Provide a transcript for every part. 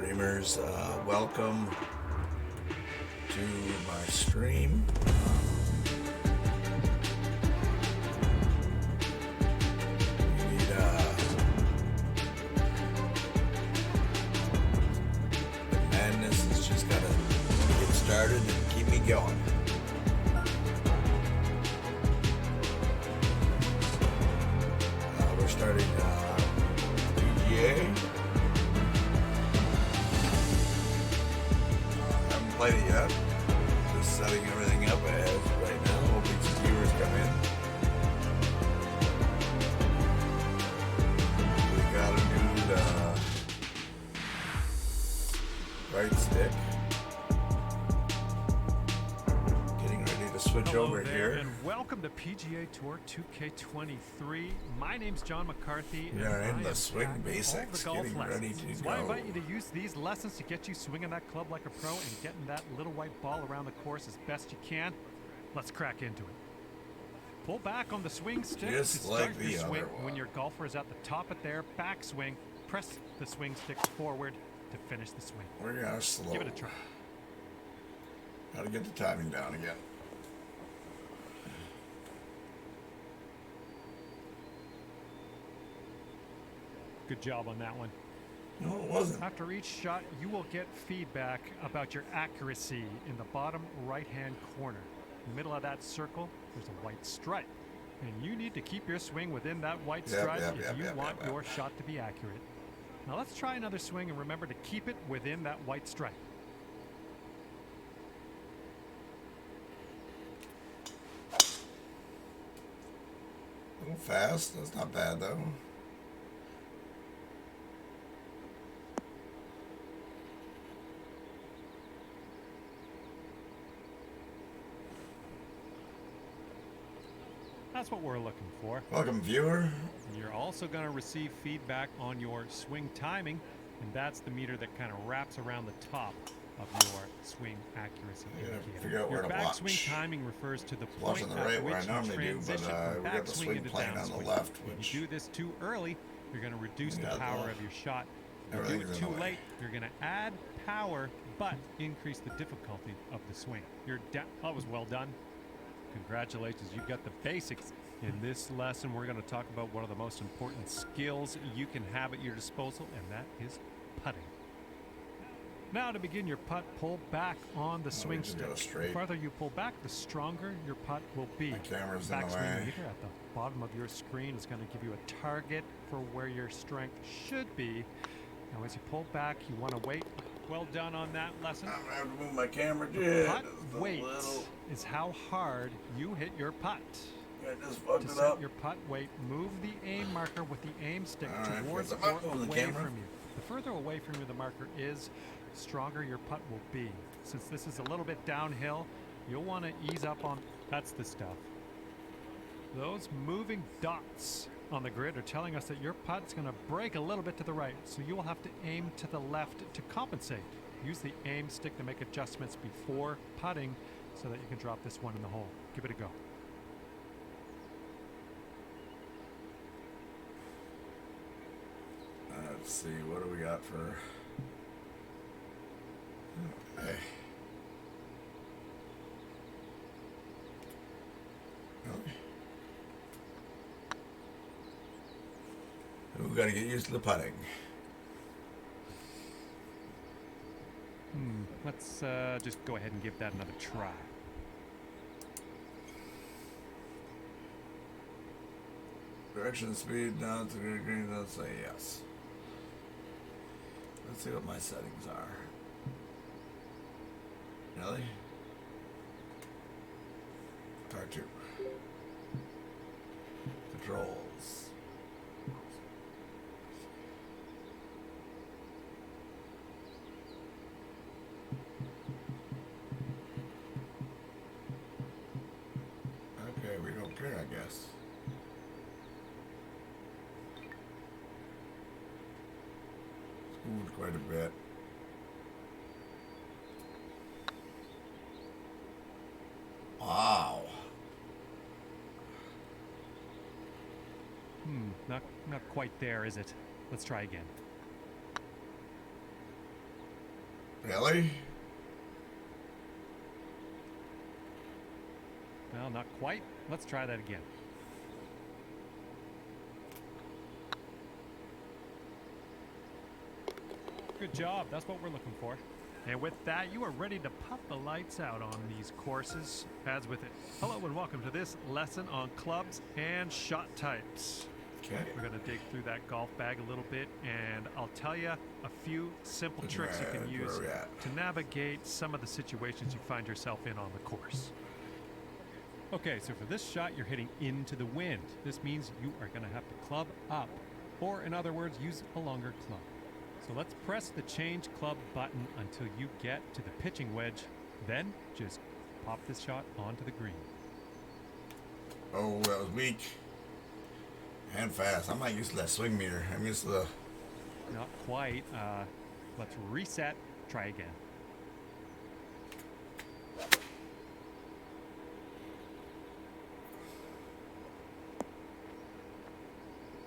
Streamers, welcome to my stream. We need the madness has just gotta get started and keep me going. We're starting PGA. Played it yet. Just setting everything up as right now. Hoping some viewers come in. We gotta do the right stick. Getting ready to switch over here. And welcome to PGA Tour 2K23. My name's John McCarthy. We are in the swing basics. Getting ready to so go. I invite you to use these lessons to get you swinging that club like a pro and getting that little white ball around the course as best you can. Let's crack into it. Pull back on the swing stick Just to like start the your swing. other one. When your golfer is at the top of their backswing, press the swing stick forward to finish the swing. We're gonna slow. Give it a try. Gotta get the timing down again. Good job on that one. No, it wasn't. After each shot, you will get feedback about your accuracy in the bottom right-hand corner. In the middle of that circle, there's a white stripe. And you need to keep your swing within that white stripe if you want your shot to be accurate. Now let's try another swing and remember to keep it within that white stripe. A little fast. That's not bad though. That's what we're looking for. Welcome, viewer. You're also going to receive feedback on your swing timing, and that's the meter that kind of wraps around the top of your swing accuracy indicator. Figure out where Your to backswing watch. timing refers to the Watch point on the at right which where I you normally do, but transition from we got the backswing swing into plane on the downswing. left, If which you do this too early, you're going to reduce the Yeah, power the- of your shot. If you do everything's it in too the way. late, you're going to add power, but increase the difficulty of the swing. That was well done. Congratulations, you got the basics. In this lesson, we're going to talk about one of the most important skills you can have at your disposal, and that is putting. Now, to begin your putt, pull back on the swing just stick. go straight. The farther you pull back, the stronger your putt will be. My camera's the in the backswing way. meter at the bottom of your screen is going to give you a target for where your strength should be. Now, as you pull back, you want to wait. Well done on that lesson. I'm gonna have to move my camera The just putt a weight little. is how hard you hit your putt. I just fucked To it set up. your putt weight, move the aim marker with the aim stick All right, towards because I'm or not moving the away camera. from you. The further away from you the marker is, the stronger your putt will be. Since this is a little bit downhill, you'll want to ease up on, that's the stuff. Those moving dots on the grid are telling us that your putt's going to break a little bit to the right, so you will have to aim to the left to compensate. Use the aim stick to make adjustments before putting so that you can drop this one in the hole. Give it a go. Let's see, what do we got for... Okay. Okay. We gotta get used to the putting. Let's just go ahead and give that another try. Direction, speed, down to the green, let's say yes. Let's see what my settings are. Really? Car 2. Controls. Okay, we don't care, I guess. Moved quite a bit. Wow. Not quite there, is it? Let's try again. Really? Well, not quite. Let's try that again. Good job. That's what we're looking for. And with that, you are ready to pop the lights out on these courses. As with it. Hello and welcome to this lesson on clubs and shot types. Okay. We're going to dig through that golf bag a little bit, and I'll tell you a few simple tricks you can use to navigate some of the situations you find yourself in on the course. Okay, so for this shot, you're hitting into the wind. This means you are going to have to club up, or in other words, use a longer club. So let's press the change club button until you get to the pitching wedge. Then just pop this shot onto the green. Oh, that was weak. And fast. I'm not used to that swing meter. I'm used to the... Not quite. Let's reset. Try again.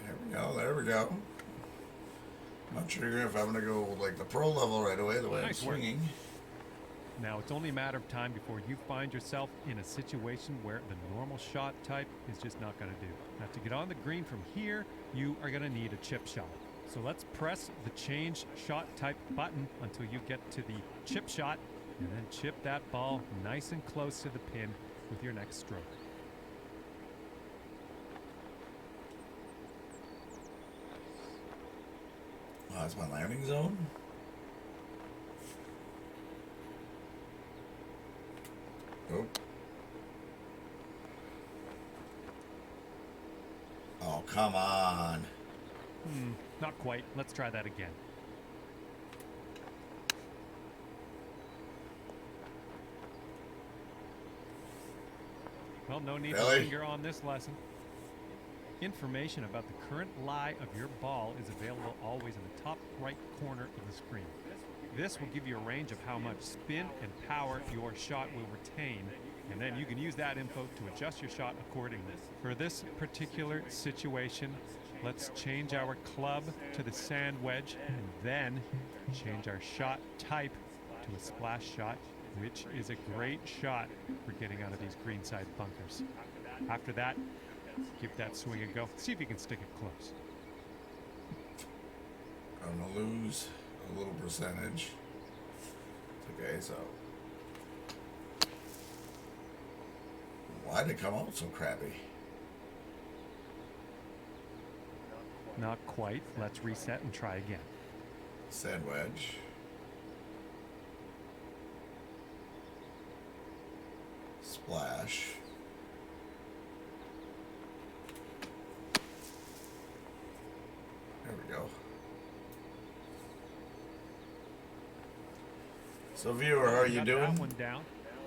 There we go. There we go. Not sure if I'm going to go like the pro level right away, the way I'm swinging. Now, it's only a matter of time before you find yourself in a situation where the normal shot type is just not going to do. Now, to get on the green from here, you are going to need a chip shot. So let's press the change shot type button until you get to the chip shot, and then chip that ball nice and close to the pin with your next stroke. Oh, that's my landing zone? Oh. Oh, come on. Not quite. Let's try that again. Well, no need to linger on this lesson. Information about the current lie of your ball is available always in the top right corner of the screen. This will give you a range of how much spin and power your shot will retain, and then you can use that info to adjust your shot accordingly. For this particular situation, let's change our club to the sand wedge and then change our shot type to a splash shot, which is a great shot for getting out of these greenside bunkers. After that, give that swing a go. See if you can stick it close. I'm going to lose a little percentage. Okay, so why did it come out so crappy? Not quite. Let's reset and try again. Sand wedge. Splash. There we go. So viewer, how are you doing? That one down.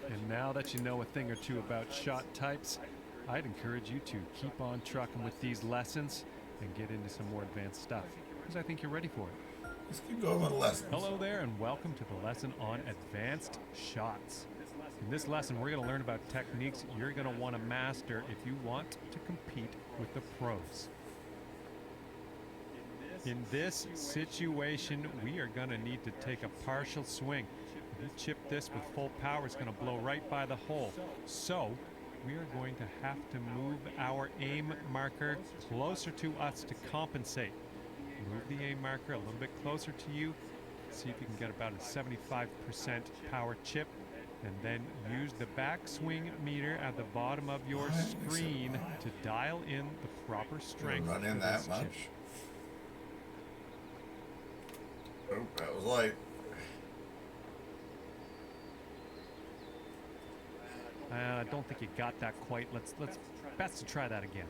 And now that you know a thing or two about shot types, I'd encourage you to keep on trucking with these lessons and get into some more advanced stuff, because I think you're ready for it. Let's keep going with the lessons. Hello there, and welcome to the lesson on advanced shots. In this lesson, we're going to learn about techniques you're going to want to master if you want to compete with the pros. In this situation, we are going to need to take a partial swing. If you chip this with full power, it's going to blow right by the hole. So, we are going to have to move our aim marker closer to us to compensate. Move the aim marker a little bit closer to you. See if you can get about a 75% power chip. And then use the backswing meter at the bottom of your screen to dial in the proper strength. Run in that much. Oh, that was light. I don't think you got that quite. Let's best to try that again.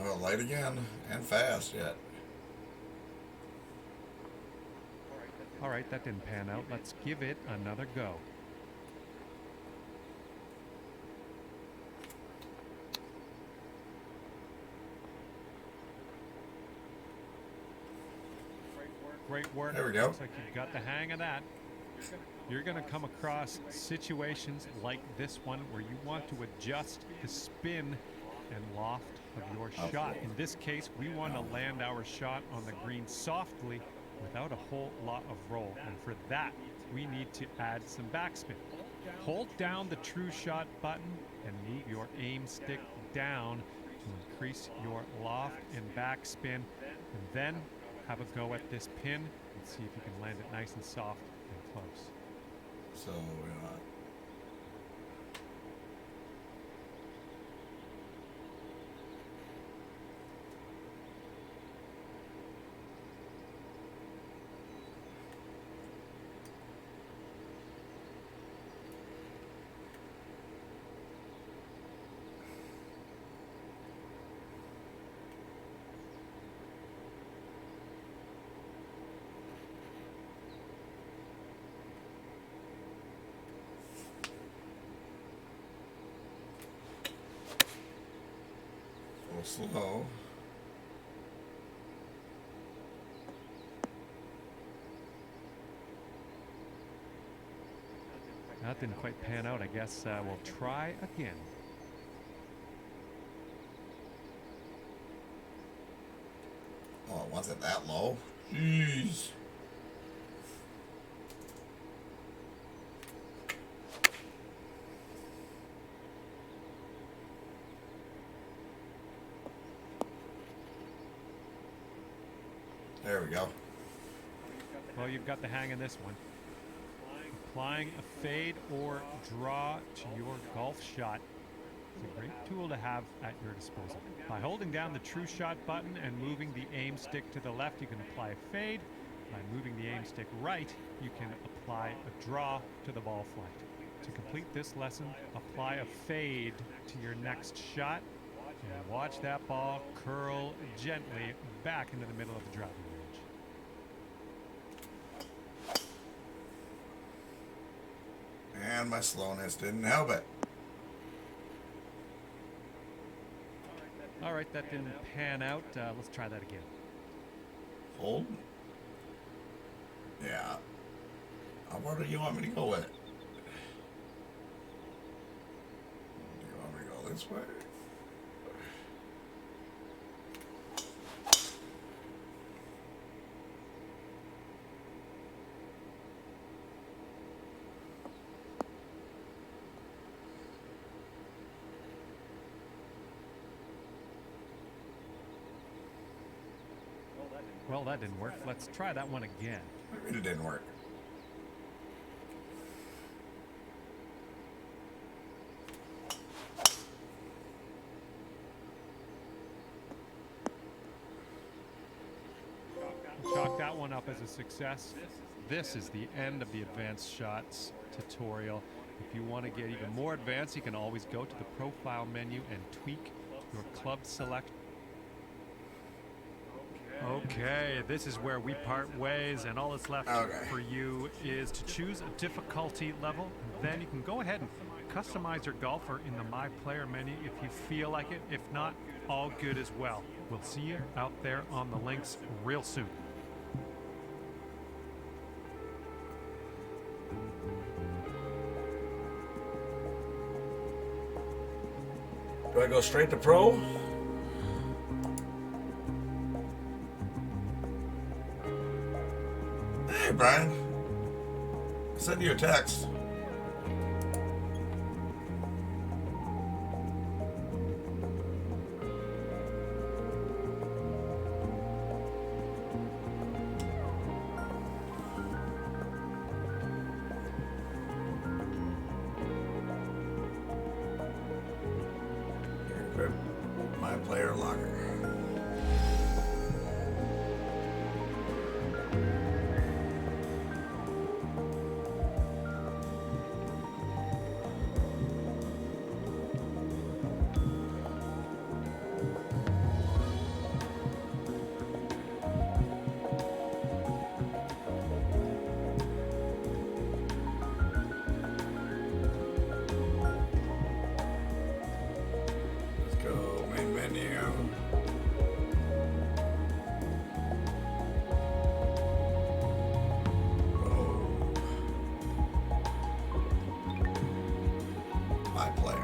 Oh, light again and fast yet. All right, that didn't pan out. Let's give it another go. Great work. There we go. Looks like you've got the hang of that. You're going to come across situations like this one where you want to adjust the spin and loft of your Of shot. course. In this case, we want to land our shot on the green softly without a whole lot of roll. And for that, we need to add some backspin. Hold down the true shot button and move your aim stick down to increase your loft and backspin. And then have a go at this pin and see if you can land it nice and soft and close. So, a little slow. That didn't quite pan out. I guess we'll try again. Oh, it wasn't that low? Jeez. There we go. Well, you've got the hang of this one. Applying a fade or draw to your golf shot is a great tool to have at your disposal. By holding down the true shot button and moving the aim stick to the left, you can apply a fade. By moving the aim stick right, you can apply a draw to the ball flight. To complete this lesson, apply a fade to your next shot and watch that ball curl gently back into the middle of the driving range. And my slowness didn't help it. All right, that didn't pan out. Let's try that again. Hold. Yeah. Where do you want me to go with it? Do you want me to go this way? Well, that didn't work. Let's try that one again. It didn't work. Chalk that one up as a success. This is the end of the advanced shots tutorial. If you want to get even more advanced, you can always go to the profile menu and tweak your club selection. Okay, this is where we part ways, and all that's left for you is to choose a difficulty level. Then you can go ahead and customize your golfer in the My Player menu if you feel like it. If not, all good as well. We'll see you out there on the links real soon. Do I go straight to pro? Hey, Brian. I sent you a text. Here, My Player locker. Let's go, main menu. Oh. My Player.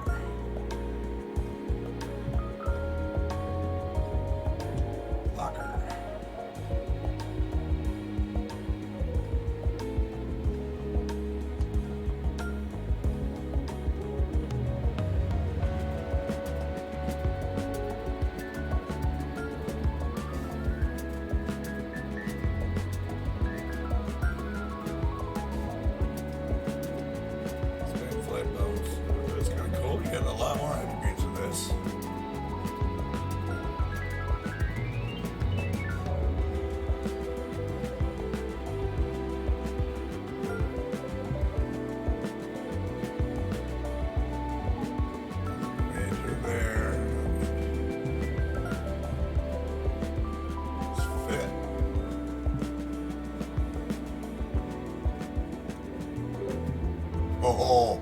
Oh.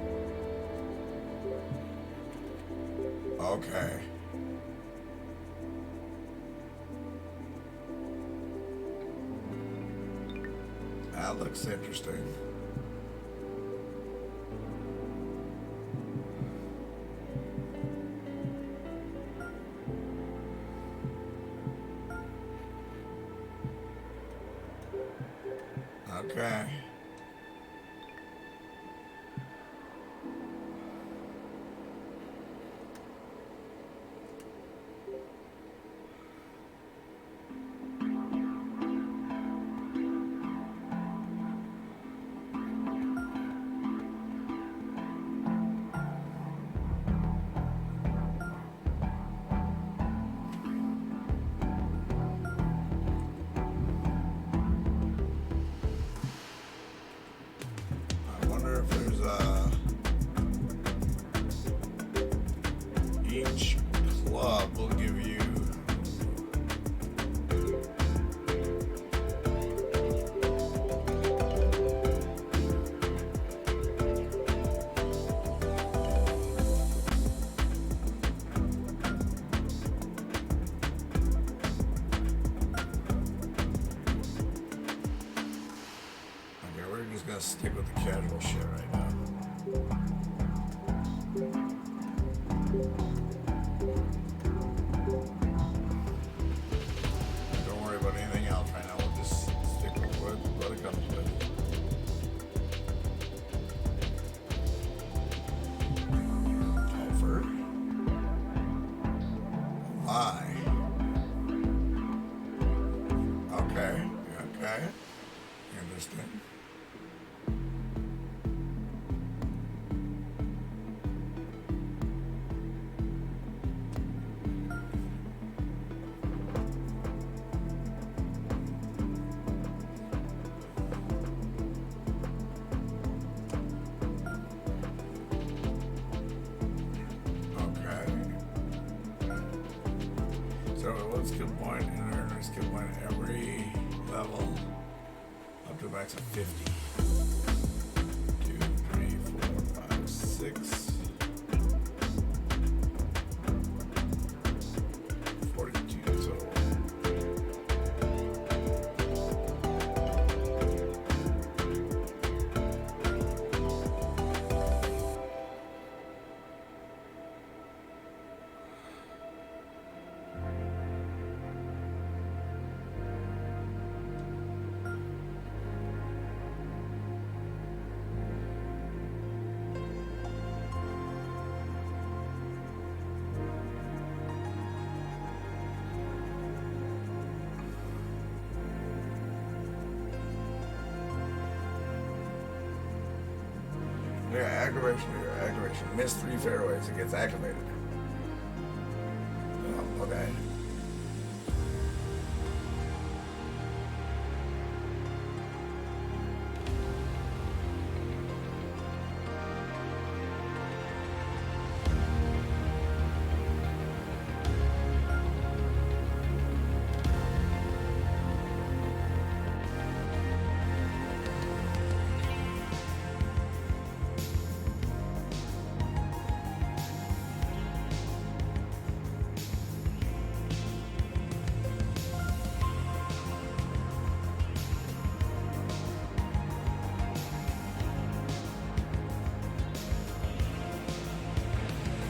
Okay. That looks interesting. Okay. I wonder if there's each club will give you just gonna stick with the casual shit right now. Don't worry about anything else right now. We'll just stick with what it comes with. Over. My. Okay. Okay. Interesting. So one skill point and another skill point every level up to a max of 50. 2, 3, 4, 5, 6. 42 total. Yeah, activation here, activation. Miss 3 fairways, it gets activated. Oh, okay.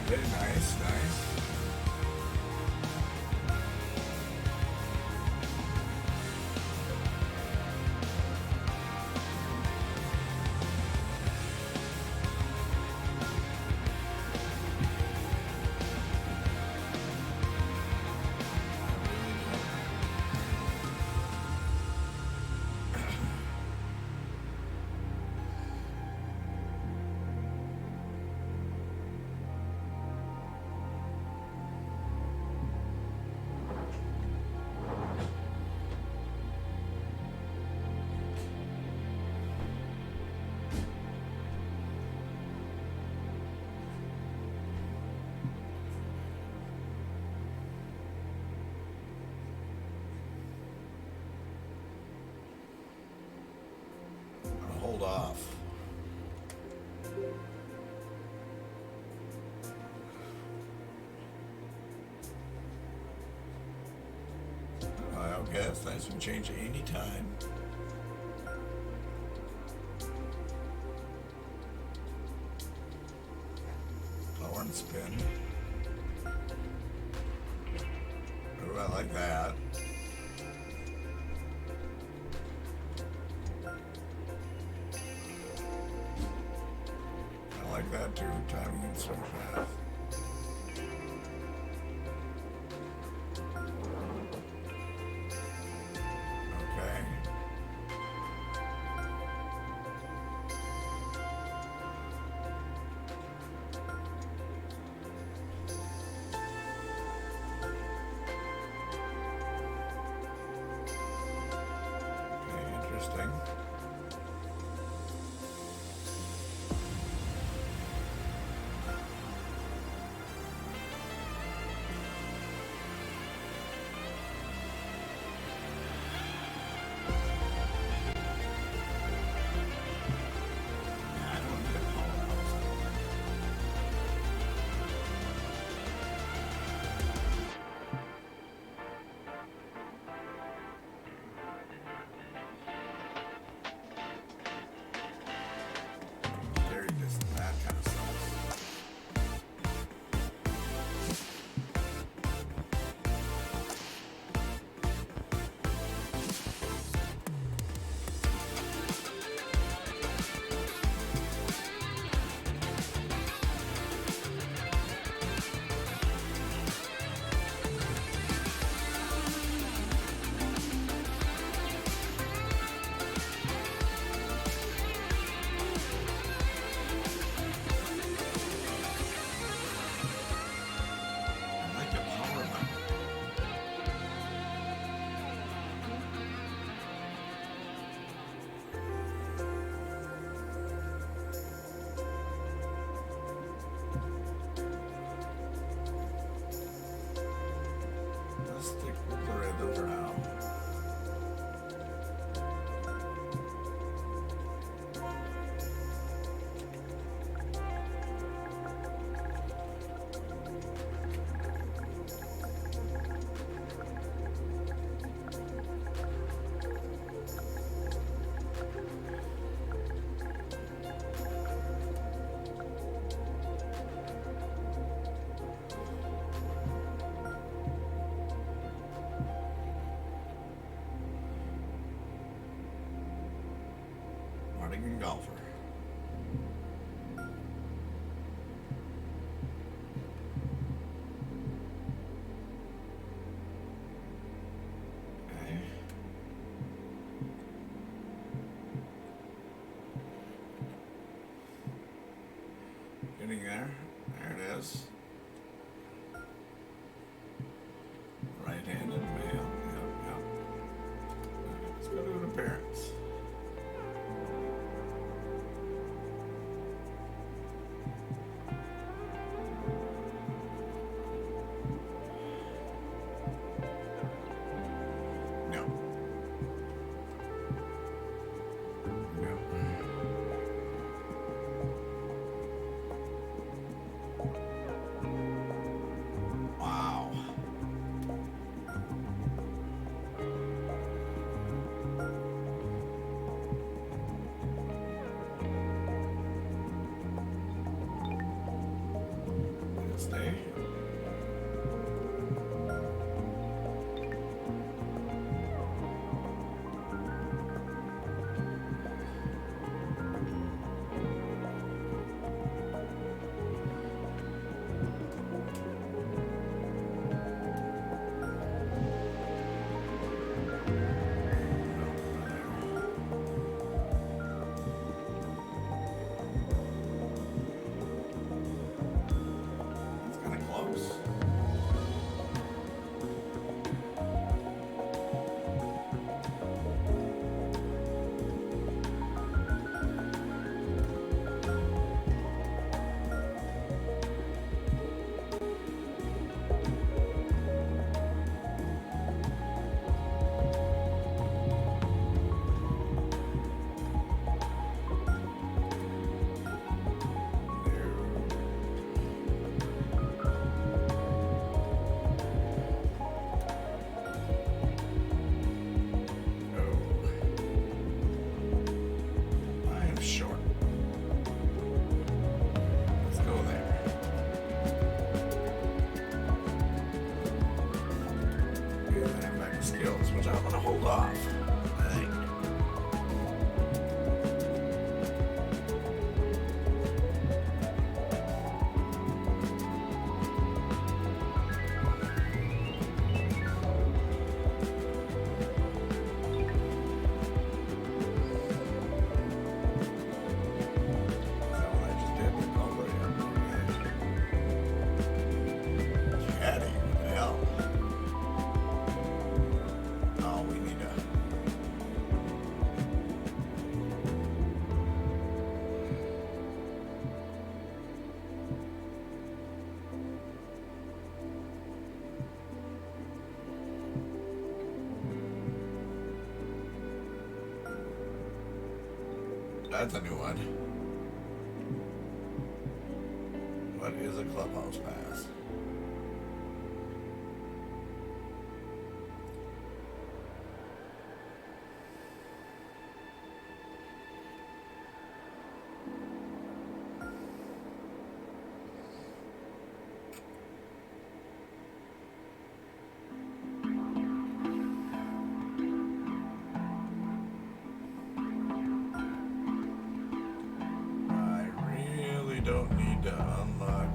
Very nice, nice. Okay, that's nice. We can change it anytime. Power and spin. Oh, I like that. I like that too. Timing and swing path. Okay. Okay, interesting. I don't need a powerhouse. Very distant. That kind of sucks. I like the power button. Let's stick with the rhythm for now. Mardigan golfer. Okay. Getting there. There it is. Right-handed male. Yep, yep. Let's go to an appearance. No. No. That's a new one. What is a clubhouse pass? Don't need to unlock.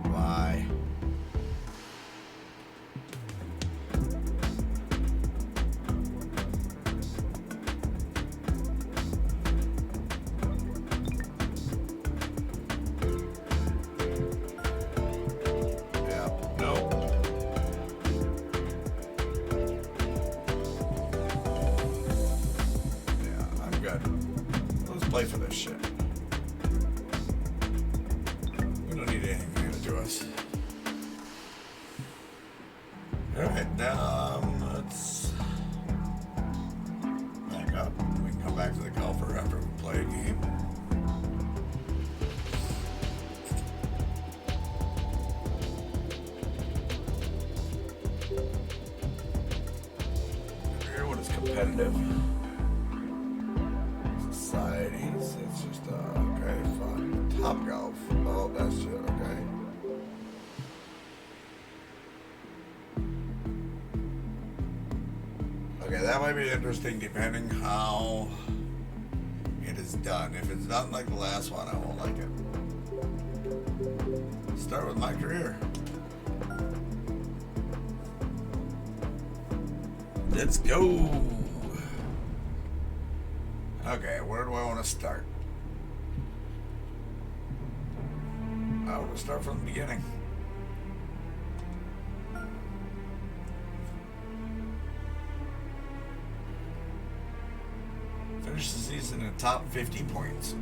Why? Yeah, nope. Let's play for this shit. We don't need anything handed to us. Alright, let's back up. We can come back to the golfer after we play a game. Here, what is competitive? Societies, it's just, okay, fun. Top golf. Oh, that's shit, okay. Okay, that might be interesting depending how it is done. If it's done like the last one, I won't like it. Start with my career. Let's go. Okay, where do I want to start? I want to start from the beginning. Finish the season in the top 50 points.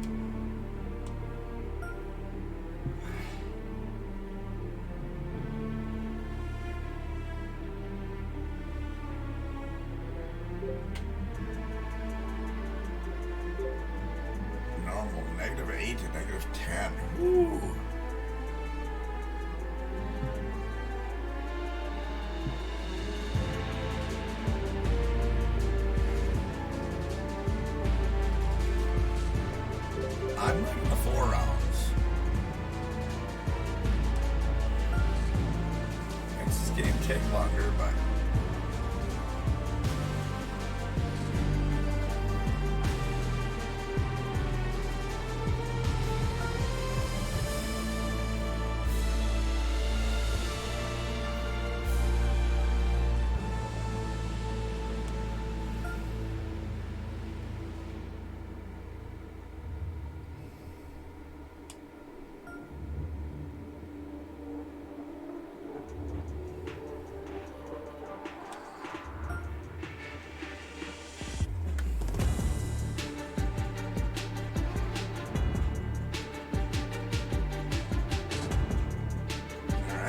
Normal, -8 to -10. Ooh. I'm liking the 4 rounds. Makes this game take longer, but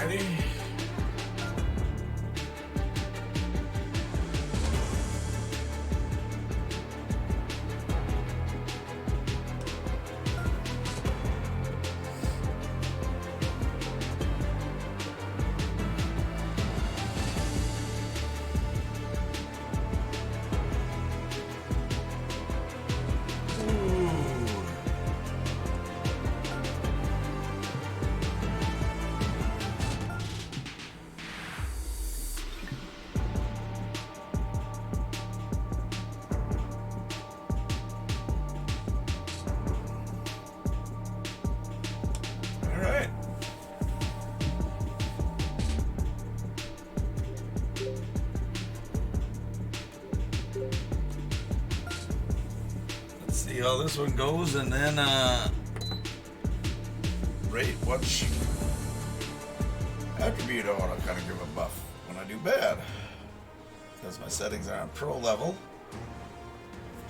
alrighty. Alright. Let's see how this one goes and then rate which attribute I want to kind of give a buff when I do bad. Because my settings are on pro level.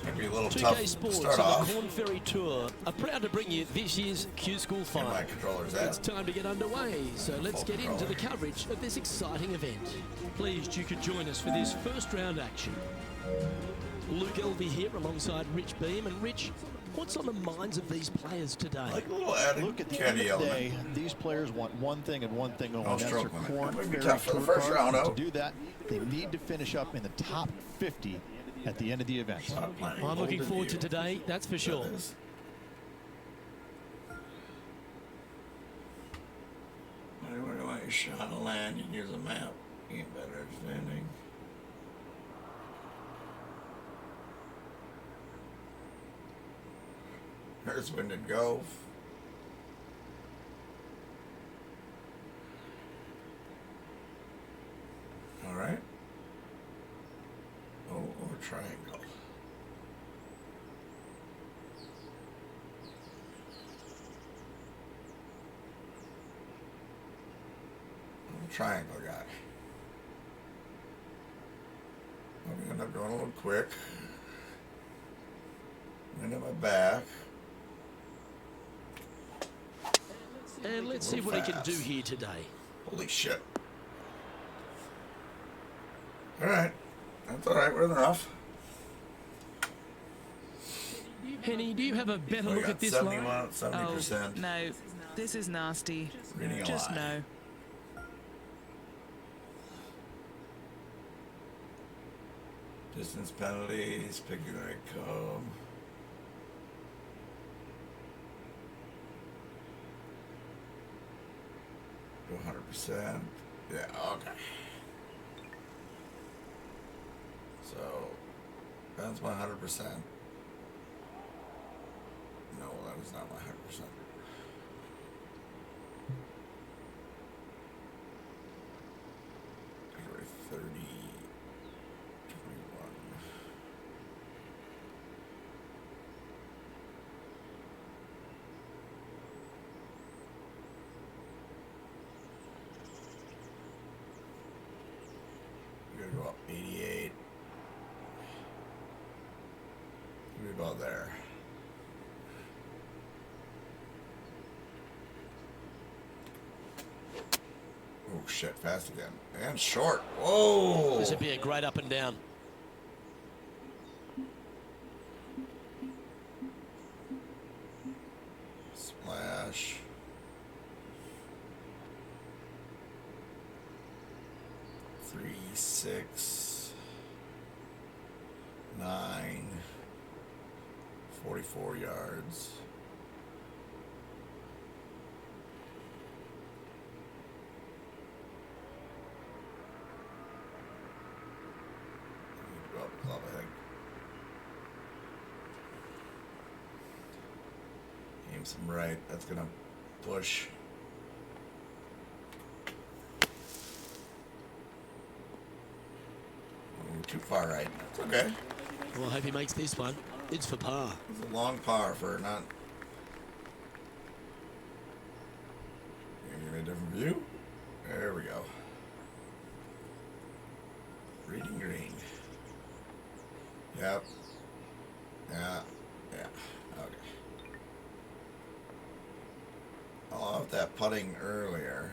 Might be a little tough 2K to Sports start and off. the Corn Ferry Tour are proud to bring you this year's Q School Where my Final. controller's It's at. time to get underway, so let's Full get into the controller. coverage of this exciting event. Pleased you could join us for this first round action. Luke Elvey here alongside Rich Beam. And Rich, what's on the minds of these players today? Like a little added Look, at the end candy of the element. day, these players want one thing and one thing only. No That's their stroke limit. Corn That would be Ferry tough for the Tour first card. round And out. to do that, they need to finish up in the top 50 at the end of the event. I'm looking forward to today, that's for sure. Where do you want your shot to land? You can use a map. You get better understanding. Here's Winded Gulf. All right. Oh, or triangle. I'm a triangle guy. I'm gonna end up going a little quick. Wind at my back. And let's see what he can do here today. Holy shit. Alright. That's alright, we're enough. Henny, do you have a better I look got at this line? 71, 70%. Oh, no, this is nasty. Reading a Just lie. no. Distance penalties, picking the right comb. To 100%. Yeah, okay. So, that's my 100%. No, that was not my 100%. Category 30, 21. We're gonna go up 88. Maybe about there. Oh shit, fast again. And short. Whoa! This would be a great up and down. Splash. Three, 6, 9, 44 yards. Go up the club, I think. Aim some right. That's gonna push. Ooh, too far right. That's okay. Well, I hope he makes this one. It's for par. It's a long par for not. Give me a different view. There we go. Reading green. Yep. Yeah. Yeah. Okay. I love that putting earlier.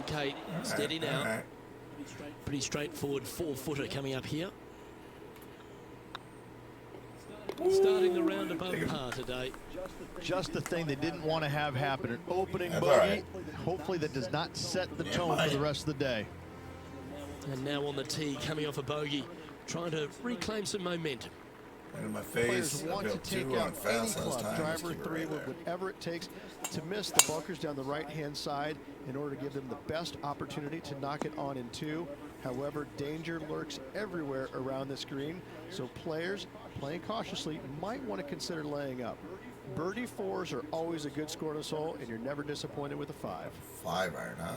Okay, steady Alright, now. alright. Pretty straightforward 4-footer coming up here. Starting the round above par today. Just the thing they didn't want to have happen. An opening That's bogey. all right. Hopefully that does not set the Yeah, tone for mate. the rest of the day. And now on the tee, coming off a bogey, trying to reclaim some momentum. And in my Players face, want to uphill take 2 on out any fast last club, time. Just driver keep it 3, right there. whatever it takes to miss the bunkers down the right-hand side in order to give them the best opportunity to knock it on in 2. However, danger lurks everywhere around this green, so players playing cautiously might want to consider laying up. Birdie 4s are always a good score to hole, and you're never disappointed with a 5. 5 iron, huh?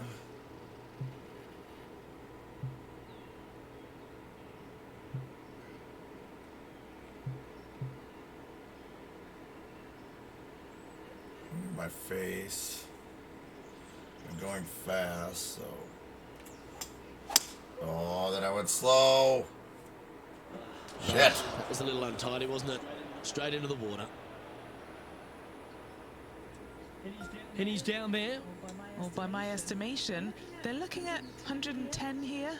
In my face. I'm going fast, so. Oh, then I went slow. Shit. That was a little untidy, wasn't it? Straight into the water. And he's down there. Well, by my estimation, they're looking at 110 here.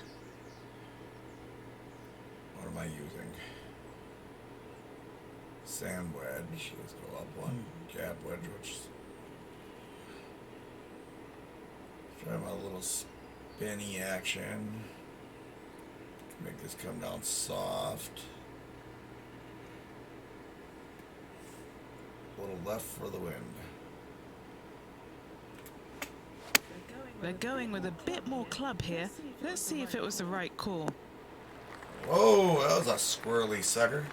What am I using? Sand wedge. Let's go up one. Gap wedge, which. Try my little spinny action. Make this come down soft. A little left for the wind. They're going with a bit more club here. Let's see if it was the right call. Whoa, that was a squirrely sucker.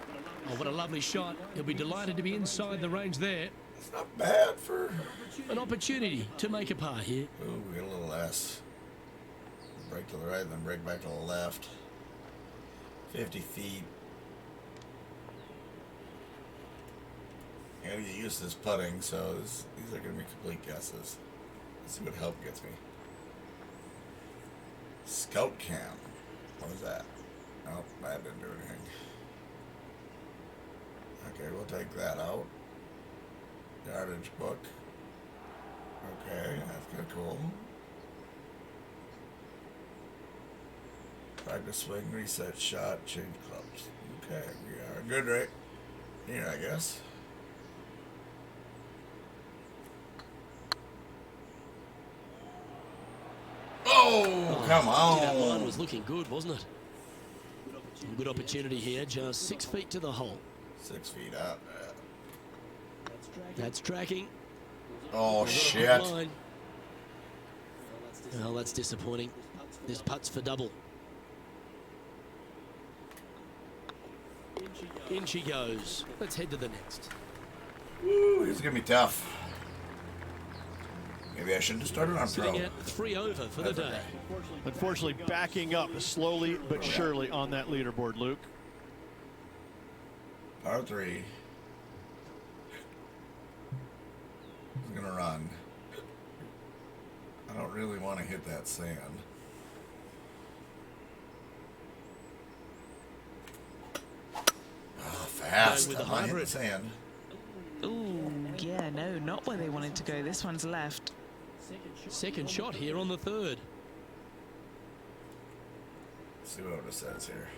Oh, what a lovely shot. He'll be delighted to be inside the range there. It's not bad for... An opportunity to make a par here. Ooh, we got a little less. Break to the right, then break back to the left. 50 feet. I gotta get used to this putting, so these are gonna be complete guesses. Let's see what help gets me. Scout cam. What was that? Oh, that didn't do anything. Okay, we'll take that out. Yardage book. Okay, that's kind of cool. Practice swing, reset shot, change clubs. Okay, we are good right here, I guess. Oh, come on. That line was looking good, wasn't it? Good opportunity here, just 6 feet to the hole. 6 feet out. That's tracking. Oh, shit. Well, that's disappointing. This putt's for double. In she goes. Let's head to the next. Woo, this is going to be tough. Maybe I shouldn't have started on pro. Sitting at 3 over for the day. Unfortunately, backing up slowly but surely on that leaderboard, Luke. Par 3. He's going to run. I don't really want to hit that sand. Oh, fast. With the I'm not hitting the hybrid. sand. Ooh, yeah, no, not where they wanted to go. This one's left. Second shot here on the third. Let's see what it says here.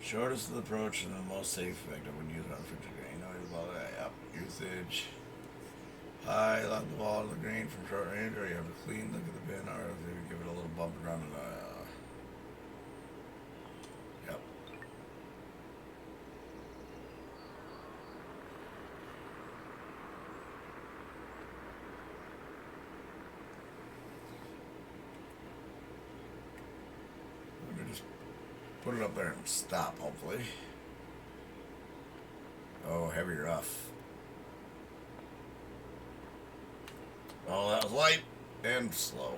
Shortest of the approach and the most safe effective when used on future green. No, about that. Yep. Usage. High, lock the ball to the green from short range, or you have a clean look at the pin, or maybe give it a little bump around the. Yep. Let me just put it up there and stop, hopefully. Oh, heavy rough. Oh, that was light and slow.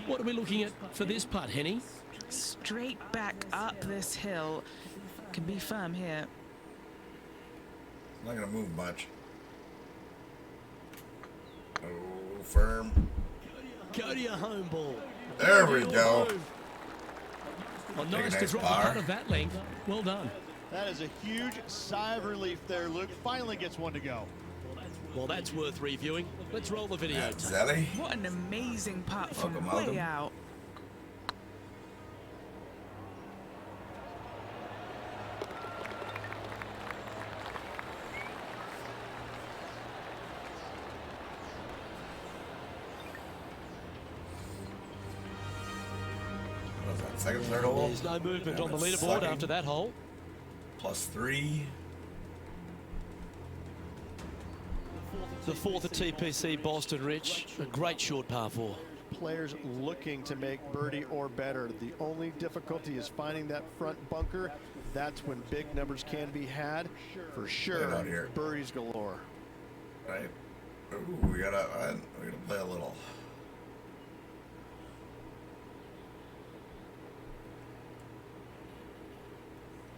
What are we looking at for this putt, Henny? Straight back up this hill. Can be firm here. It's not going to move much. Oh, firm. Go to your home ball. There we Go to your go. home. Well, Take a nice to nice drop par. a putt of that length. Well done. That is a huge sigh of relief there, Luke. Finally gets one to go. Well, that's worth reviewing. Let's roll the video. That's Zelly. What an amazing putt from Welcome, way welcome. out. What was that, second, third hole? There's no movement Yeah, on the that's leaderboard sucking. after that hole. +3. The fourth at Tpc Boston, Rich. A great short par 4. Players looking to make birdie or better. The only difficulty is finding that front bunker. That's when big numbers can be had. For sure, out here. birdies galore. Right? Ooh, we gotta play a little.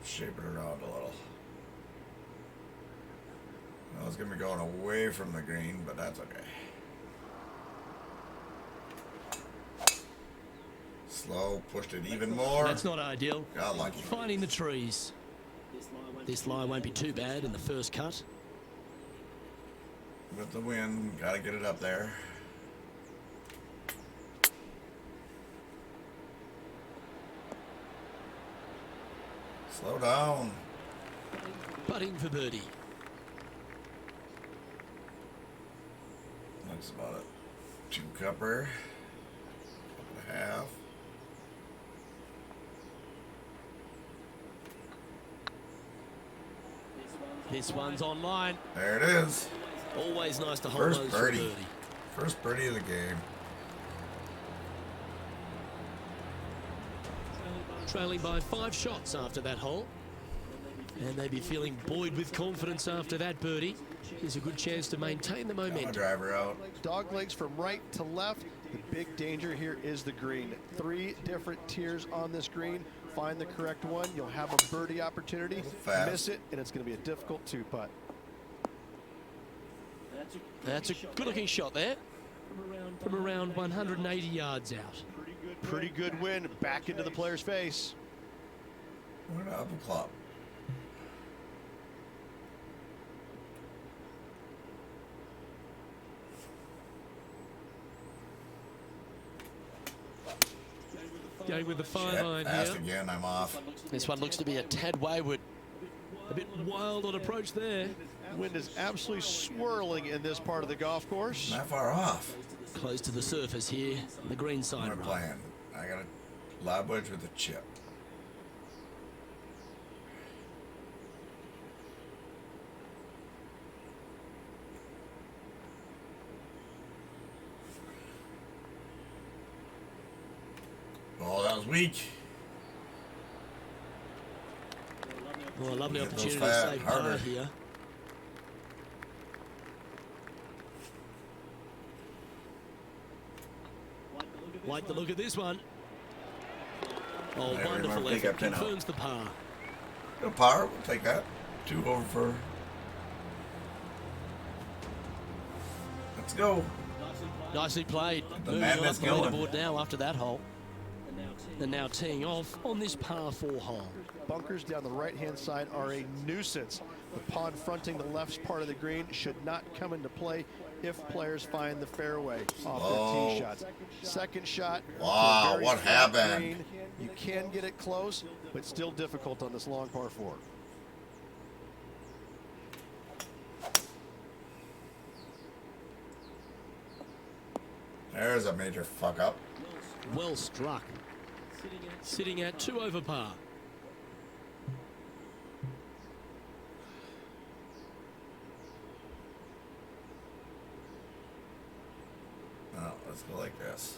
Shape it around a little. was going to be going away from the green, but that's okay. Slow, pushed it even more. That's not ideal. Got lucky. Finding the trees. This lie won't be too bad in the first cut. With the wind, got to get it up there. Slow down. Putting for birdie. Looks about a 2-cupper. Cup and a half. This one's online. There it is. Always nice to hold First those for birdie. birdie. First birdie of the game. Trailing by 5 shots after that hole. And they'd be feeling buoyed with confidence after that birdie. Here's a good chance to maintain the Got my momentum. driver out. Dog legs from right to left. The big danger here is the green. 3 different tiers on this green. Find the correct one. You'll have a birdie opportunity. Fast. Miss it, and it's going to be a difficult 2-putt. That's a good-looking shot there. From around 180 yards out. Pretty good win. Back into the player's face. We're gonna up a club. Going with the 5-iron Fast here. again, I'm off. This one looks to be a tad wayward. A bit wild on approach there. Wind is absolutely swirling in this part of the golf course. Not far off. Close to the surface here, the green side I'm rough. playing. I got a lob wedge with a chip. Oh, that was weak. Well, a lovely Get those opportunity to fat, save harder. par here. Like the look of this one. Oh, There, wonderful remember, take effort. up 10 out. Confirms the par. No power, we'll take that. 2 over for. Let's go. Nicely played. The Moving madness off the going. leaderboard now after that hole. And now teeing off on this par 4 hole. Bunkers down the right-hand side are a nuisance. The pond fronting the left part of the green should not come into play if players find the fairway off their tee shots. Second shot. to a Wow, very what flat happened? green. You can get it close, but still difficult on this long par 4. There's a major fuck up. Well struck. Sitting at 2 over par. Oh, let's go like this.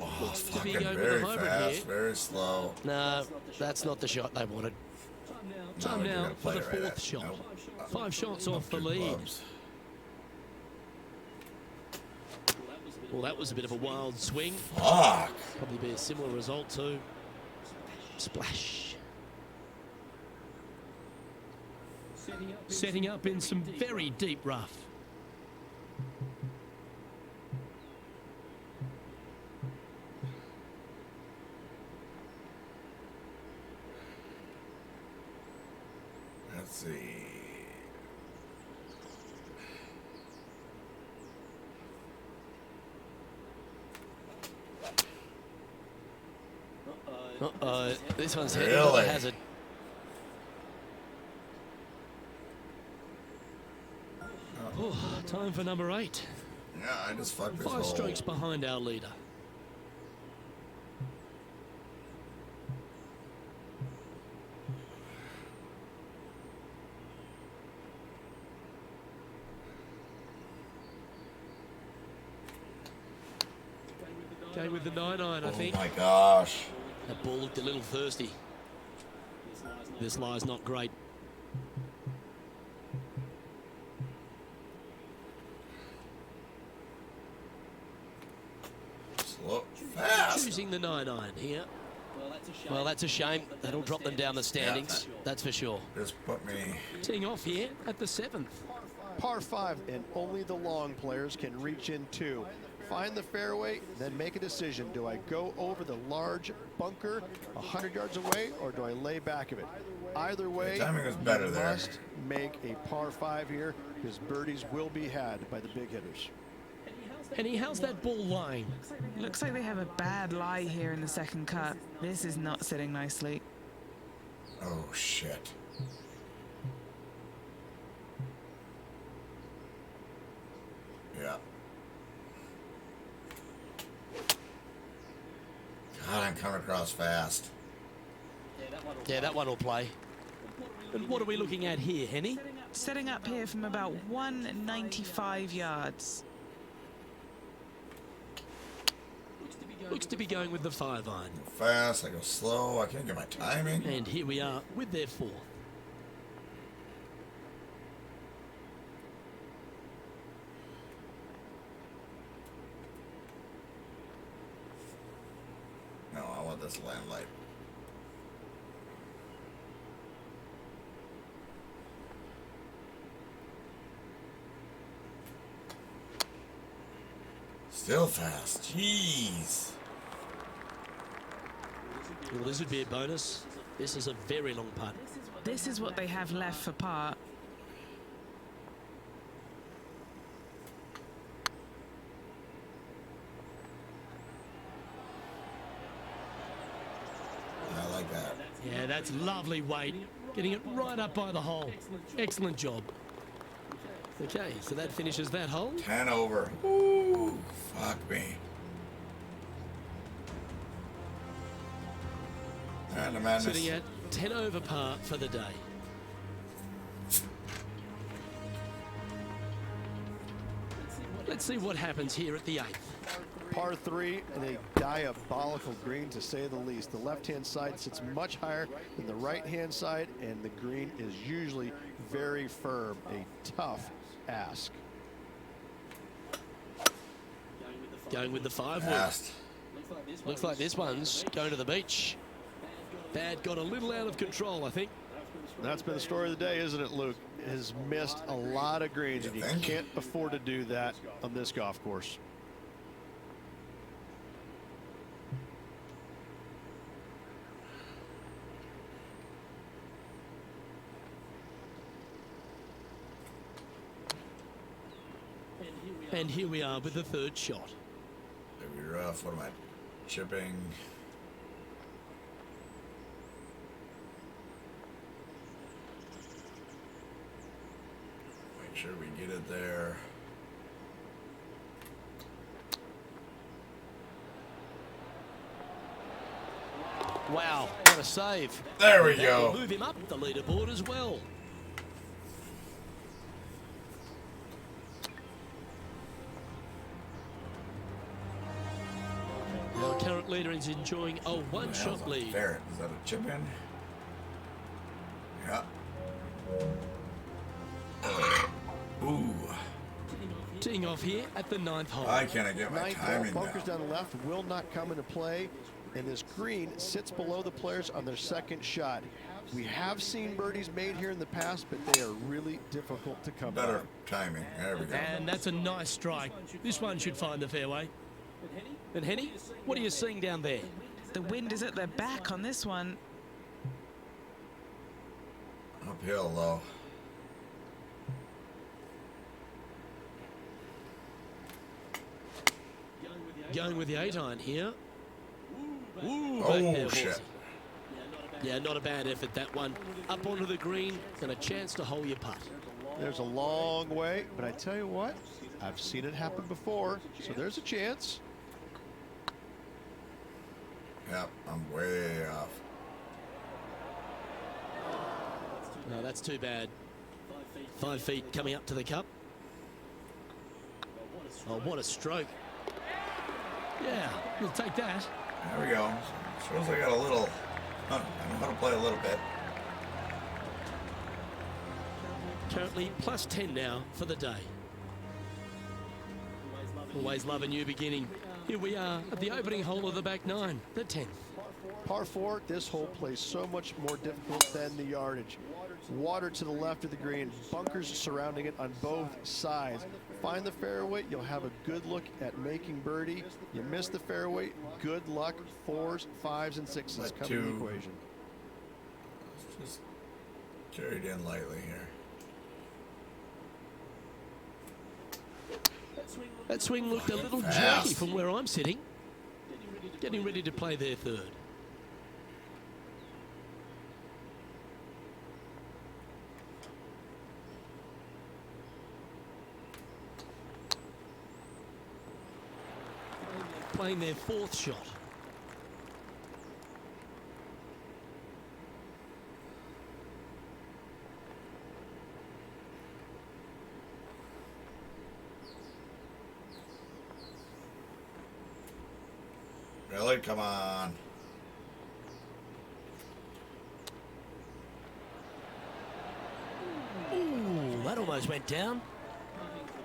Oh, Looks to be fucking going with very a hybrid fast, here. very slow. No, that's not the shot they wanted. Time you're now gonna for play the it right 4th at- shot. nope. 5 shots Up off the 2 lead. clubs. Well, that was a bit of a wild swing. Fuck. Probably be a similar result too. Splash. Setting up in some very deep rough. Let's see. Uh-oh, this one's heading Really? to the hazard. Oh, time for number 8. Yeah, I just fucked this 5 hole. strokes behind our leader. Going with the 9-iron, I Oh think. my gosh. That ball looked a little thirsty. This lie's not great. fast. choosing the 9-iron here. Well, that's a shame. That'll drop them down the standings, that's for sure. Just put me. Teeing off here at the 7th. Par 5, and only the long players can reach in 2. Find the fairway, then make a decision. Do I go over the large bunker 100 yards away, or do I lay back of it? Either way, The timing was better you there. must make a par 5 here, because birdies will be had by the big hitters. Henny, how's that ball lying? Looks like they have a bad lie here in the second cut. This is not sitting nicely. Oh, shit. Yeah. God, I'm coming across fast. Yeah, that one will play. And what are we looking at here, Henny? Setting up here from about 195 yards. Looks to be going with the 5-iron. Fast, I go slow, I can't get my timing. And here we are with their 4th. No, I want this land light. Still fast. Jeez. Well, this would be a bonus. This is a very long putt. This is what they have left for par. I like that. Yeah, that's lovely weight. Getting it right up by the hole. Excellent job. Okay, so that finishes that hole. 10 over. Ooh, fuck me. And the madness. Sitting at 10 over par for the day. Let's see what happens here at the 8th. Par 3 and a diabolical green, to say the least. The left-hand side sits much higher than the right-hand side, and the green is usually very firm. A tough ask. Going with the 5 wood. Fast. Looks like this one's going to the beach. Bad got a little out of control, I think. That's been the story of the day, isn't it, Luke? Has missed a lot of greens, and you think? can't afford to do that on this golf course. And here we are with the 3rd shot. It'll be rough. What am I chipping? Make sure we get it there. Wow, what a save. There we That will go. move him up the leaderboard as well. Our current leader is enjoying a one-shot lead. Ferret. Is that a chip in? Yeah. Ooh. Teeing off here at the 9th hole. Why can't I get my Ninth hole, timing bunkers down? down the left will not come into play, and this green sits below the players on their 2nd shot. We have seen birdies made here in the past, but they are really difficult to come Better by. timing. There we go. And that's a nice strike. This one should find the fairway. And Henny, what are you seeing down there? The wind is at their back on this one. Uphill though. Going with the 8-iron here. Ooh, back Oh there, shit. Horsey. Yeah, not a bad effort, that one. Up onto the green and a chance to hole your putt. There's a long way, but I tell you what, I've seen it happen before, so there's a chance. Yep, I'm way off. No, that's too bad. 5 feet coming up to the cup. Oh, what a stroke. Yeah, we'll take that. There we go. Shows I got a little. I know how to play a little bit. Currently plus 10 now for the day. Always love a new beginning. Here we are at the opening hole of the back nine, the 10th. Par 4, this hole plays so much more difficult than the yardage. Water to the left of the green, bunkers surrounding it on both sides. Find the fairway, you'll have a good look at making birdie. You miss the fairway, good luck. 4s, 5s, and 6s come in the equation. Just carried in lightly here. That swing looked a little Fast. jerky from where I'm sitting. Getting ready to play their third. Playing their fourth shot. Really? Come on. Ooh, that almost went down.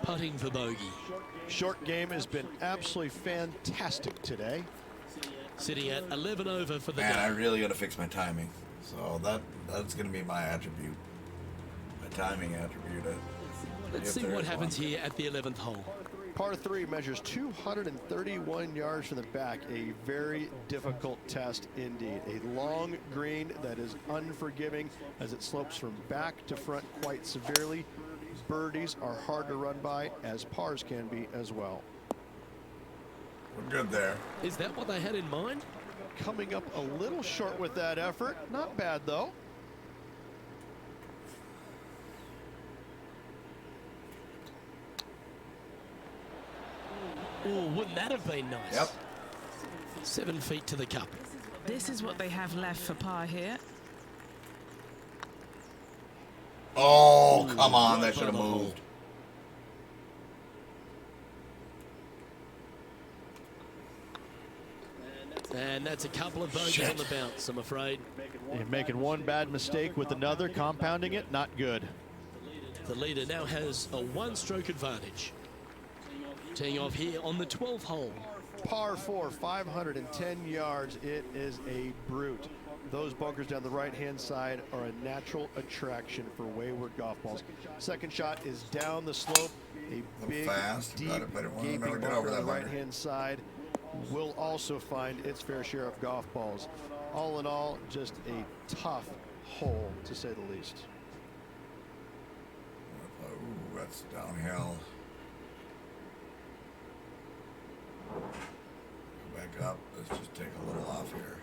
Putting for bogey. Short game has been absolutely fantastic today. Sitting at 11 over for the Man, I day. really got to fix my timing. So that's going to be my attribute. My timing attribute. Let's see what happens here at the 11th hole. Par 3 measures 231 yards from the back. A very difficult test indeed. A long green that is unforgiving as it slopes from back to front quite severely. Birdies are hard to run by, as pars can be as well. We're good there. Is that what they had in mind? Coming up a little short with that effort. Not bad, though. Oh, wouldn't that have been nice? Yep. 7 feet to the cup. This is what they have left for par here. Oh, come on. That should have moved. And that's a couple of bogeys on the bounce, I'm afraid. You're making one bad mistake with another, compounding it, not good. The leader now has a one-stroke advantage. Teeing off here on the 12th hole. Par 4, 510 yards. It is a brute. Those bunkers down the right-hand side are a natural attraction for wayward golf balls. Second shot is down the slope. A big, fast. deep, Got it, but it won't gaping never get bunker over on the that bunker. right-hand side will also find its fair share of golf balls. All in all, just a tough hole, to say the least. Ooh, that's downhill. Go back up. Let's just take a little off here.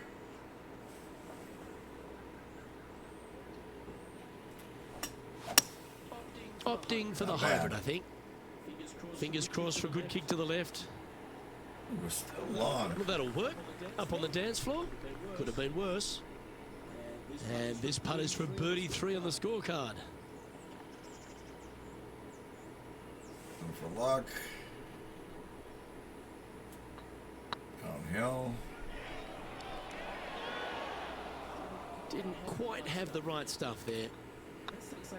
Opting for the Not bad. hybrid, I think. Fingers crossed for a good kick to the left. It was still long. Well, that'll work. Up on the dance floor. Could have been worse. And this putt is for birdie 3 on the scorecard. Looking for luck. Downhill. Didn't quite have the right stuff there.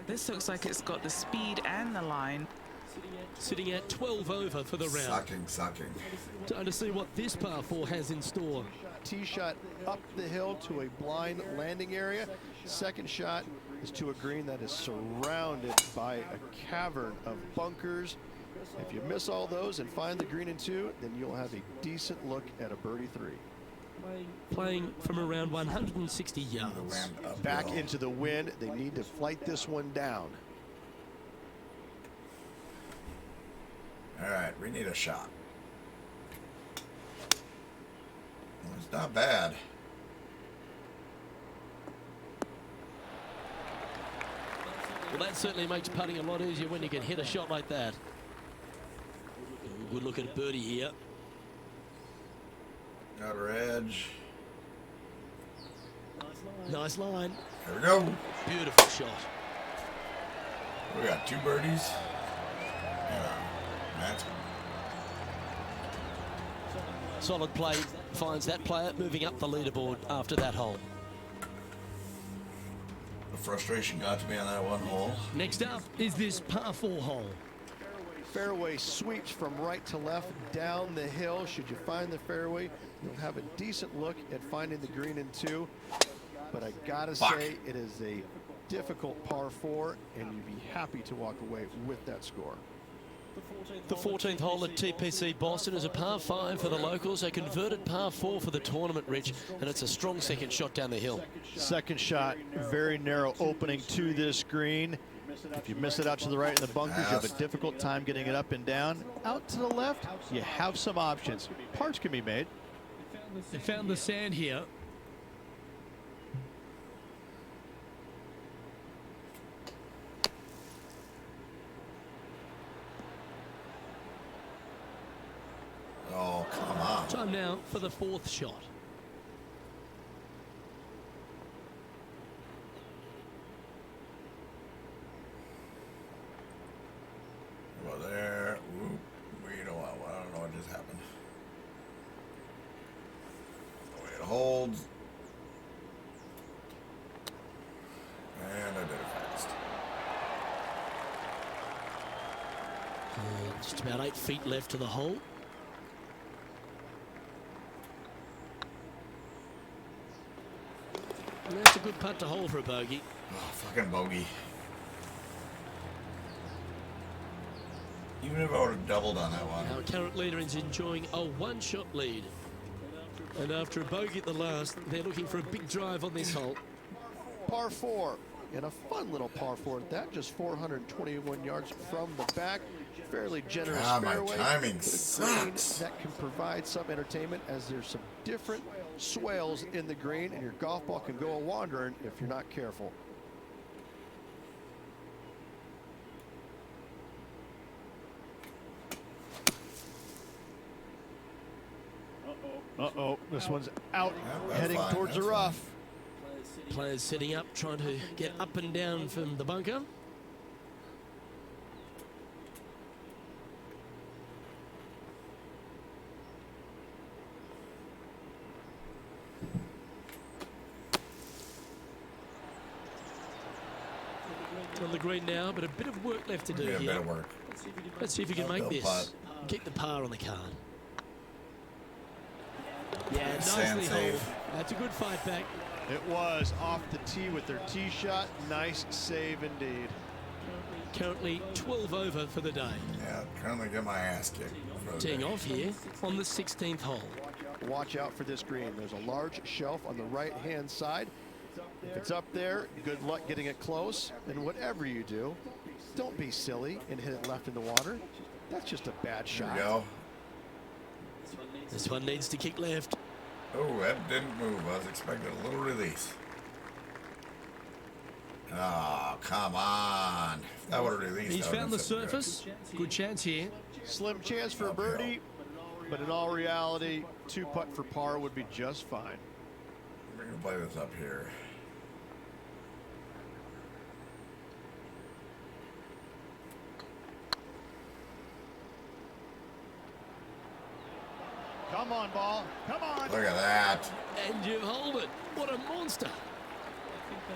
This looks like it's got the speed and the line. Sitting at 12 over for the round. Sucking. Time to see what this par 4 has in store. Tee shot up the hill to a blind landing area. Second shot is to a green that is surrounded by a cavern of bunkers. If you miss all those and find the green in 2, then you'll have a decent look at a birdie 3. Playing from around 160 yards. Back into the wind. They need to flight this one down. All right, we need a shot. Well, it's not bad. Well, that certainly makes putting a lot easier when you can hit a shot like that. Good look at birdie here. Got her edge. Nice line. There we go. Beautiful shot. We got 2 birdies. Yeah, that's Solid play finds that player moving up the leaderboard after that hole. the frustration got to me on that one hole. Next up is this par 4 hole. Fairway sweeps from right to left down the hill. Should you find the fairway, you'll have a decent look at finding the green in 2. But I gotta say, it is a difficult par 4, and you'd be happy to walk away with that score. The 14th hole at Tpc Boston is a par 5 for the locals, a converted par 4 for the tournament, Rich, and it's a strong second shot down the hill. Second shot, very narrow opening to this green. If you miss it out to the right in the bunkers, you have a difficult time getting it up and down. Out to the left, you have some options. Pars can be made. They found the sand here. Oh, come on. Time now for the 4th shot. Well, there. Whoop. We don't want. I don't know what just happened. The way it holds. And I did it fast. Just about 8 feet left to the hole. And that's a good putt to hole for a bogey. Oh, fucking bogey. Even if I would have doubled on that one. Our current leader is enjoying a 1-shot lead. And after a bogey at the last, they're looking for a big drive on this hole. Par 4, and a fun little par 4 at that, just 421 yards from the back. Fairly generous fairway. My timing Green sucks. that can provide some entertainment, as there's some different swales in the green, and your golf ball can go a-wandering if you're not careful. Uh-oh, this one's out, heading towards the rough. Players setting up, trying to get up and down from the bunker. On the green now, but a bit of work left to do Yeah, here. better work. Let's see if you can make Uphill this. putt. Keep the par on the card. Yeah, Sand nicely save. held. That's a good fight back. It was off the tee with their tee shot. Nice save indeed. Currently 12 over for the day. Yeah, currently get my ass kicked. for the Teeing day. off here on the 16th hole. Watch out for this green. There's a large shelf on the right-hand side. If it's up there, good luck getting it close. And whatever you do, don't be silly and hit it left in the water. That's just a bad Here shot. we go. This one needs to kick left. Oh, that didn't move. I was expecting a little release. Oh, come on. If that would have released, He's that would've found the been something good. surface. Good chance here. Slim chance for a birdie, but in all reality, 2-putt for par would be just fine. We're going to play this up here. Come on, ball. Come on. Look at that. And you hold it. What a monster.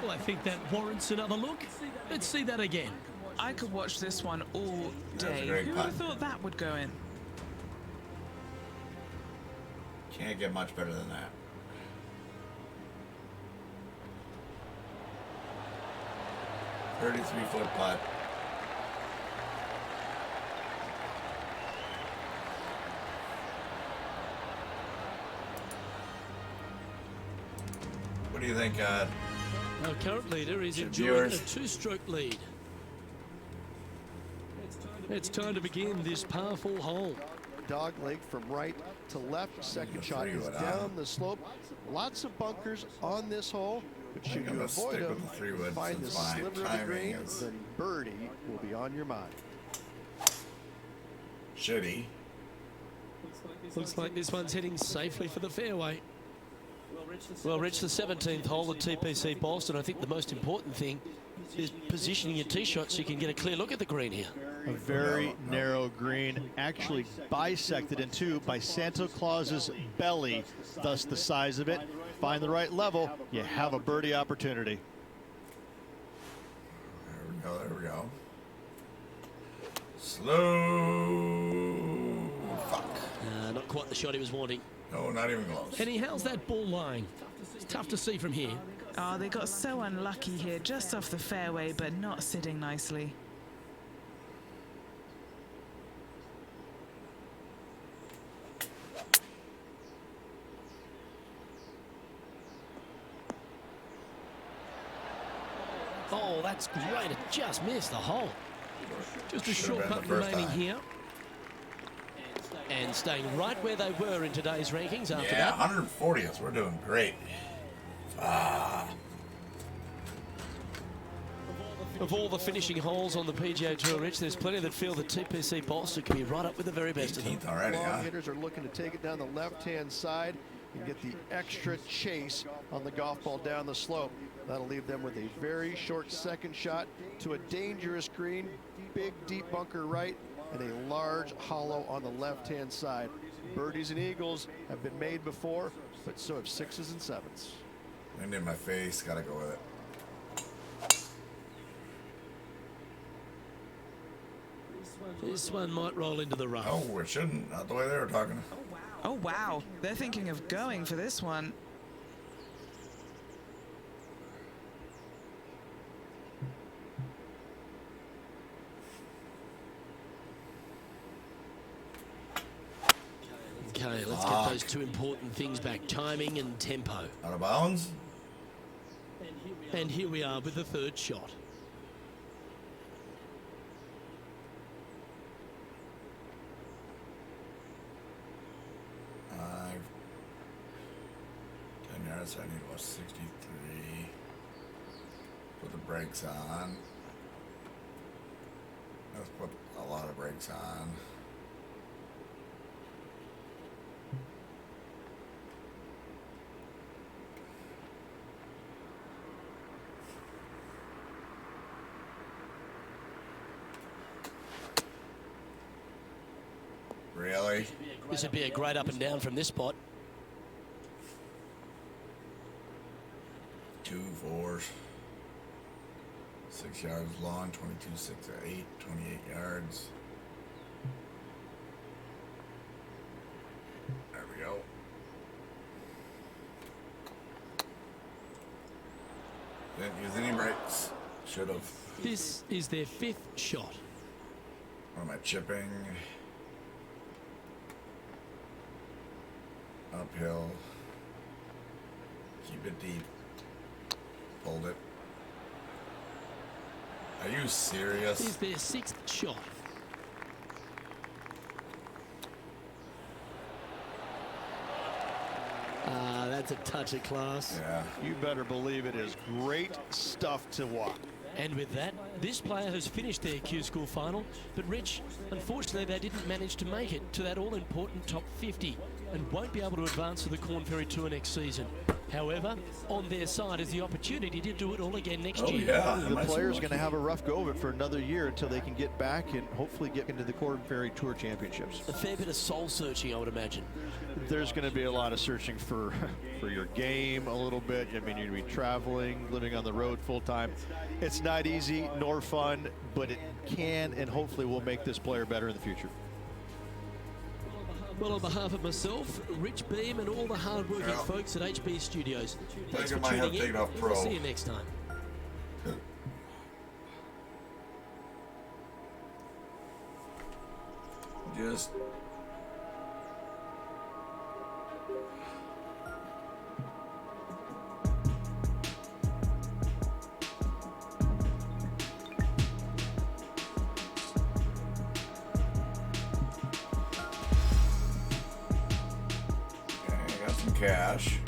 Well, I think that warrants another look. Let's see that again. I could watch this one all That's a day. great Who would have putt. thought that would go in? Can't get much better than that. .33-foot putt. What do you think, Our current leader is Should enjoying viewers- a 2-stroke lead. It's time to begin this par 4 hole. Dog leg from right to left. Second shot is three-wood, down the slope. Lots of bunkers on this hole, but should I'm you gonna avoid stick them, with the three-wood find the since my sliver of the timing green, is- then birdie will be on your mind. shitty? Looks like this one's heading safely for the fairway. Well, Rich, the 17th hole at Tpc Boston. I think the most important thing is positioning your tee shot so you can get a clear look at the green here. A very narrow green, actually bisected in two by Santa Claus's belly, thus the size of it. Find the right level, you have a birdie opportunity. There we go, there we go. Slow quite the shot he was wanting. No, not even close. And how's that ball lying? It's tough to see from here. Oh, they got so unlucky here, just off the fairway, but not sitting nicely. Oh, that's great. It just missed the hole. Just a Should've short been putt the first remaining time. here. And staying right where they were in today's rankings after Yeah, that. 140th. We're doing great. Of all the finishing holes on the PGA Tour, Rich, there's plenty that feel that TPC Boston can be right up with the very best of them. 18th already, Long huh? hitters are looking to take it down the left-hand side and get the extra chase on the golf ball down the slope. That'll leave them with a very short second shot to a dangerous green, big deep bunker right, and a large hollow on the left-hand side. Birdies and eagles have been made before, but so have sixes and sevens. Wind in my face. Gotta go with it. This one might roll into the rough. Oh, it shouldn't. Not the way they were talking. Oh, wow. They're thinking of going for this one. Okay, let's get those two important things back, timing and tempo. Out of bounds? And here we are with the third shot. Five. 10 yards. I need about 63. Put the brakes on. Let's put a lot of brakes on. Really? This would be a great up and down from this spot. 2 4s. 6 yards long, 22, 6, 8, 28 yards. There we go. Didn't use any brakes. Should have. This is their fifth shot. What am I chipping? Uphill. Keep it deep. Hold it. Are you serious? This is their sixth shot. That's a touch of class. Yeah. You better believe it is great stuff to watch. And with that, this player has finished their Q School final, but Rich, unfortunately they didn't manage to make it to that all-important top 50 and won't be able to advance to the Corn Ferry Tour next season. However, on their side is the opportunity to do it all again next year. Yeah. The player's going to have a rough go of it for another year until they can get back and hopefully get into the Corn Ferry Tour Championships. A fair bit of soul searching, I would imagine. There's going to be a lot of searching for your game a little bit. I mean, you're going to be traveling, living on the road full time. It's not easy nor fun, but it can and hopefully will make this player better in the future. Well, on behalf of myself, Rich Beam, and all the hard-working folks at HB Studios, thanks for I might have tuning to in. take it off and pro. We'll see you next time. Just okay, got some cash.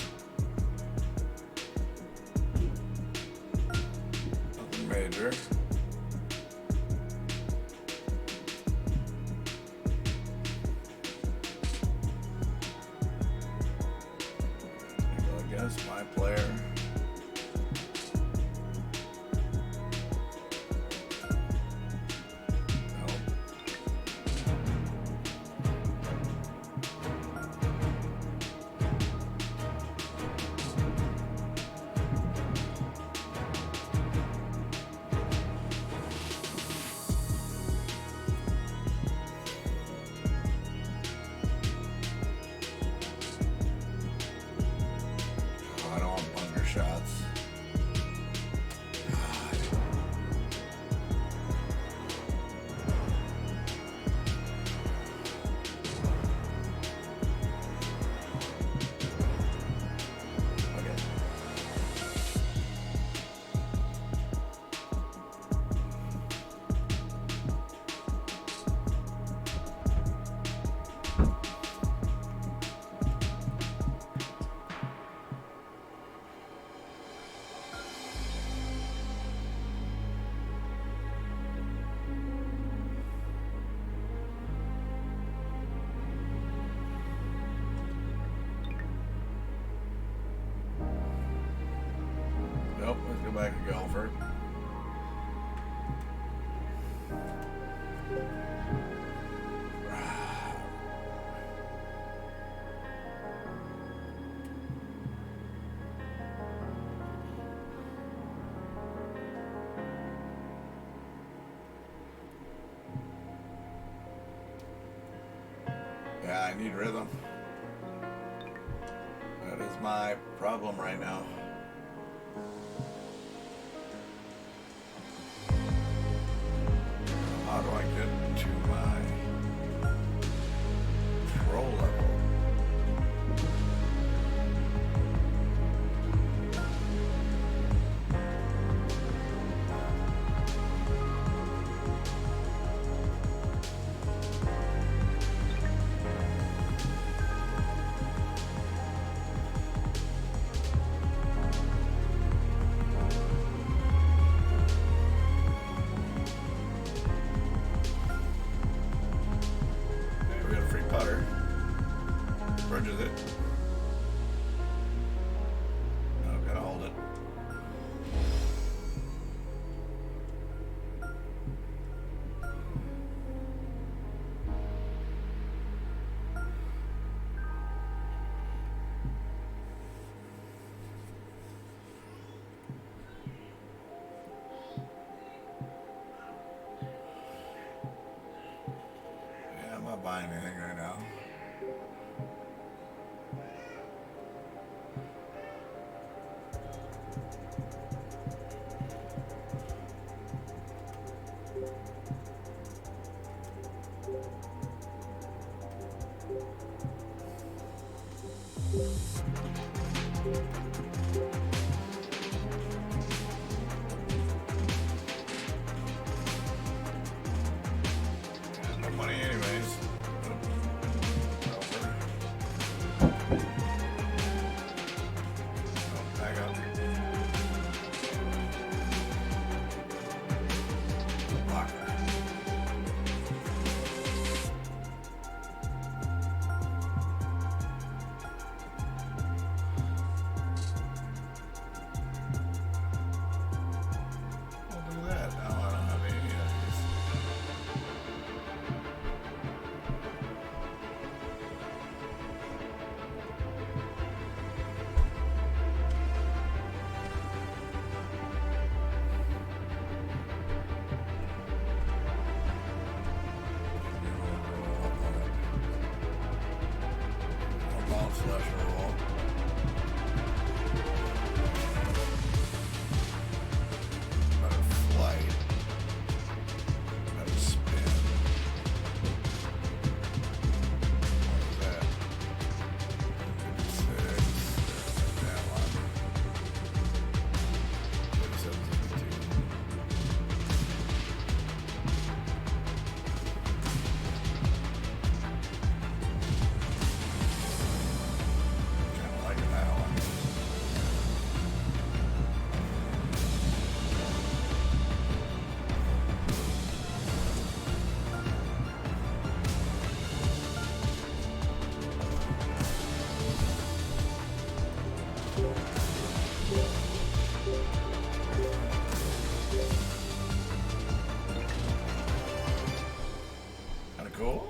Nothing major. I guess my player. Nope. back and go for it. Yeah, I need rhythm. That is my problem right now. How do I get to my pro level? We got a free putter. Bridges it. Oh, gotta hold it. Yeah, I'm not buying anything right now. Yeah, no money anyways. Over. Oh, back up. Locker. Oh, look at that. Now I don't have any of these. Bounce flush roll. Better flight. Better spin. What is that? 56. That one. 37, 52. Kinda liking that one. Kinda cool.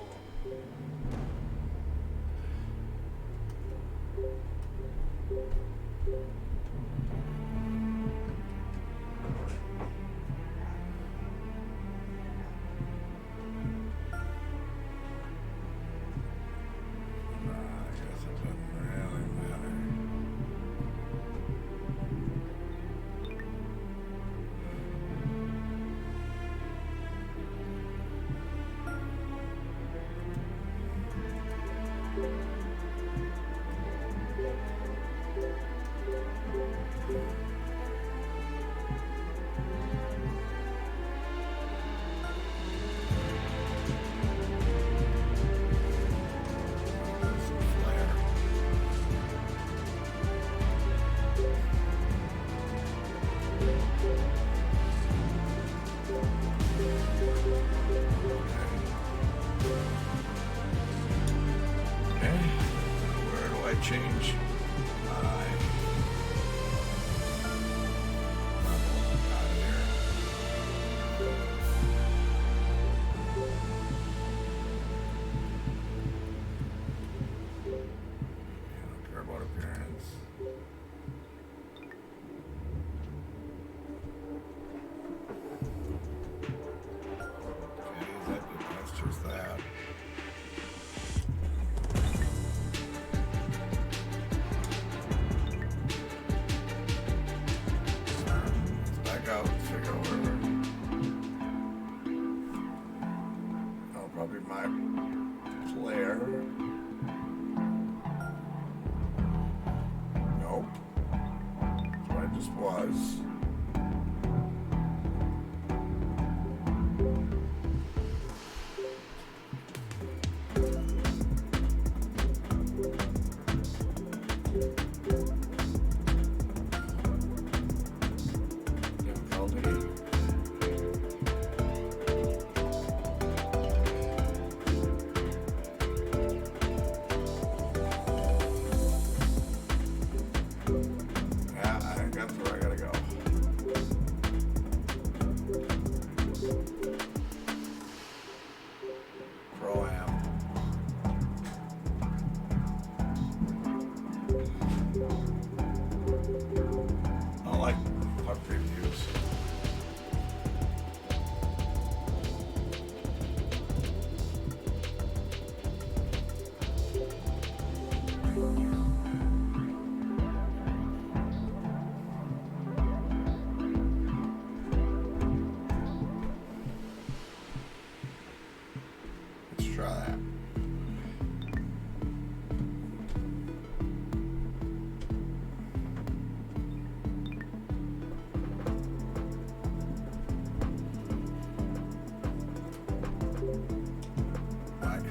I guess it doesn't really matter. There's some flare. Okay. Where do I change my Probably my player. Nope. That's what I just was.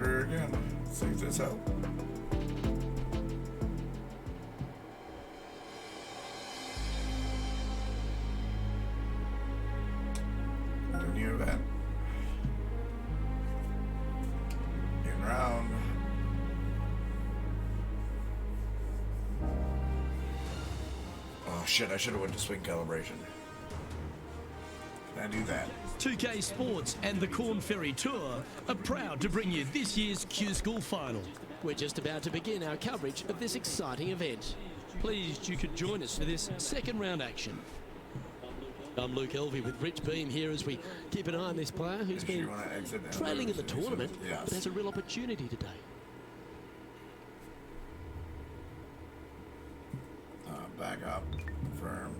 Again, sings this out. The new event. In round. Oh shit, I should have went to swing calibration. Can I do that? 2K Sports and the Corn Ferry Tour are proud to bring you this year's Q-School Final. We're just about to begin our coverage of this exciting event. Pleased you could join us for this second round action. I'm Luke Elvey with Rich Beam here as we keep an eye on this player who's been trailing in the tournament, but has a real opportunity today. Back up, firm.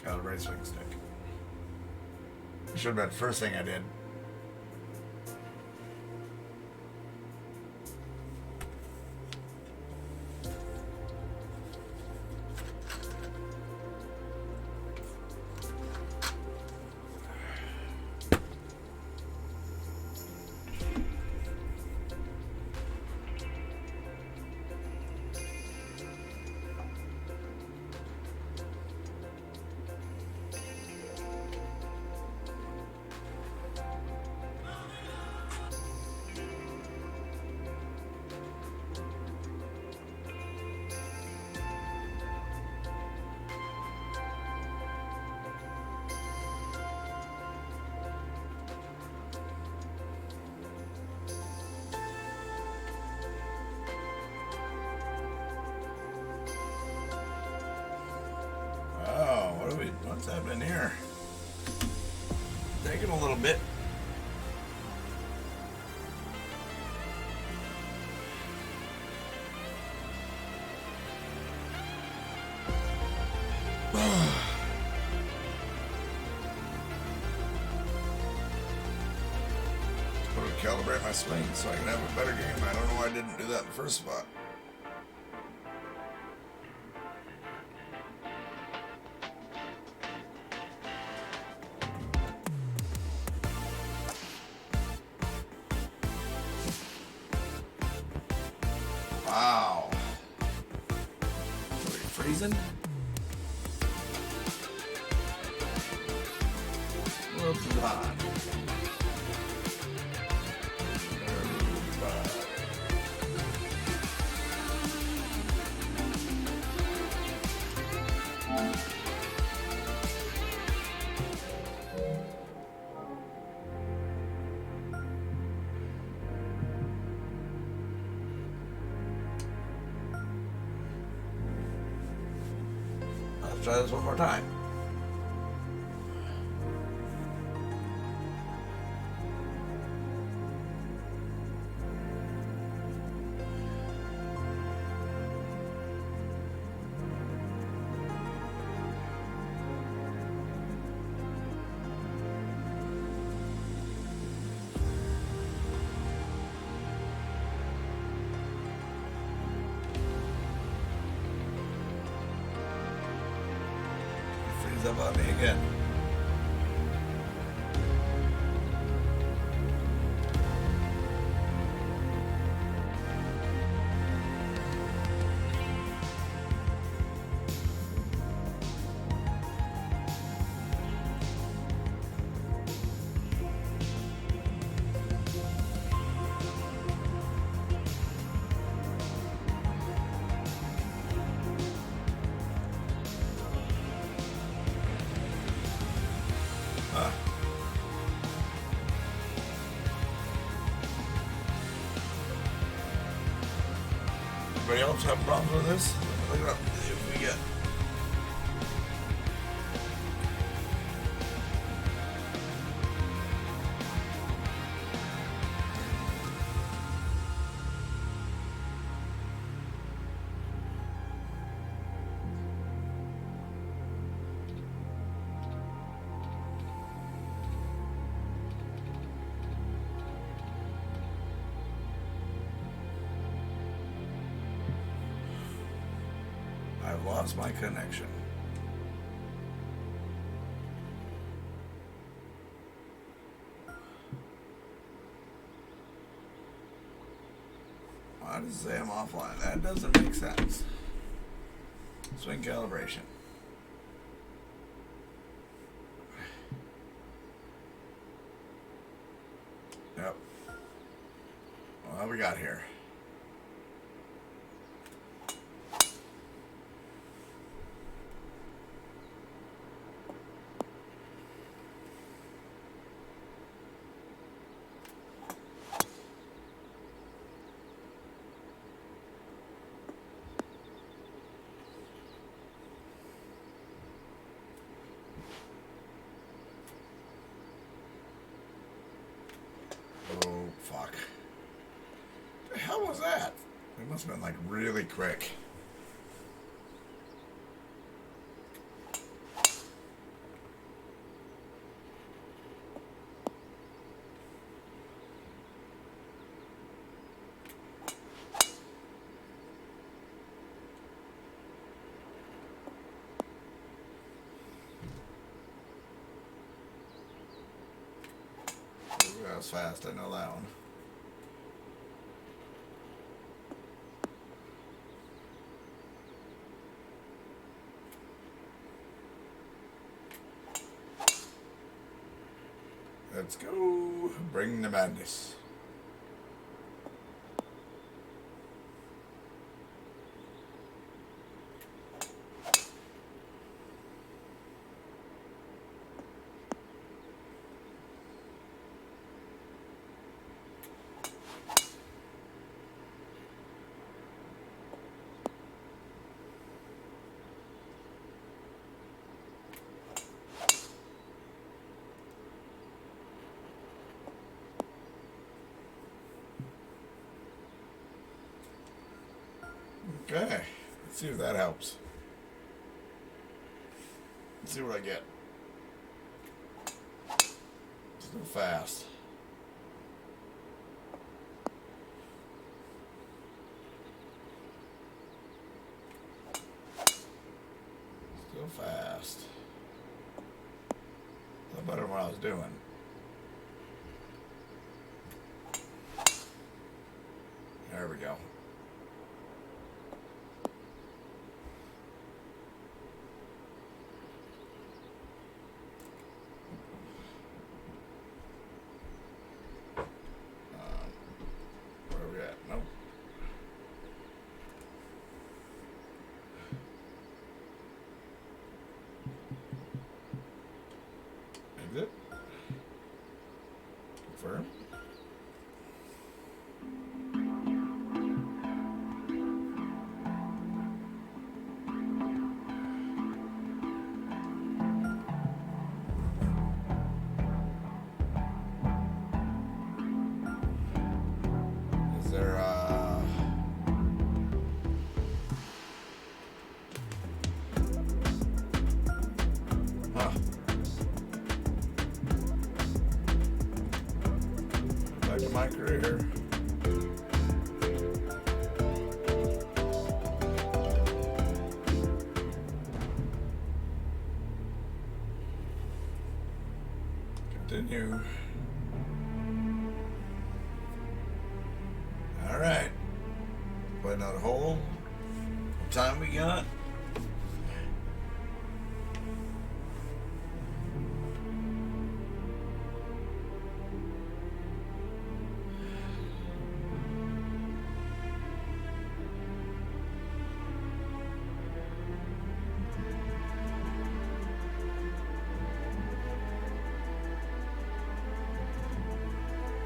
Calibrate swing stick. Should have been the first thing I did. What's happening here? Taking a little bit. Calibrate my swing so I can have a better game. I don't know why I didn't do that in the first spot. Wow. Are we freezing? Whoops, it's hot. Let's try this one more time. Ease up on me again. Anybody else have problems with this? Look it up. See what we get. I've lost my connection. Why does it say I'm offline? That doesn't make sense. Swing calibration. Yep. What we got here? Oh, fuck. The hell was that? It must have been like really quick. That was fast, I know that one. Let's go. Bring the madness. Okay, let's see if that helps. Let's see what I get. Still fast. Still fast. A little better than what I was doing. There we go. Where are we at? Nope. Exit. Confirm. Is there huh. Back to my career. Continue. Alright. Play another hole. What time we got?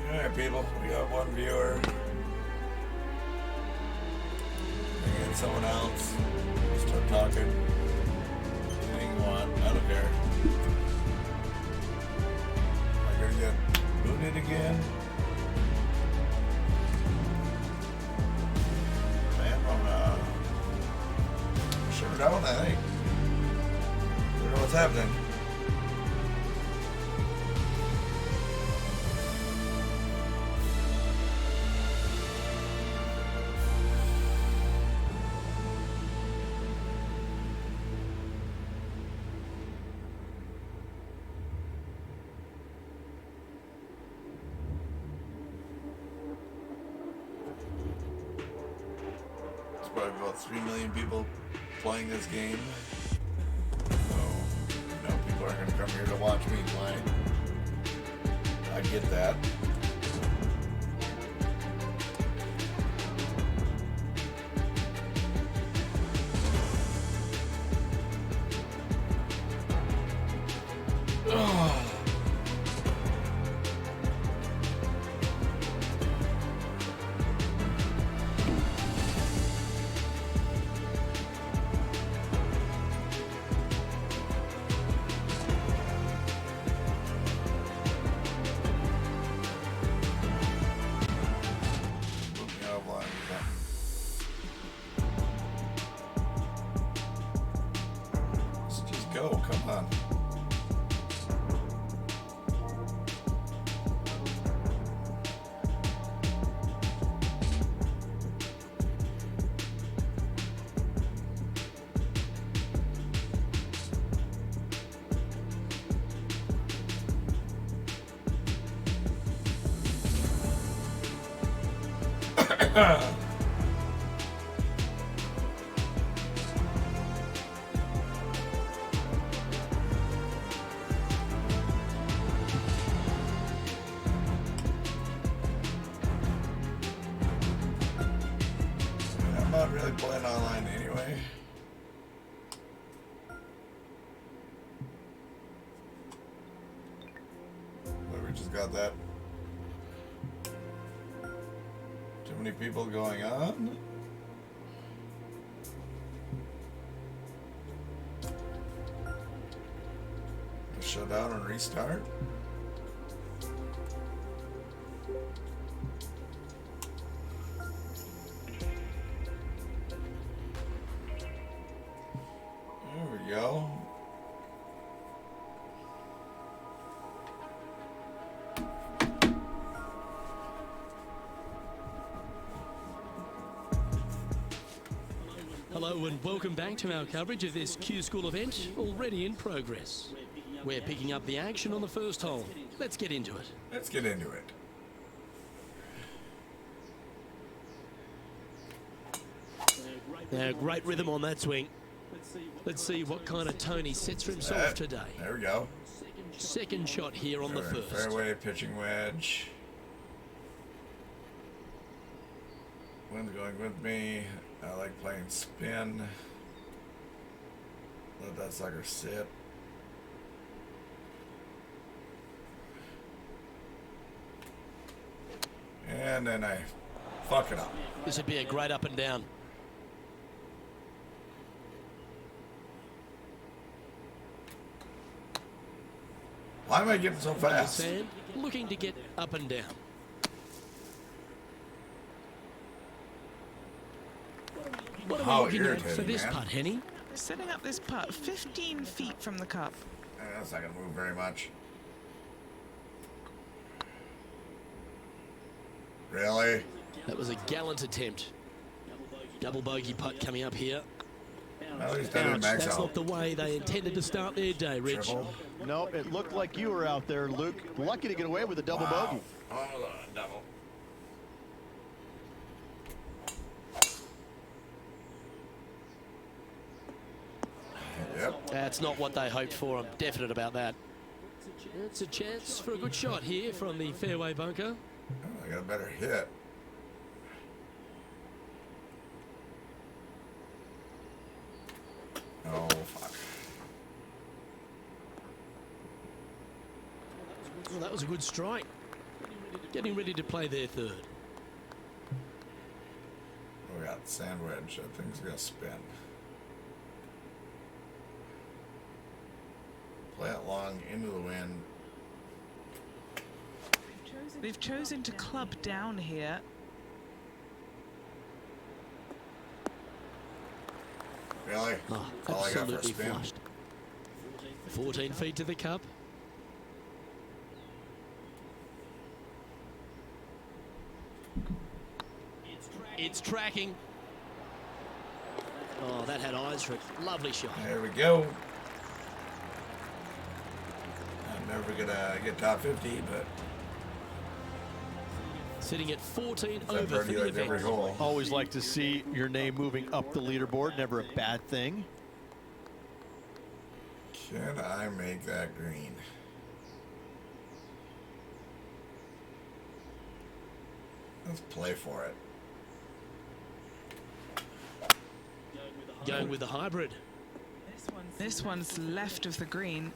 Alright, people, we got one viewer. And someone else. Start talking. Anything you want. I don't care. Am I gonna get booted again? Man, I'm shut down, I think. I don't know what's happening. Probably about 3 million people playing this game. So, people aren't going to come here to watch me play. I get that. Go, come on. I'm not really playing online anyway. But we just got that. Too many people going on. Shut down and restart. There we go. Hello and welcome back to our coverage of this Q School event, already in progress. We're picking up the action on the first hole. Let's get into it. Let's get into it. Now, great rhythm on that swing. Let's see what kind of tone he sets for himself today. There we go. Second shot here on the first. Fairway, pitching wedge. Wind's going with me. I like playing spin. Let that sucker sit. And then I fuck it up. This would be a great up and down. Why am I getting so fast? Sand, looking to get up and down. What are we looking at for this putt, Henny? Setting up this putt 15 feet from the cup. That's not going to move very much. Really? That was a gallant attempt. Double bogey putt coming up here. At least I didn't Ouch, max that's out. not the way they intended to start their day, Rich. Triple. Nope, it looked like you were out there, Luke. Lucky to get away with a double Wow. bogey. Oh, double. Yep. That's not what they hoped for. I'm definite about that. It's a chance for a good shot here from the fairway bunker. Oh, I got a better hit. Oh, fuck. Well, that was a good strike. Getting ready to play their third. We got sand wedge. That thing's gonna spin. Play it long into the wind. They've chosen to club down here. Really? Oh, That's all I got for a absolutely spin. flushed. 14 feet to the cup. It's tracking. Oh, that had eyes for it. Lovely shot. There we go. I'm never gonna get top 50, but Sitting at 14 I over for birdie the like every event. hole. Always like to see your name moving up the leaderboard. Never a bad thing. Can I make that green? Let's play for it. Going with the hybrid. This one's left of the green.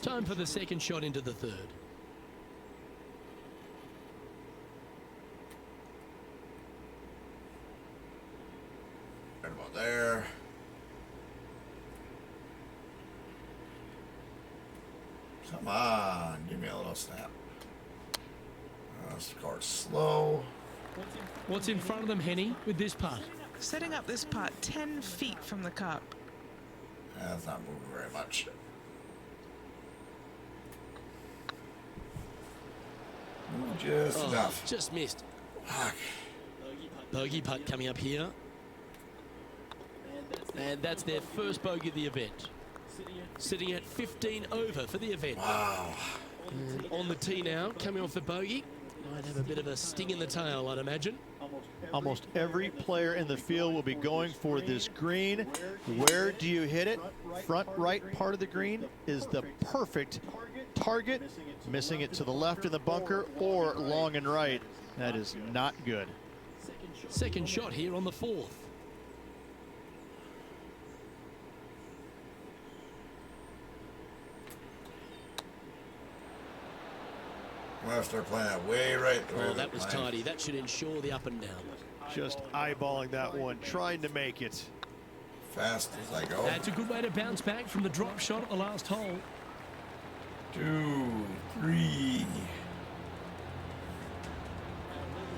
Time for the second shot into the third. Right about there. Come on, give me a little snap. Score slow. What's in front of them, Henny, with this putt? Setting up this putt 10 feet from the cup. That's not moving very much. Just Oh, enough. just missed. Fuck. Bogey putt coming up here. And that's their first bogey of the event. Sitting at 15 over for the event. Wow. And on the tee now, coming off the bogey. Might have a bit of a sting in the tail, I'd imagine. Almost every player in the field will be going for this green. Where do you hit it? Front right part of the green is the perfect target. Missing it to the left in the bunker or long and right. That is not good. Second shot here on the fourth. I'm gonna start playing that way right the way Oh, they're that was playing. tidy. That should ensure the up and down. Just eyeballing that one, trying to make it. Fast as I go. That's a good way to bounce back from the drop shot at the last hole. 2, 3.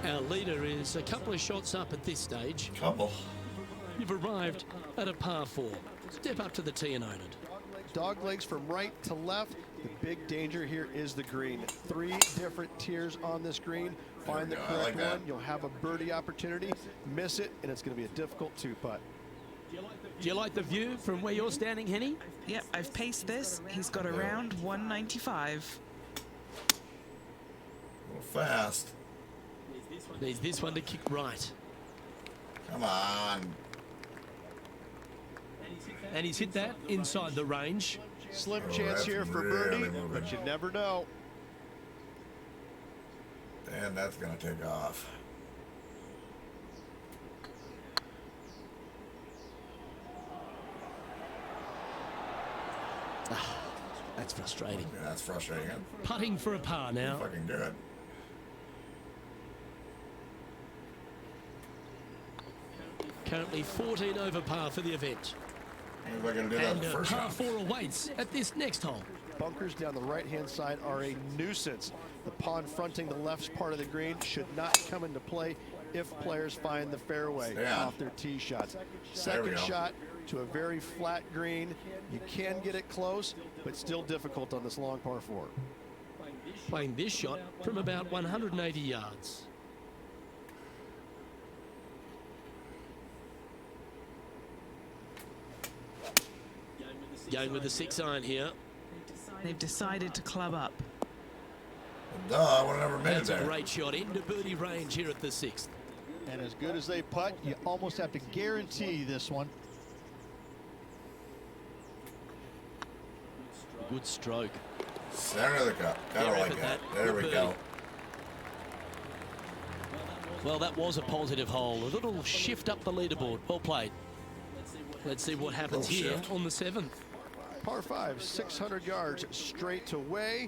Our leader is a couple of shots up at this stage. Couple. You've arrived at a par 4. Step up to the tee and own it. Dog legs from right to left. The big danger here is the green. 3 different tiers on this green. Find the There we go. I correct like that. one. You'll have a birdie opportunity. Miss it, and it's going to be a difficult 2-putt. Do you like the view from where you're standing, Henny? Yep, I've paced this. He's got around 195. A little fast. Needs this one to kick right. Come on. And he's hit that inside the range. Slim Oh, chance that's here for really birdie, moving. but you never know. And that's gonna take off. That's frustrating. Yeah, that's frustrating. Putting for a par now. Fucking do it. Currently 14 over par for the event. If I can do that And the first par round. 4 awaits at this next hole. Bunkers down the right-hand side are a nuisance. The pond fronting the left part of the green should not come into play if players find the fairway Yeah. off their tee shots. There we Second go. shot to a very flat green. You can get it close, but still difficult on this long par 4. Playing this shot from about 180 yards. Going with the 6-iron here. They've decided to club up. Duh, I would have never made it That's a there. great shot into birdie range here at the 6th. And as good as they putt, you almost have to guarantee this one. Good stroke. Center of the cup. Kind of Fair like effort that. that. There we Good go. birdie. Well, that was a positive hole. A little shift up the leaderboard. Well played. Let's see what happens Little here shift. on the 7th. Par 5, 600 yards straight to way.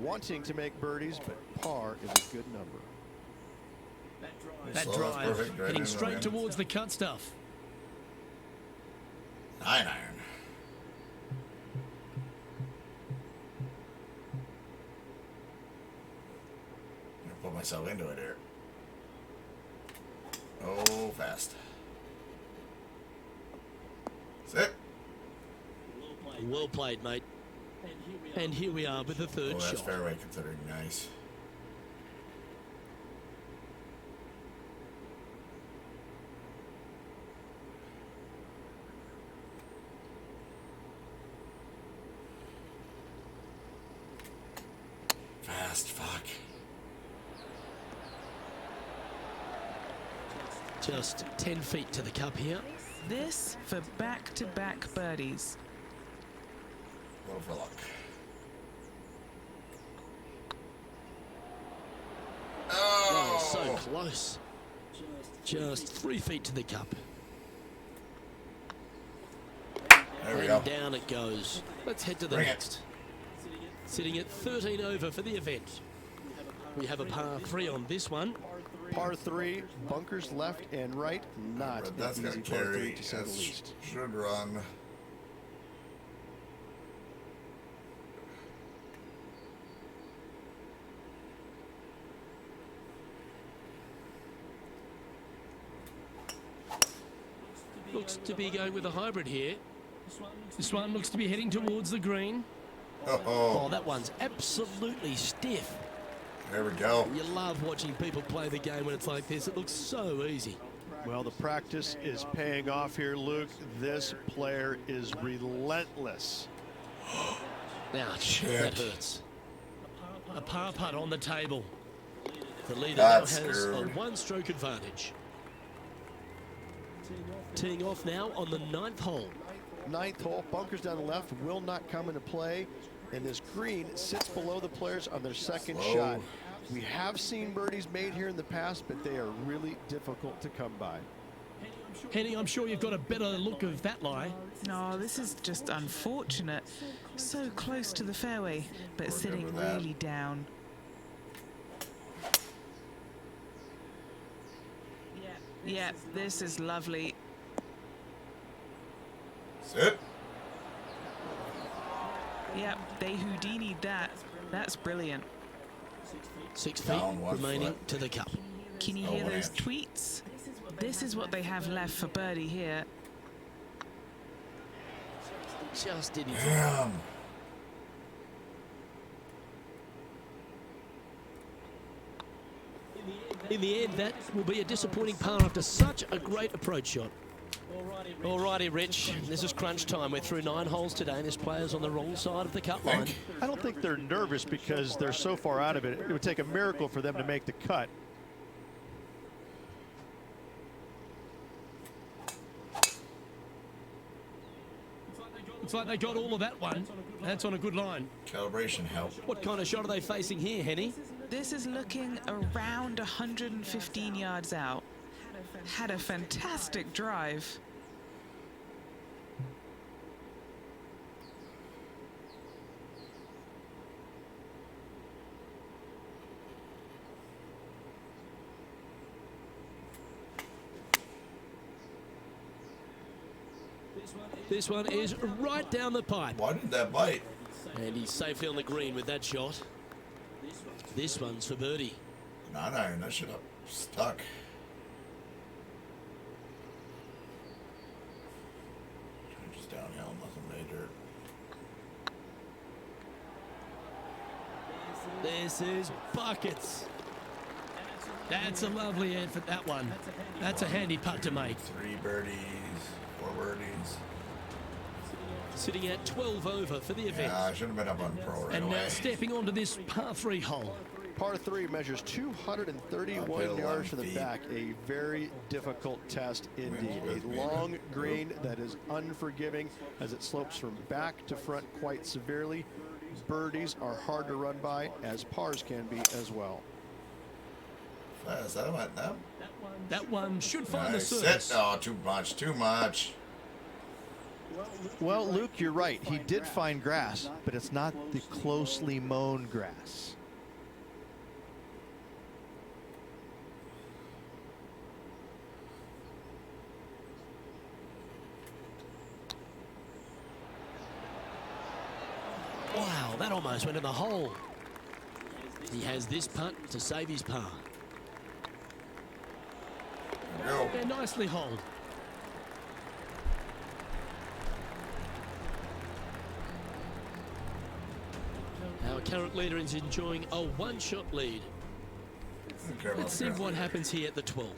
Wanting to make birdies, but par is a good number. That So that's drive perfect. Right heading in straight line. towards the cut stuff. 9-iron. I'm gonna put myself into it here. Oh, fast. Sit. Well played, mate. And here we are with the Oh, third that's shot. fairway considering nice. Fast, fuck. Just 10 feet to the cup here. This for back-to-back birdies. Little for luck. Oh, Oh, so close. Just 3 feet to the cup. there we And go. down it goes. Let's head to the Bring it. next. Sitting at 13 over for the event. We have a par 3 on this one. Par 3, bunkers left and right, not But an that's easy gonna par 3 carry. to say the That least. should run. Looks to be going with a hybrid here. This one looks to be heading towards the green. Oh, Oh, that one's absolutely stiff. there we go. You love watching people play the game when it's like this. It looks so easy. Well, the practice is paying off here, Luke. This player is relentless. Ouch, Shit. that hurts. A par putt on the table. The leader That's now has a screwed. one-stroke advantage. Teeing off now on the 9th hole. 9th hole, bunkers down the left will not come into play, and this green sits below the players on their second Slow. shot. We have seen birdies made here in the past, but they are really difficult to come by. Henny, I'm sure you've got a better look of that lie. No, this is just unfortunate. So close to the fairway, but sitting with that. really down. Yeah, this is lovely. Sit. Yep, they Houdini'd that. That's brilliant. 6 feet Down 1 remaining foot. to the cup. Can you Oh, hear one those inch. tweets? This is what they have left for birdie here. Just didn't. Damn. In the end, that will be a disappointing par after such a great approach shot. Alrighty, Rich. This is crunch time. We're through 9 holes today, and there's players on the wrong side of the cut line. I don't think they're nervous because they're so far out of it. It would take a miracle for them to make the cut. Looks like they got all of that one. That's on a good line. Calibration help. What kind of shot are they facing here, Henny? This is looking around 115 yards out. Had a fantastic drive. This one is right down the pipe. Why did that bite? And he's safely on the green with that shot. This one's for birdie. 9-iron. That shit up stuck. Just downhill, nothing major. This is buckets. That's a lovely effort, that one. That's a handy putt to make. 3 birdies, 4 birdies. sitting at 12 over for the event. Yeah, I should have been up on pro right And away. now stepping onto this par 3 hole. Par 3 measures 231 Uphill, yards from the 11 feet. back. A very difficult test indeed. A long green that is unforgiving as it slopes from back to front quite severely. Birdies are hard to run by, as pars can be as well. Fast, that went up. That one should find the Nice. surface. Oh, too much, too much. Well, Luke, you're right. He did find grass, but it's not the closely mown grass. Wow, that almost went in the hole. He has this putt to save his par. Go. They're nicely holed. Our current leader is enjoying a one-shot lead. Don't care about Let's see the what crowd. happens here at the 12th.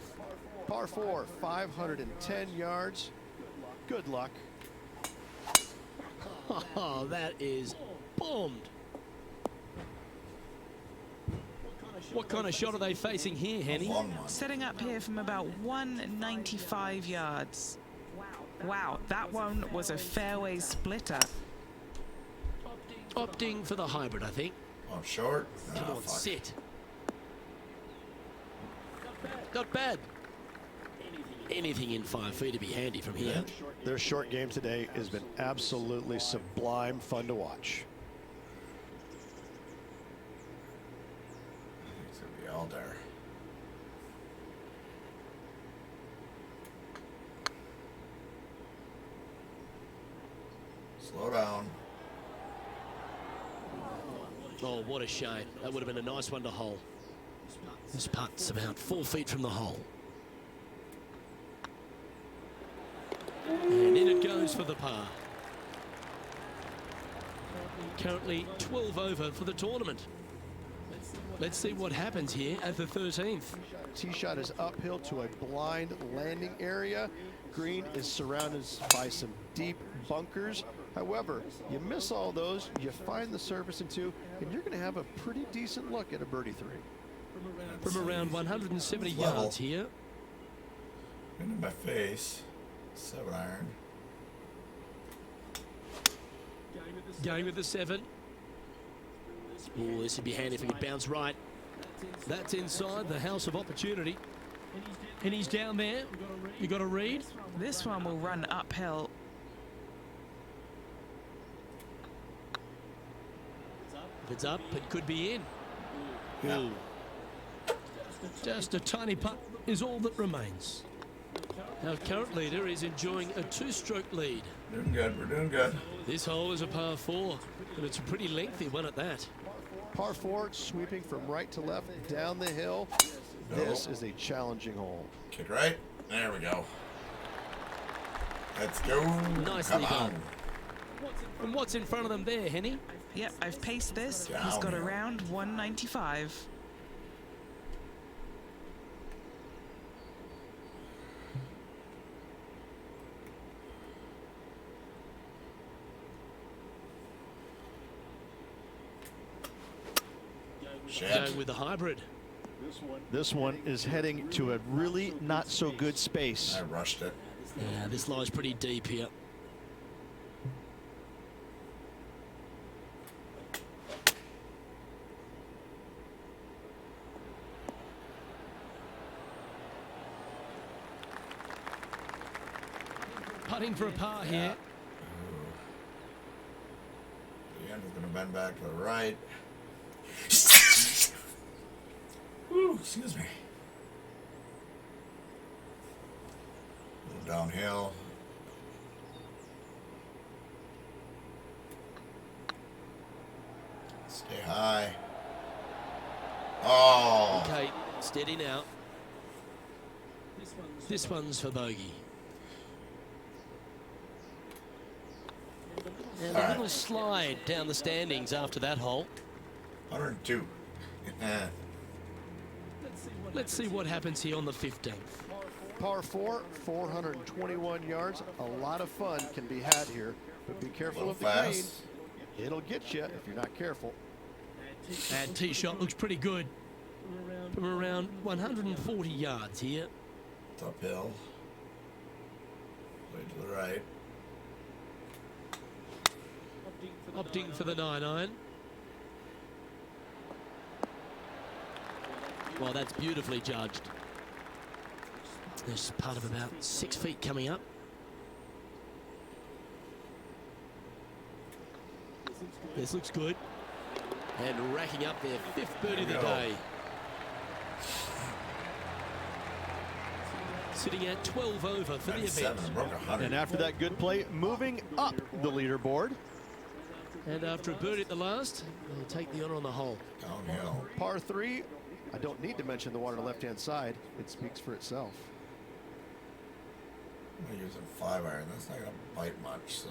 Par 4, 510 yards. Good luck. Oh, that is bombed. What kind of shot are they facing here, Henny? Long one. Setting up here from about 195 yards. Wow, that one was a fairway splitter. Opting for the hybrid, I think. Oh, short. Come Ah, on, fuck. sit. Not bad. Anything in 5 feet to be handy from here. Their short game today has been absolutely sublime fun to watch. It's gonna be all there. Slow down. Oh, what a shame. That would have been a nice one to hole. This putt's about 4 feet from the hole. And in it goes for the par. Currently 12 over for the tournament. Let's see what happens here at the 13th. Tee shot is uphill to a blind landing area. Green is surrounded by some deep bunkers. However, you miss all those, you find the surface in 2, and you're going to have a pretty decent look at a birdie 3. From around 170 Level. yards here. Into my face. 7 iron. Going with the 7. Oh, this would be handy if he could bounce right. That's inside the house of opportunity. And he's down there. You got to read. This one will run uphill. If it's up, it could be in. Yeah. Ooh. Just a tiny putt is all that remains. Our current leader is enjoying a 2-stroke lead. Doing good, we're doing good. This hole is a par 4, and it's a pretty lengthy one at that. Par 4, sweeping from right to left down the hill. This is a challenging hole. Kick right. There we go. Let's go. Nicely Come on. done. And what's in front of them there, Henny? Yep, I've paced this. He's Down got here. around 195. Shit. Going with the hybrid. This one is heading to a really not so good space. I rushed it. Yeah, this lies pretty deep here. Putting for a par here. The end is going to bend back to the right. Ooh, excuse me. A little downhill. Stay high. Oh. Okay, steady now. This one's for bogey. And a All right. little slide down the standings after that hole. 102. Let's see what happens here on the 15th. Par 4, 421 yards. A lot of fun can be had here But be careful Little of the fast. green. It'll get you if you're not careful. And tee shot looks pretty good. From around 140 yards here. It's uphill. Way to the right. Opting for the 9-iron. Well, that's beautifully judged. There's part of about 6 feet coming up. This looks good. And racking up their 5th birdie of the day. Sitting at 12 over for the event. Broke 100. And after that good play, moving up the leaderboard. And after a birdie at the last, they'll take the honor on the hole. Downhill. Par 3. I don't need to mention the one on the left-hand side. It speaks for itself. I'm using 5-iron. That's not going to bite much, so.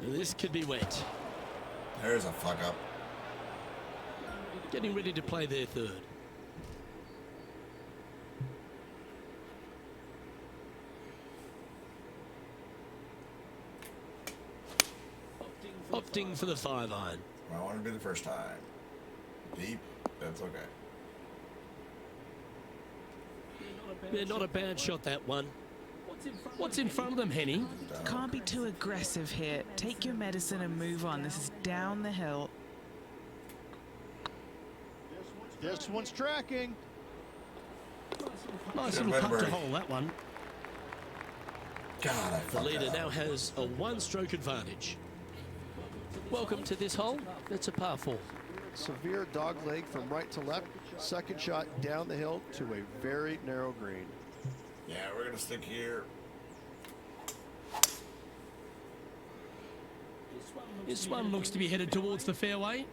This could be wet. There's a fuck up. Getting ready to play their 3rd. Opting for the 5-iron. I want to be the first time. Deep. That's okay. Yeah, not a bad shot, that one. What's in front of them, Henny? Can't be too aggressive here. Take your medicine and move on. This is down the hill. This one's tracking. Nice Good little putt to birdie. hole, that one. God, I The fucked leader that now up. has a 1-stroke advantage. Welcome to this hole. It's a par 4. Severe dog leg from right to left. Second shot down the hill to a very narrow green. Yeah, we're going to stick here. This one looks to be headed towards the fairway.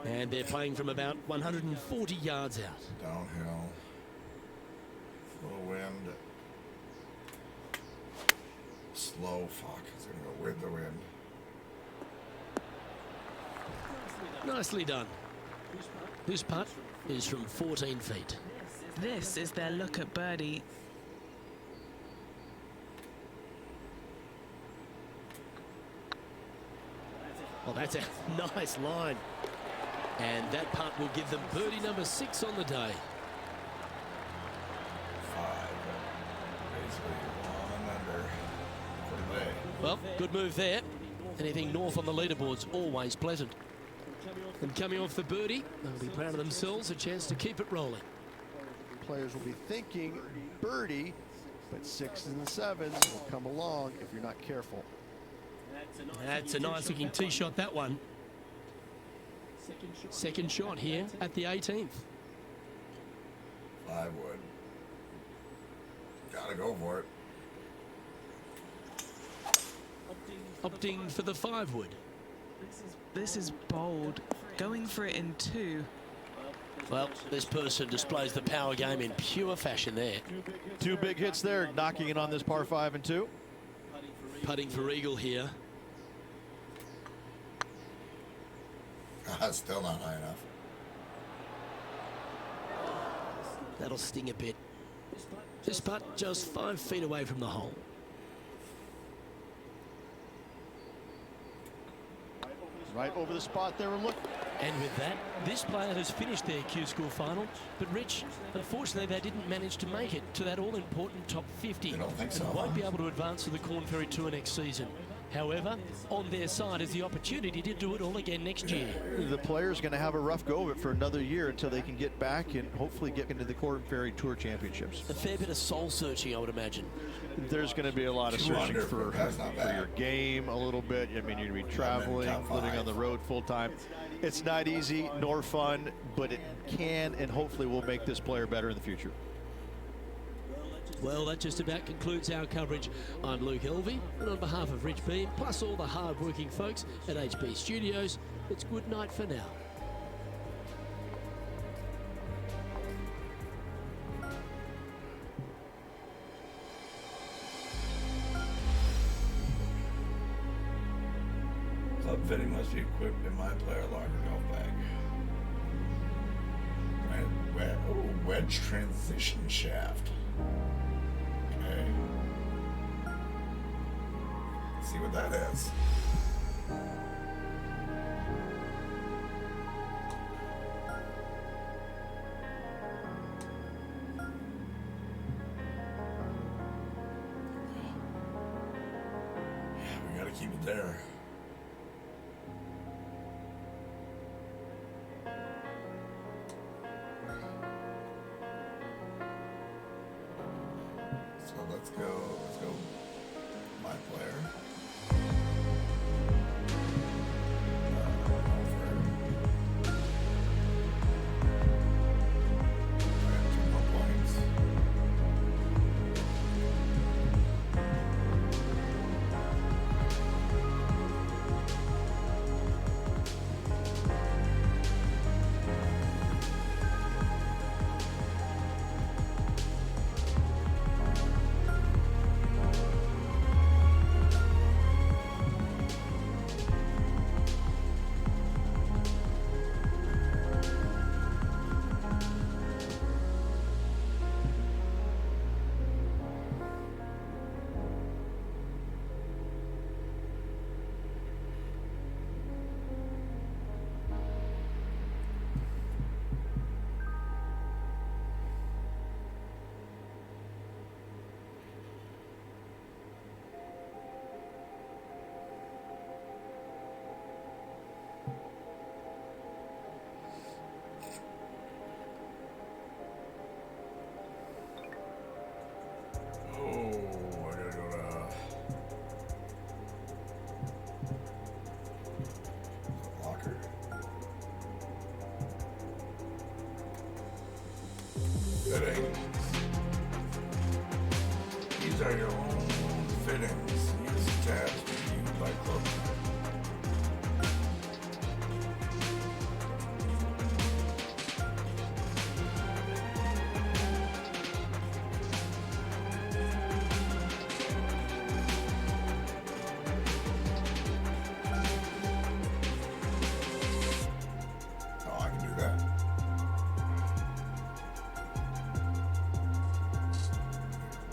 And they're playing from about 140 yards out. Downhill. Full wind. Slow. Fuck. It's going to go with the wind. Nicely done. This putt is from 14 feet. This is their look at birdie. Well, that's a nice line. And that putt will give them birdie number 6 on the day. 5. Basically, one under. For the day. Well, good move there. Anything north on the leaderboard's always pleasant. And coming off the birdie, they'll be proud of themselves, a chance to keep it rolling. Players will be thinking birdie, but 6s and 7s will come along if you're not careful. That's a nice looking tee shot, that one. Second shot here at the 18th. 5 wood. Gotta go for it. Opting for the 5 wood. This is bold. Going for it in 2. Well, this person displays the power game in pure fashion there. 2 big hits there, knocking it on this par 5 and 2. Putting for eagle here. Still not high enough. That'll sting a bit. This putt just 5 feet away from the hole. Right over the spot they were looking. And with that, this player has finished their Q School final. But Rich, unfortunately, they didn't manage to make it to that all-important top 50. You don't think so, and won't huh? be able to advance to the Corn Ferry Tour next season. However, on their side is the opportunity to do it all again next year. The player's going to have a rough go of it for another year until they can get back and hopefully get into the Corn Ferry Tour Championships. A fair bit of soul searching, I would imagine. There's going to be a lot of 2 searching under, for that's not bad. your game a little bit. I mean, you're going to be traveling, top living 5. on the road full time. It's not easy nor fun, but it can and hopefully will make this player better in the future. Well, that just about concludes our coverage. I'm Luke Elvey, and on behalf of Rich Beam, plus all the hard-working folks at HB Studios, it's good night for now. Club fitting must be equipped in my player locker golf bag. wedge transition shaft. Okay. Let's see what that is. Yeah, we gotta keep it there. So let's go, my player. Over. I have 2 more points. Locker. Fittings. These are your own fittings. Use the tabs to view by clothing. Oh, I can do that.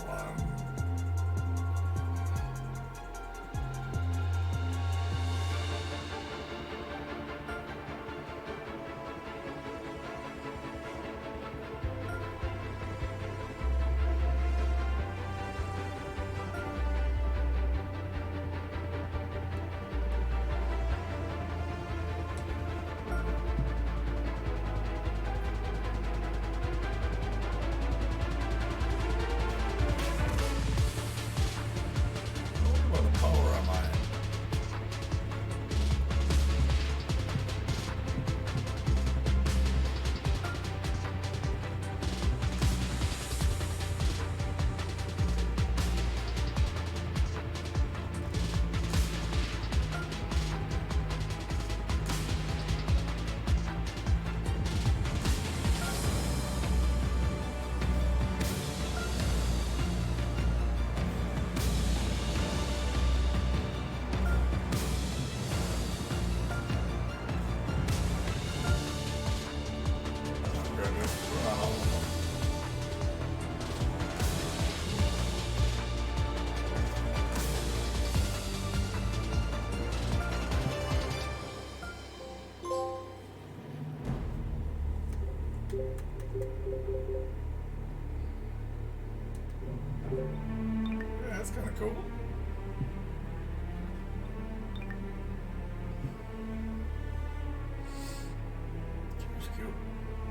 One. What the power am I? Yeah, that's kind of cool.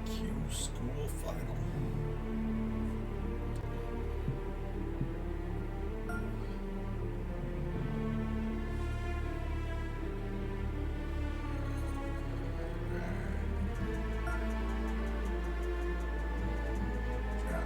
Q school final. Yeah.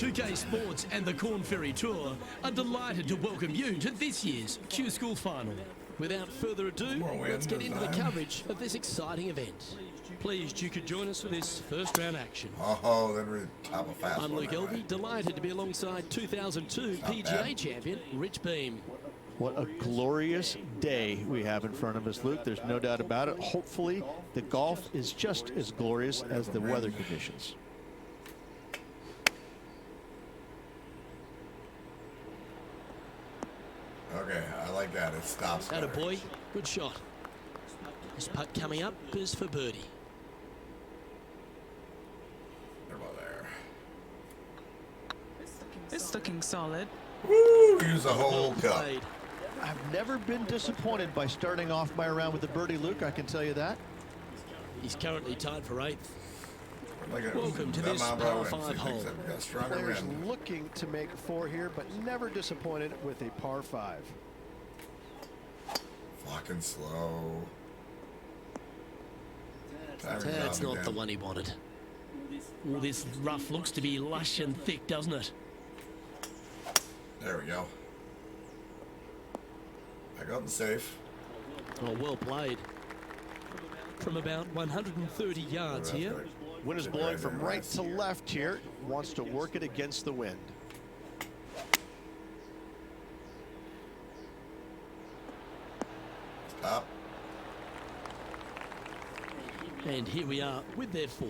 2K Sports and the Corn Ferry Tour are delighted to welcome you to this year's Q School Final. Without further ado, let's get into the coverage of this exciting event. Pleased you could join us for this first round action. Oh, then we're top of fast. I'm Luke Elvey, Right? delighted to be alongside 2002 PGA champion Rich Beam. What a glorious day we have in front of us, Luke. There's no doubt about it. Hopefully, the golf is just as glorious as the weather conditions. Okay, I like that. It stops. Atta better. boy, good shot. This putt coming up is for birdie. They're about there. It's looking solid. Woo! Use the whole Well cup. played. I've never been disappointed by starting off my round with the birdie, Luke. I can tell you that. He's currently tied for 8th. Like a, Welcome to that this Mount par Brown 5 thinks hole. I've got a stronger Players wind. looking to make 4 here, but never disappointed with a par 5. Fucking slow. Timer's That's on not again. the one he wanted. All this rough looks to be lush and thick, doesn't it? There we go. I got the safe. Oh, well played. From about 130 yards That's here. good. Wind is Good blowing right from there, right right to here. left here. Wants to work it against the wind. Stop. And here we are with their 4.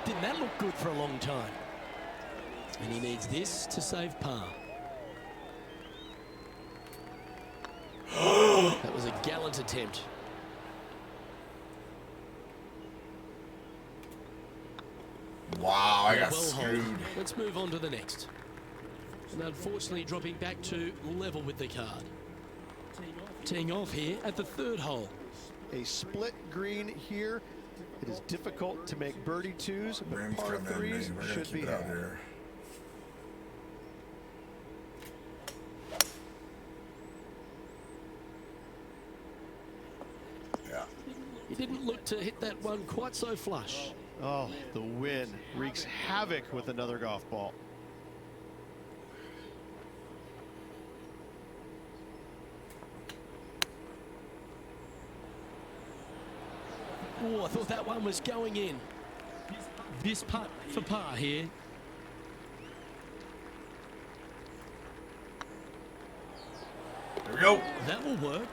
Didn't that look good for a long time? And he needs this to save par. That was a gallant attempt. Wow, I got Well screwed. hold. Let's move on to the next. And unfortunately dropping back to level with the card. Teeing off here at the 3rd hole. A split green here. It is difficult to make birdie 2s, but Rain's par coming in. 3s We're gonna should keep be it out had. here. Yeah. He didn't look to hit that one quite so flush. Oh, the wind wreaks havoc with another golf ball. Oh, I thought that one was going in. This putt for par here. There we go. That will work.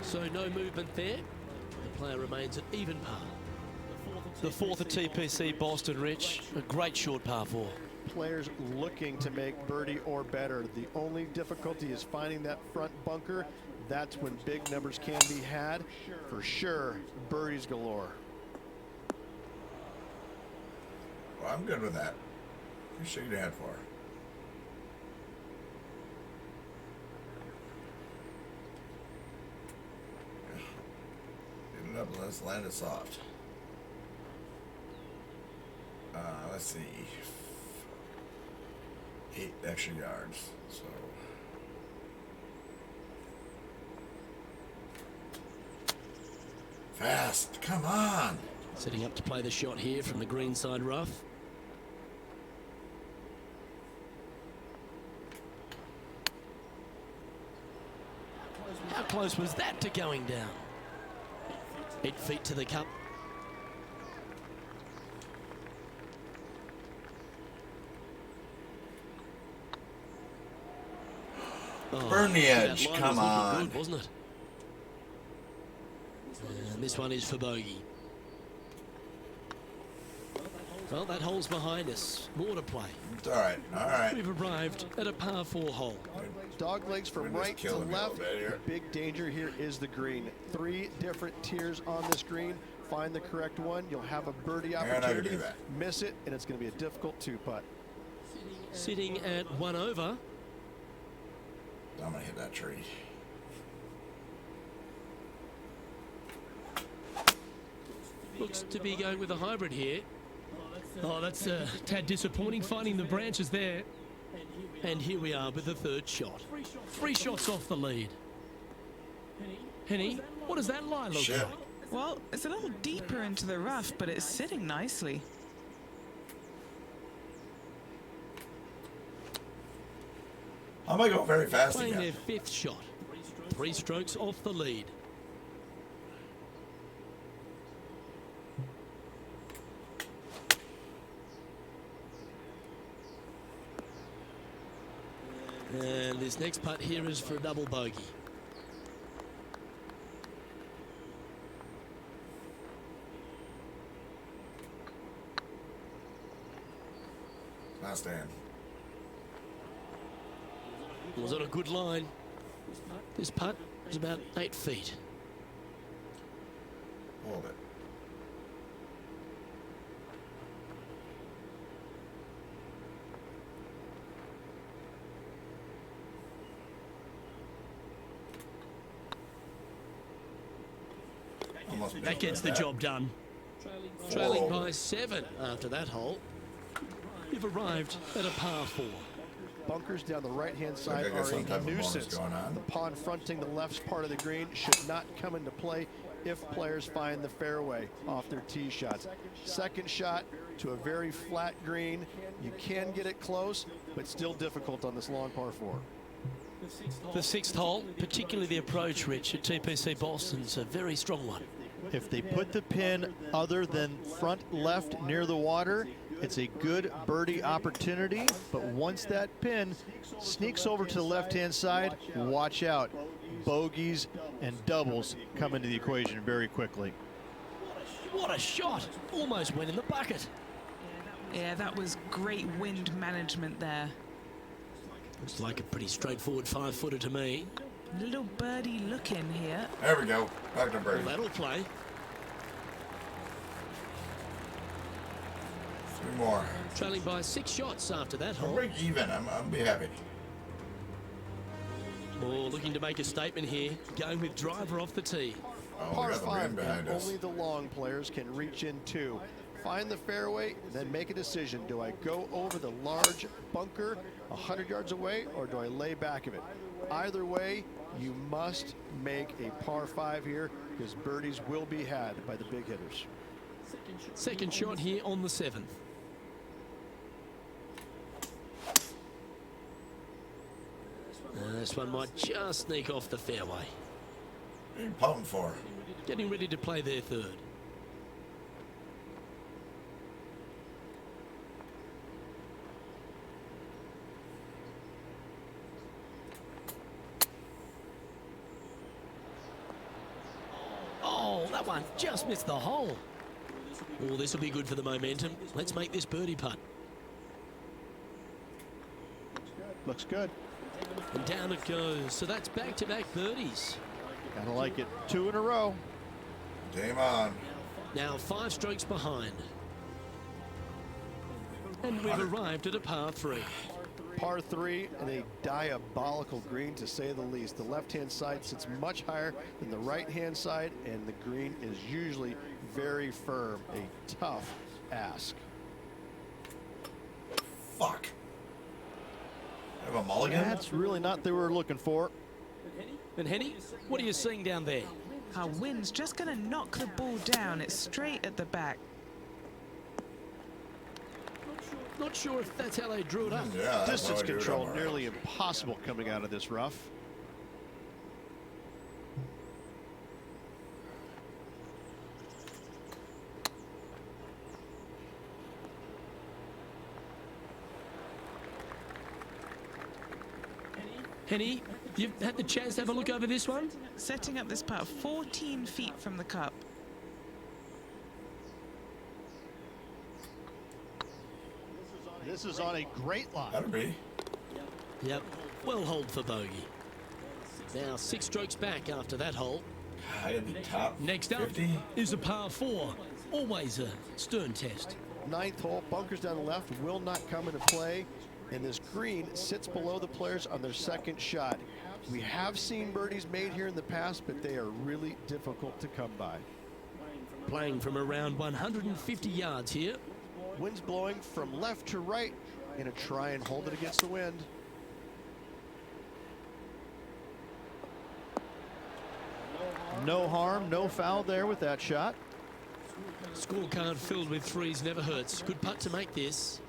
So no movement there. The player remains at even par. The 4th at TPC Boston, Rich. A great short par 4. Players looking to make birdie or better. The only difficulty is finding that front bunker. That's when big numbers can be had. For sure, birdies galore. Well, I'm good with that. You shake your head for. Get it up and let's land it soft. Let's see. 8 extra yards. So. Fast. Come on. Setting up to play the shot here from the greenside rough. How close was that to going down? 8 feet to the cup. Oh, Burn the that edge, line come was looking on. good, wasn't it? And this one is for bogey. Well, that hole's behind us. More to play. It's all right. All right. We've arrived at a par 4 hole. Dog legs from Wind is right to killing me a left. little bit here. The big danger here is the green. 3 different tiers on this green. Find the correct one. You'll have a birdie I can opportunity. do that. Miss it, and it's going to be a difficult 2-putt. Sitting at 1 over. I'm gonna hit that tree. Looks to be going with a hybrid here. Oh, that's a tad disappointing, finding the branches there. And here we are with the third shot. 3 shots off the lead. Henny, what does that lie look Shit. like? Well, it's a little deeper into the rough, but it's sitting nicely. I might go very fast Playing again. their 5th shot. 3 strokes off the lead. And this next putt here is for a double bogey. Last stand. Was on a good line. This putt is about 8 feet. Hold it. Almost That gets the job done. Trailing by 7 after that hole. You've arrived at a par 4. Bunkers down the right-hand side I got are some type a of bonus nuisance. going on. The pond fronting the left part of the green should not come into play if players find the fairway off their tee shots. Second shot to a very flat green. You can get it close, but still difficult on this long par 4. The 6th hole, particularly the approach, Rich, at TPC Boston, is a very strong one. If they put the pin other than front left near the water, it's a good birdie opportunity, but once that pin sneaks over to the left-hand side, watch out. Bogeys and doubles come into the equation very quickly. What a shot! Almost went in the bucket. Yeah, that was great wind management there. Looks like a pretty straightforward 5-footer to me. Little birdie looking here. There we go. Back to Well, birdie. that'll play. 3 more. Trailing by 6 shots after that I'll hole. break even. I'll be happy. Oh, looking to make a statement here. Going with driver off the tee. Oh, we Par got the 5, wind behind and us. only the long players can reach in two. Find the fairway, then make a decision. Do I go over the large bunker 100 yards away, or do I lay back of it? Either way, you must make a par 5 here, because birdies will be had by the big hitters. Second shot here on the 7th. This one might just sneak off the fairway. What are you pulling for? Getting ready to play their 3rd. Oh, that one just missed the hole. Oh, this will be good for the momentum. Let's make this birdie putt. Looks good. And down it goes. So that's back-to-back birdies. Gotta like it. 2 in a row. Game on. Now 5 strokes behind. And we've arrived at a par 3. Par 3 and a diabolical green, to say the least. The left-hand side sits much higher than the right-hand side, and the green is usually very firm. A tough ask. Fuck. I have a mulligan? That's really not what they were looking for. And Henny, what are you seeing down there? Our wind's just going to knock the ball down. It's straight at the back. Not sure if that's how they drew it up. Yeah, that's Distance how I do it control on my nearly rounds. impossible coming out of this rough. Henny, you've had the chance to have a look over this one? Setting up this putt 14 feet from the cup. This is on a great line. That'll be. Yep, well holed for bogey. Now 6 strokes back after that hole. I had the top Next up 50. is a par 4. Always a stern test. 9th hole, bunkers down the left will not come into play, and this green sits below the players on their 2nd shot. We have seen birdies made here in the past, but they are really difficult to come by. Playing from around 150 yards here. Wind's blowing from left to right. Gonna try and hold it against the wind. No harm, no foul there with that shot. Scorecard filled with threes never hurts. Good putt to make this.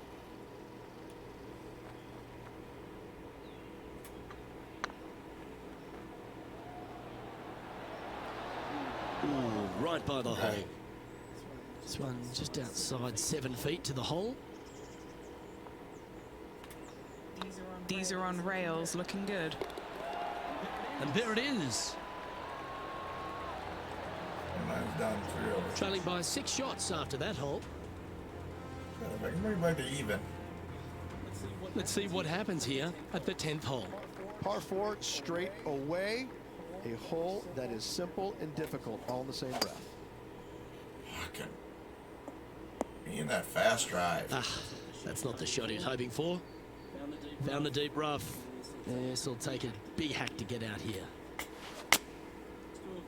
Ooh, right by the hole. This one just outside 7 feet to the hole. These are on rails, looking good. And there it is. Mine's down 3 over. Trailing by 6 shots after that hole. If I can bring it back to even. Let's see what happens here at the 10th hole. Par 4 straight away. A hole that is simple and difficult all in the same breath. Fucking. Being that fast drive. Ah, that's not the shot he was hoping for. Found the deep rough. This will take a big hack to get out here.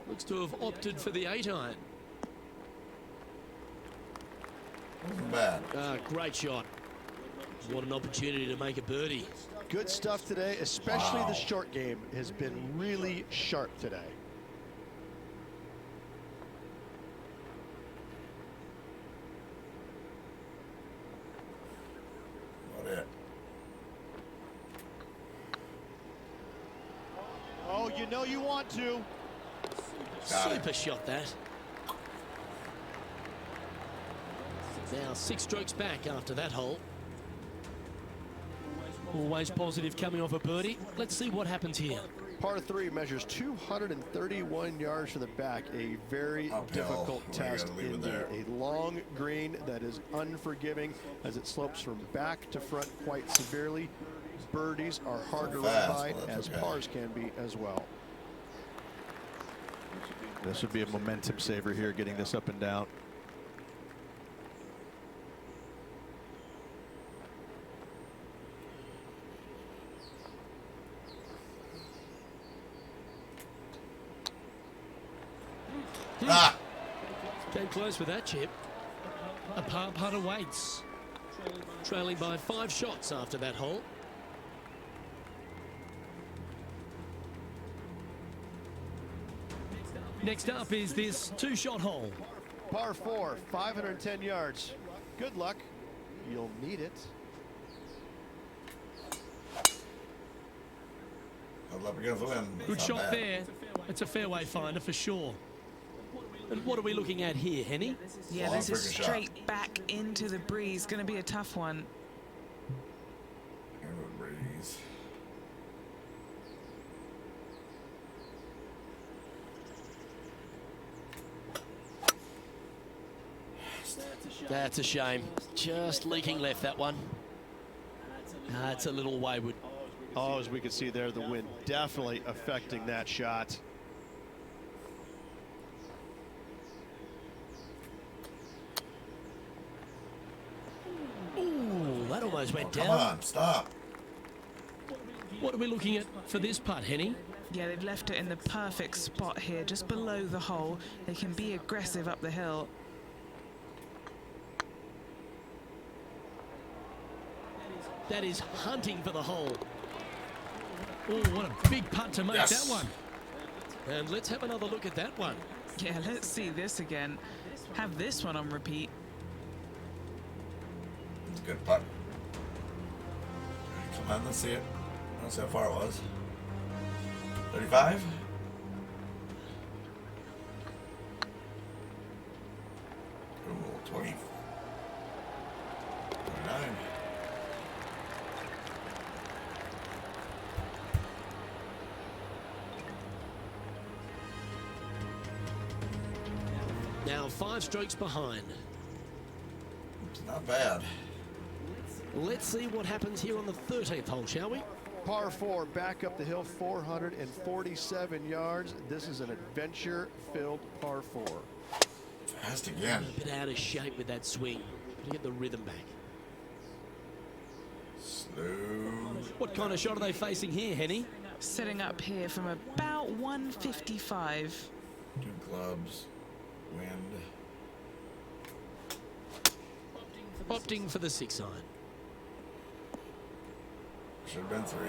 Looks to have opted for the 8-iron. Wasn't bad. Ah, great shot. What an opportunity to make a birdie. Good stuff today, especially Wow. the short game has been really sharp today. What it? Oh, you know you want to. Got it. Super shot that. Now 6 strokes back after that hole. Always positive coming off a birdie. Let's see what happens here. Par 3 measures 231 yards from the back. A very Uphill. difficult We test gotta leave it indeed. there. A long green that is unforgiving as it slopes from back to front quite severely. Birdies are hard to run Fast, by, but that's as okay. pars can be as well. This would be a momentum saver here, getting this up and down. Ah! Came close with that chip. A par putt awaits. Trailing by 5 shots after that hole. Next up is this 2-shot hole. Par 4, 510 yards. Good luck. You'll need it. Held up against the wind. Good Not shot bad. there. It's a fairway finder for sure. And what are we looking at here, Henny? Yeah, Long this is freaking shot. straight back into the breeze. Going to be a tough one. Into the breeze. That's a shame. Just leaking left, that one. It's a little wayward. Oh, as we can see there, the wind definitely affecting that shot. Ooh, that almost went Come down. on, stop. What are we looking at for this putt, Henny? Yeah, they've left it in the perfect spot here, just below the hole. They can be aggressive up the hill. That is hunting for the hole. Oh, what a big putt to make Yes. that one. And let's have another look at that one. Yeah, let's see this again. Have this one on repeat. It's a good putt. Come on, let's see it. Let's see how far it was. 35? Ooh, 20. 29. Now 5 strokes behind. It's not bad. Let's see what happens here on the 13th hole, shall we? Par 4, back up the hill, 447 yards. This is an adventure-filled par 4. Fast again. A bit out of shape with that swing. To get the rhythm back. Slow. What kind of shot are they facing here, Henny? Setting up here from about 155. 2 clubs. Wind. opting for the 6-iron. Should have been 3.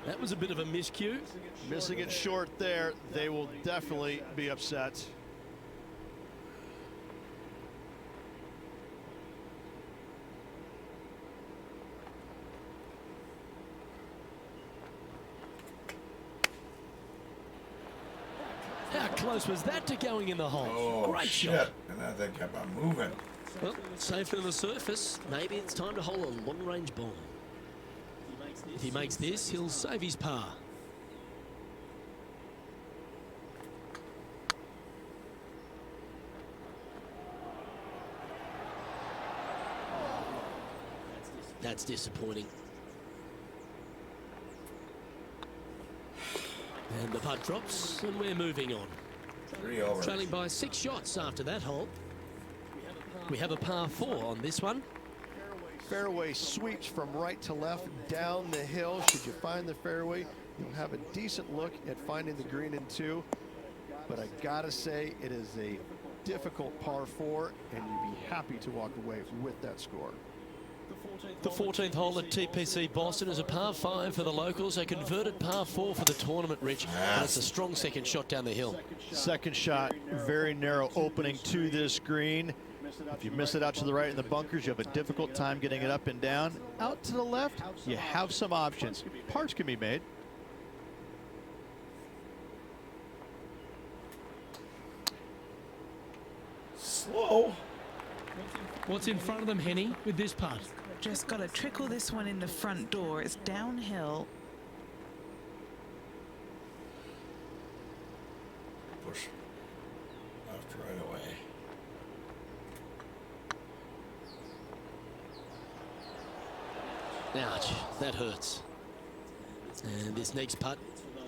That was a bit of a miscue. Missing it short there, they will definitely be upset. How close was that to going in the hole? Oh, Great shit. shot. And that thing kept on moving. Well, safe on the surface. Maybe it's time to hole a long-range bomb. If he makes this, he'll save his par. That's disappointing. And the putt drops, and we're moving on. 3 over. Trailing by 6 shots after that hole. We have a par 4 on this one. Fairway sweeps from right to left down the hill. Should you find the fairway, you'll have a decent look at finding the green in 2. But I gotta say, it is a difficult par 4, and you'd be happy to walk away with that score. The 14th hole at Tpc Boston is a par 5 for the locals, a converted par 4 for the tournament, Rich. And it's a strong second shot down the hill. Second shot, very narrow opening to this green. If you miss it out to the right in the bunkers, you have a difficult time getting it up and down. Out to the left, you have some options. Parts can be made. Slow. What's in front of them, Henny, with this putt? Just got to trickle this one in the front door. It's downhill. Push left right away. Ouch, that hurts. And this next putt,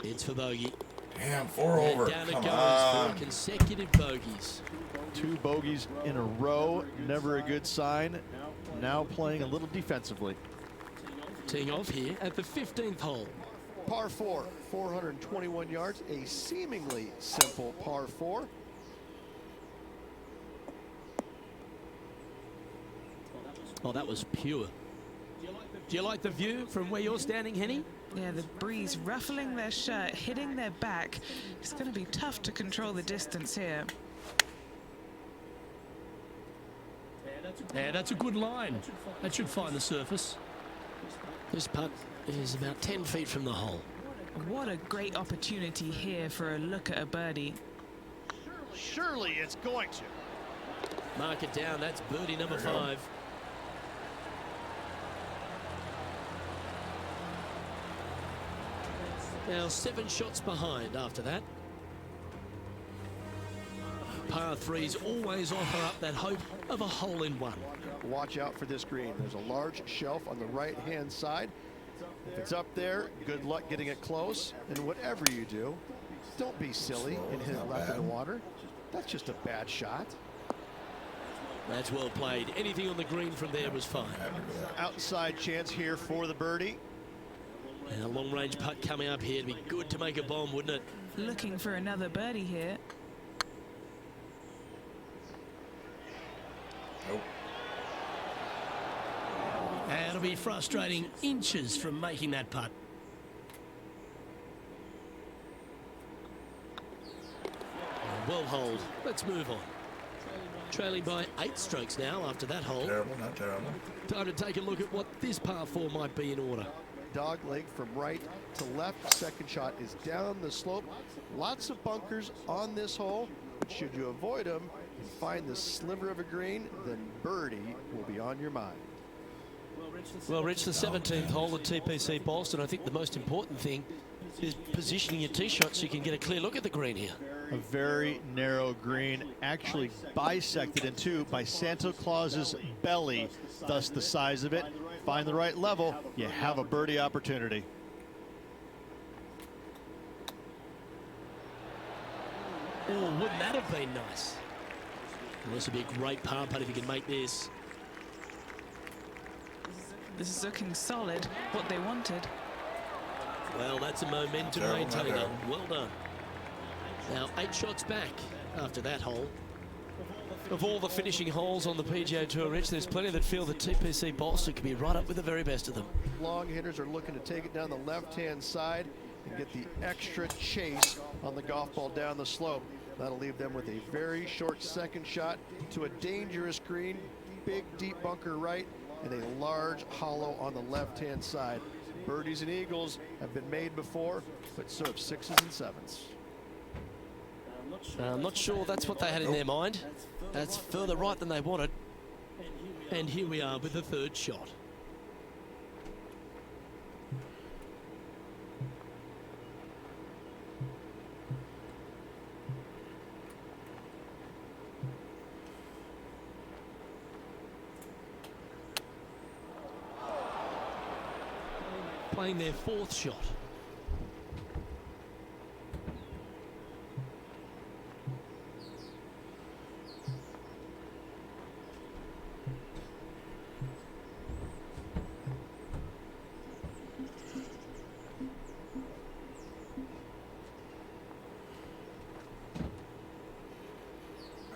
it's for bogey. Damn, 4 And over. down it Come goes on. for consecutive bogeys. 2 bogeys in a row, never a good sign. Now playing a little defensively. Teeing off here at the 15th hole. Par 4, 421 yards, a seemingly simple par 4. Oh, that was pure. Do you like the view from where you're standing, Henny? Yeah, the breeze ruffling their shirt, hitting their back. It's going to be tough to control the distance here. Yeah, that's a good line. That should find the surface. This putt is about 10 feet from the hole. What a great opportunity here for a look at a birdie. Surely it's going to. Mark it down. That's birdie number 5. Now 7 shots behind after that. Par 3s always offer up that hope of a hole-in-one. Watch out for this green. There's a large shelf on the right-hand side. If it's up there, good luck getting it close. And whatever you do, don't be silly and hit it left in the water. That's just a bad shot. That's well played. Anything on the green from there was fine. Outside chance here for the birdie. And a long-range putt coming up here. It'd be good to make a bomb, wouldn't it? Looking for another birdie here. Nope. And it'll be frustrating inches from making that putt. Well holed. Let's move on. Trailing by 8 strokes now after that hole. Terrible, not terrible. Time to take a look at what this par 4 might be in order. Dog leg from right to left. Second shot is down the slope. Lots of bunkers on this hole, but should you avoid them and find the sliver of a green, then birdie will be on your mind. Well, Rich, the 17th hole at Tpc Boston, I think the most important thing is positioning your tee shot so you can get a clear look at the green here. A very narrow green, actually bisected in 2 by Santa Claus's belly, thus the size of it. Find the right level, you have a birdie opportunity. Oh, wouldn't that have been nice? Well, this would be a great par putt if you can make this. This is looking solid, what they wanted. Well, that's a momentum maintaining. Well done. Now 8 shots back after that hole. Of all the finishing holes on the PGA Tour, Rich, there's plenty that feel that TPC Boston could be right up with the very best of them. Long hitters are looking to take it down the left-hand side and get the extra chase on the golf ball down the slope. That'll leave them with a very short second shot to a dangerous green, big deep bunker right, and a large hollow on the left-hand side. Birdies and eagles have been made before, but so have sixes and sevens. I'm not sure that's what they had in their mind. That's further right than they wanted. And here we are with the third shot. Playing their fourth shot.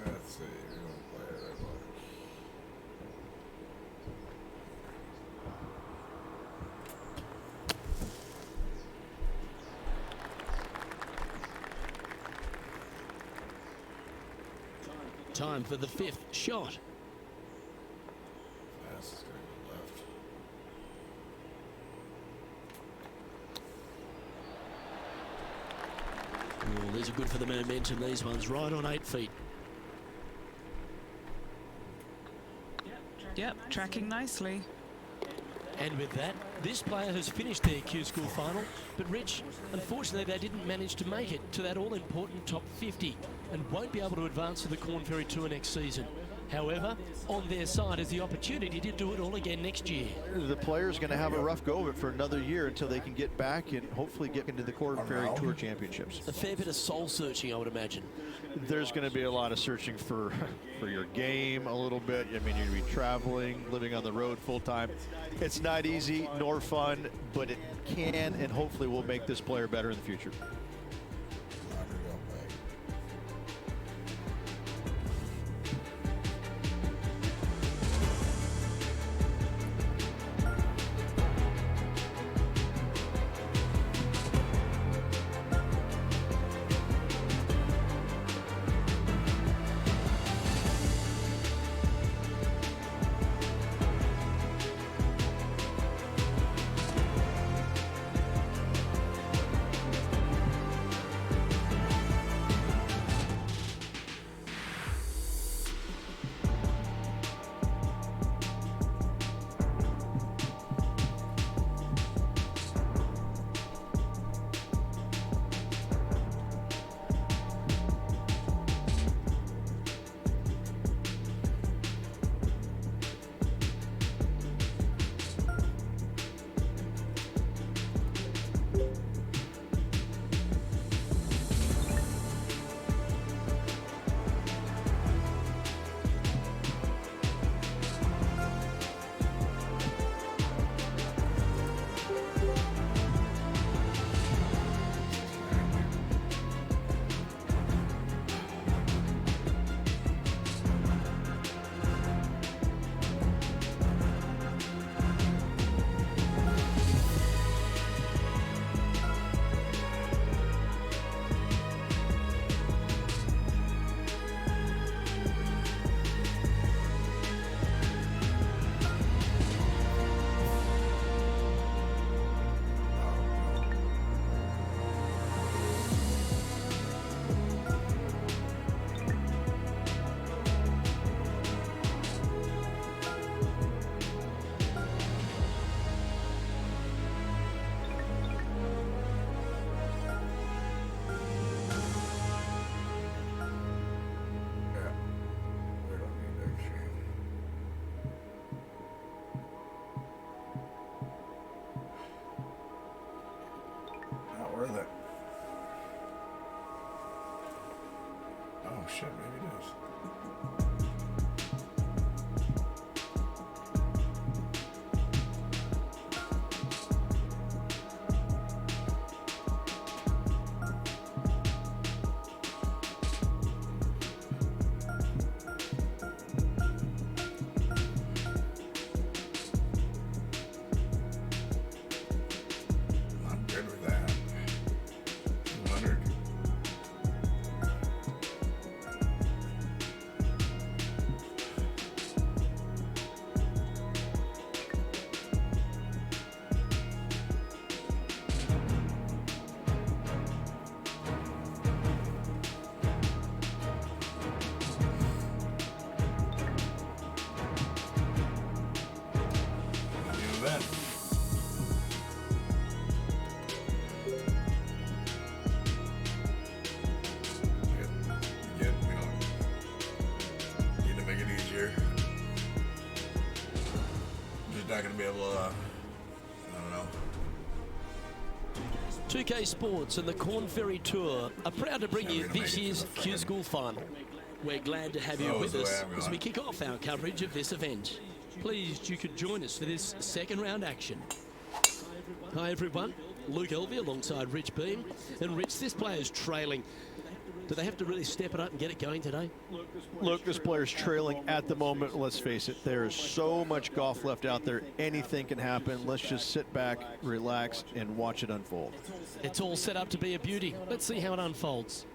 Let's see, we're going to play it right back. Time for the fifth shot. Pass is going to go left. Oh, these are good for the momentum, these ones, right on 8 feet. Yep, tracking nicely. And with that, this player has finished their Q School final, but Rich, unfortunately they didn't manage to make it to that all-important top 50 and won't be able to advance to the Corn Ferry Tour next season. However, on their side is the opportunity to do it all again next year. The player's going to have a rough go of it for another year until they can get back and hopefully get into the Corn Ferry Tour Championships. A fair bit of soul searching, I would imagine. There's going to be a lot of searching for your game a little bit. I mean, you're going to be traveling, living on the road full time. It's not easy nor fun, but it can and hopefully will make this player better in the future. event. Again, we don't need to make it easier. I'm just not going to be able to, I don't know. 2K Sports and the Corn Ferry Tour are proud to bring you this year's Q School Final. We're glad to have you with us as we kick off our coverage of this event. Pleased you could join us for this second round action. Hi everyone, Luke Elvey alongside Rich Beam. And Rich, this player's trailing. Do they have to really step it up and get it going today? Look, this player's trailing at the moment. Let's face it, there is so much golf left out there. Anything can happen. Let's just sit back, relax, and watch it unfold. It's all set up to be a beauty. Let's see how it unfolds.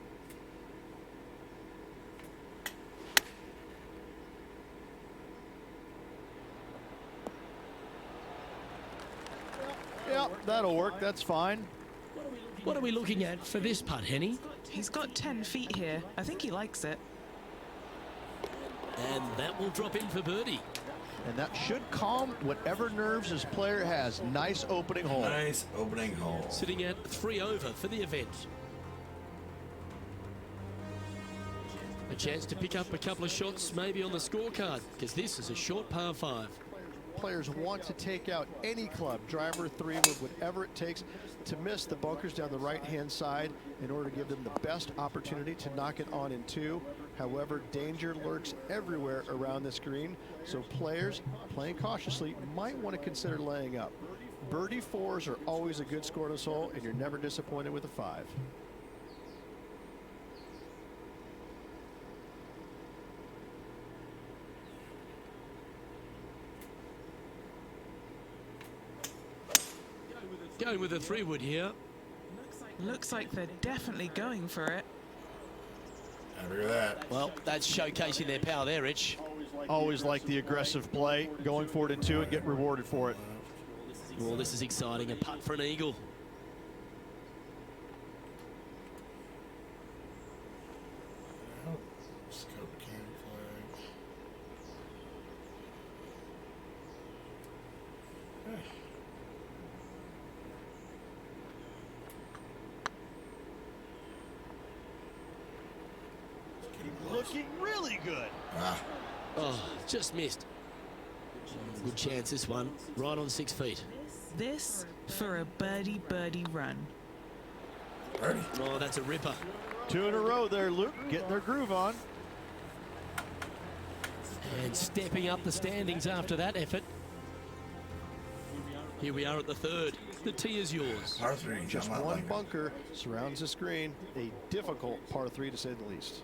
Yeah, that'll work. That's fine. What are we looking at for this putt, Henny? He's got 10 feet here. I think he likes it. And that will drop in for birdie. And that should calm whatever nerves this player has. Nice opening hole. Nice opening hole. Sitting at 3 over for the event. A chance to pick up a couple of shots maybe on the scorecard, because this is a short par 5. Players want to take out any club, driver, 3-wood, whatever it takes to miss the bunkers down the right-hand side in order to give them the best opportunity to knock it on in 2. However, danger lurks everywhere around this green, so players playing cautiously might want to consider laying up. Birdie 4s are always a good score to this hole, and you're never disappointed with a 5. Going with a 3-wood here. Looks like they're definitely going for it. Happy with that. Well, that's showcasing their power there, Rich. Always like the aggressive play, going for it in 2 and get rewarded for it. Well, this is exciting. A putt for an eagle. Looking really good. Oh, just missed. Good chance, this one. Right on 6 feet. This for a birdie run. Birdie. Oh, that's a ripper. 2 in a row there, Luke. Getting their groove on. And stepping up the standings after that effort. Here we are at the 3rd. The tee is yours. Par 3. Just one bunker surrounds the screen. A difficult par 3 to say the least.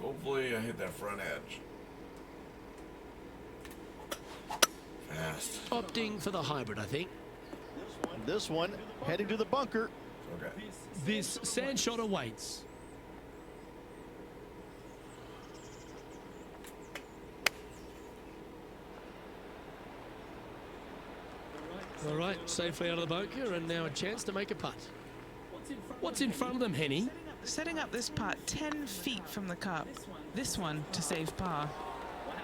Hopefully I hit that front edge. Fast. Opting for the hybrid, I think. This one heading to the bunker. Okay. This sand shot awaits. All right, safely out of the bunker, and now a chance to make a putt. What's in front of them, Henny? Setting up this putt 10 feet from the cup. This one to save par.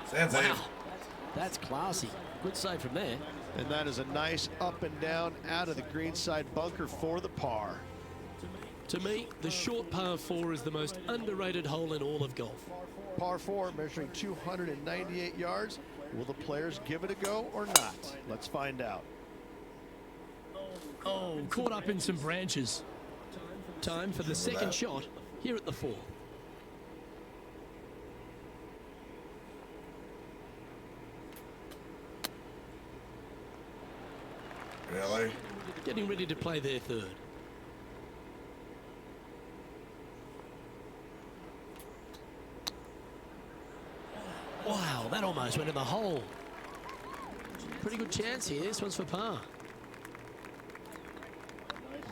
Sand save. Wow, that's classy. Good save from there. And that is a nice up and down out of the greenside bunker for the par. To me, the short par 4 is the most underrated hole in all of golf. Par 4 measuring 298 yards. Will the players give it a go or not? Let's find out. Oh, caught up in some branches. Time for the second shot here at the 4. Really? Getting ready to play their 3rd. Wow, that almost went in the hole. Pretty good chance here. This one's for par.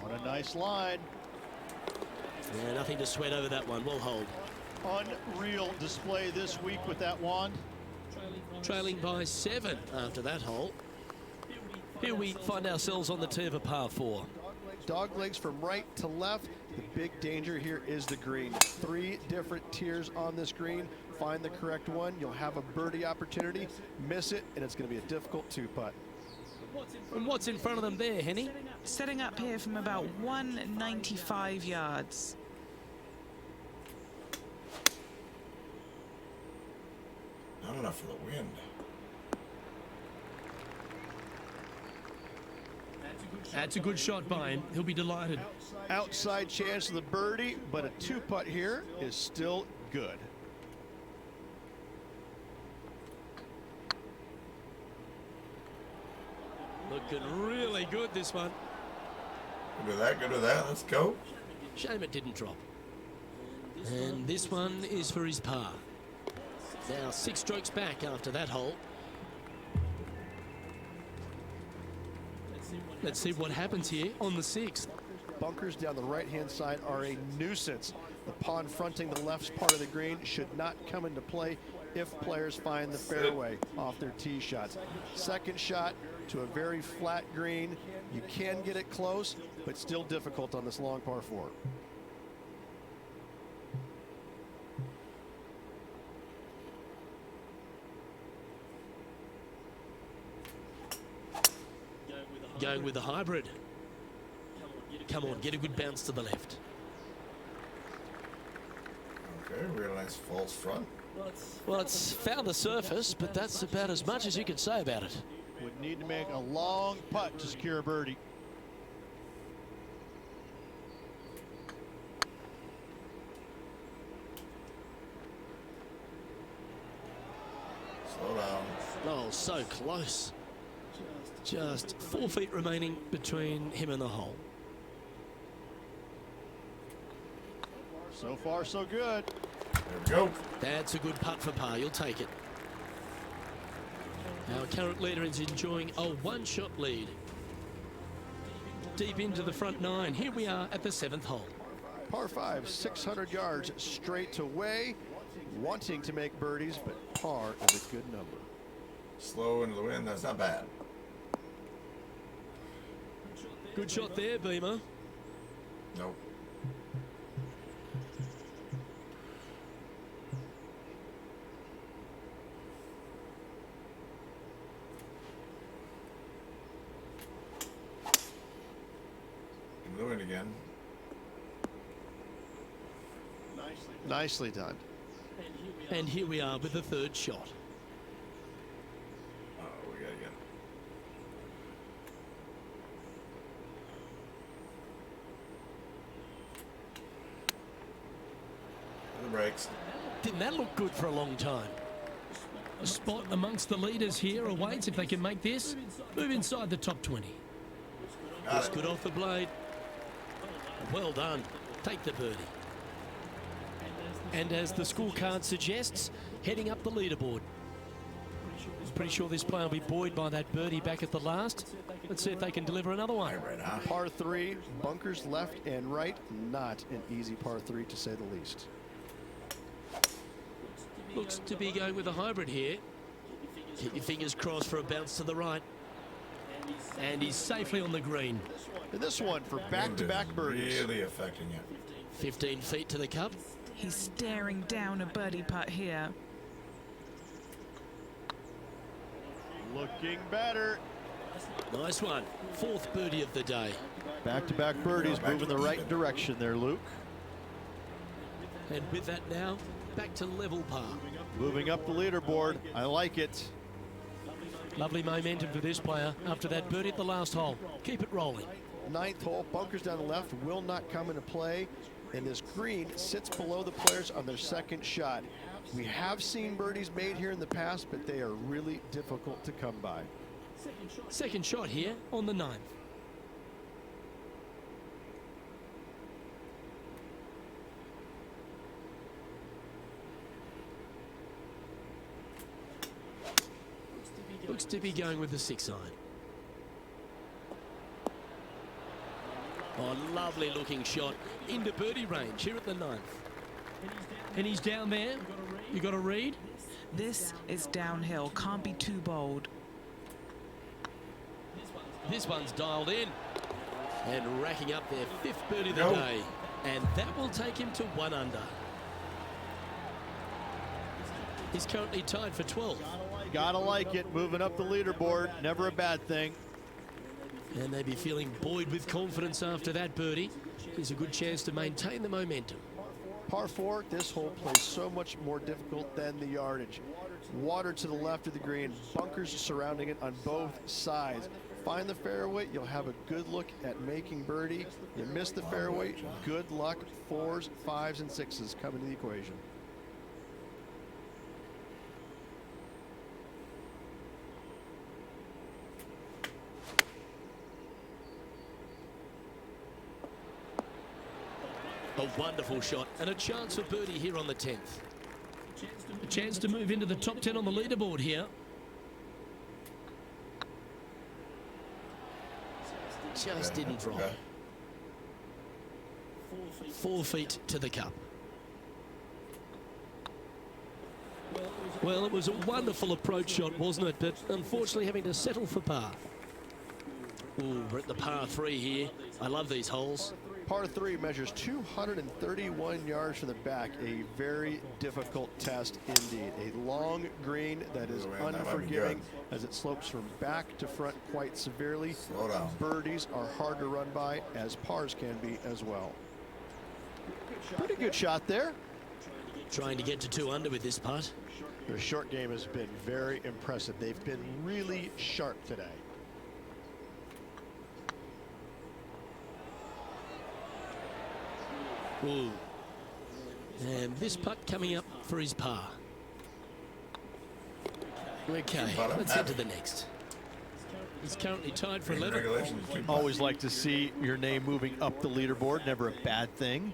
On a nice line. Yeah, nothing to sweat over that one. We'll hold. Unreal display this week with that wand. Trailing by 7 after that hole. Here we find ourselves on the tee of a par 4. Dog legs from right to left. The big danger here is the green. 3 different tiers on this green. Find the correct one. You'll have a birdie opportunity. Miss it, and it's going to be a difficult 2-putt. And what's in front of them there, Henny? Setting up here from about 195 yards. Not enough for the wind. That's a good shot by him. He'll be delighted. Outside chance of the birdie, but a 2-putt here is still good. Looking really good, this one. Good with that, good with that. Let's go. Shame it didn't drop. And this one is for his par. Now 6 strokes back after that hole. Let's see what happens here on the 6th. Bunkers down the right-hand side are a nuisance. The pond fronting the left part of the green should not come into play if players find the fairway off their tee shots. Second shot to a very flat green. You can get it close, but still difficult on this long par 4. Going with the hybrid. Come on, get a good bounce to the left. Okay, real nice false front. Well, it's found the surface, but that's about as much as you can say about it. Would need to make a long putt to secure a birdie. Slow down. Oh, so close. Just 4 feet remaining between him and the hole. So far, so good. There we go. That's a good putt for par. You'll take it. Our current leader is enjoying a 1-shot lead. Deep into the front 9. Here we are at the 7th hole. Par 5, 600 yards straight away. Wanting to make birdies, but par is a good number. Slow into the wind. That's not bad. Good shot there, Beamer. Nope. Into the wind again. Nicely done. And here we are with the 3rd shot. Oh, we gotta get. The brakes. Didn't that look good for a long time? A spot amongst the leaders here awaits if they can make this. Move inside the top 20. It's good off the blade. Well done. Take the birdie. And as the scorecard suggests, heading up the leaderboard. Pretty sure this player will be buoyed by that birdie back at the last. Let's see if they can deliver another one. Right, huh? Par 3, bunkers left and right. Not an easy par 3 to say the least. Looks to be going with a hybrid here. Keep your fingers crossed for a bounce to the right. And he's safely on the green. And this one for back-to-back birdies. Really affecting it. 15 feet to the cup. He's staring down a birdie putt here. Looking better. Nice one. 4th birdie of the day. Back-to-back birdies, moving the right direction there, Luke. And with that now, back to level par. Moving up the leaderboard. I like it. Lovely momentum for this player after that birdie at the last hole. Keep it rolling. 9th hole, bunkers down the left will not come into play. And this green sits below the players on their 2nd shot. We have seen birdies made here in the past, but they are really difficult to come by. 2nd shot here on the 9th. Looks to be going with the 6 iron. Oh, lovely looking shot into birdie range here at the 9th. And he's down there. You got to read. This is downhill. Can't be too bold. This one's dialed in. And racking up their 5th birdie of the day. And that will take him to 1 under. He's currently tied for 12. Gotta like it, moving up the leaderboard, never a bad thing. And they'd be feeling buoyed with confidence after that birdie. Here's a good chance to maintain the momentum. Par 4, this hole plays so much more difficult than the yardage. Water to the left of the green, bunkers surrounding it on both sides. Find the fairway, you'll have a good look at making birdie. You miss the fairway, good luck. 4s, 5s, and 6s come into the equation. A wonderful shot and a chance for birdie here on the 10th. A chance to move into the top 10 on the leaderboard here. Just didn't drop. 4 feet to the cup. Well, it was a wonderful approach shot, wasn't it? But unfortunately having to settle for par. Ooh, we're at the par 3 here. I love these holes. Par 3 measures 231 yards from the back. A very difficult test indeed. A long green that is unforgiving as it slopes from back to front quite severely. Slow down. Birdies are hard to run by, as pars can be as well. Pretty good shot there. Trying to get to 2 under with this putt. Their short game has been very impressive. They've been really sharp today. Ooh. And this putt coming up for his par. Okay, let's head to the next. He's currently tied for 11. Always like to see your name moving up the leaderboard. Never a bad thing.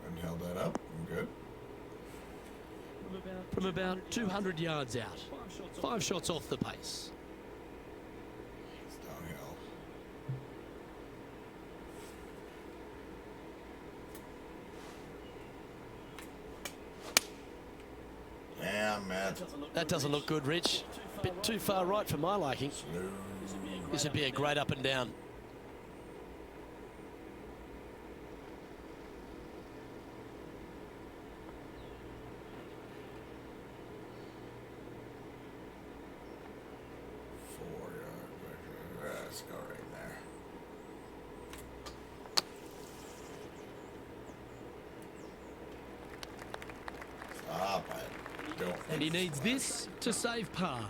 And held that up. I'm good. From about 200 yards out. 5 shots off the pace. It's downhill. Yeah, Matt. That doesn't look good, Rich. Bit too far right for my liking. This would be a great up and down. Let's go right there. Stop it. Don't. And he needs this to save par.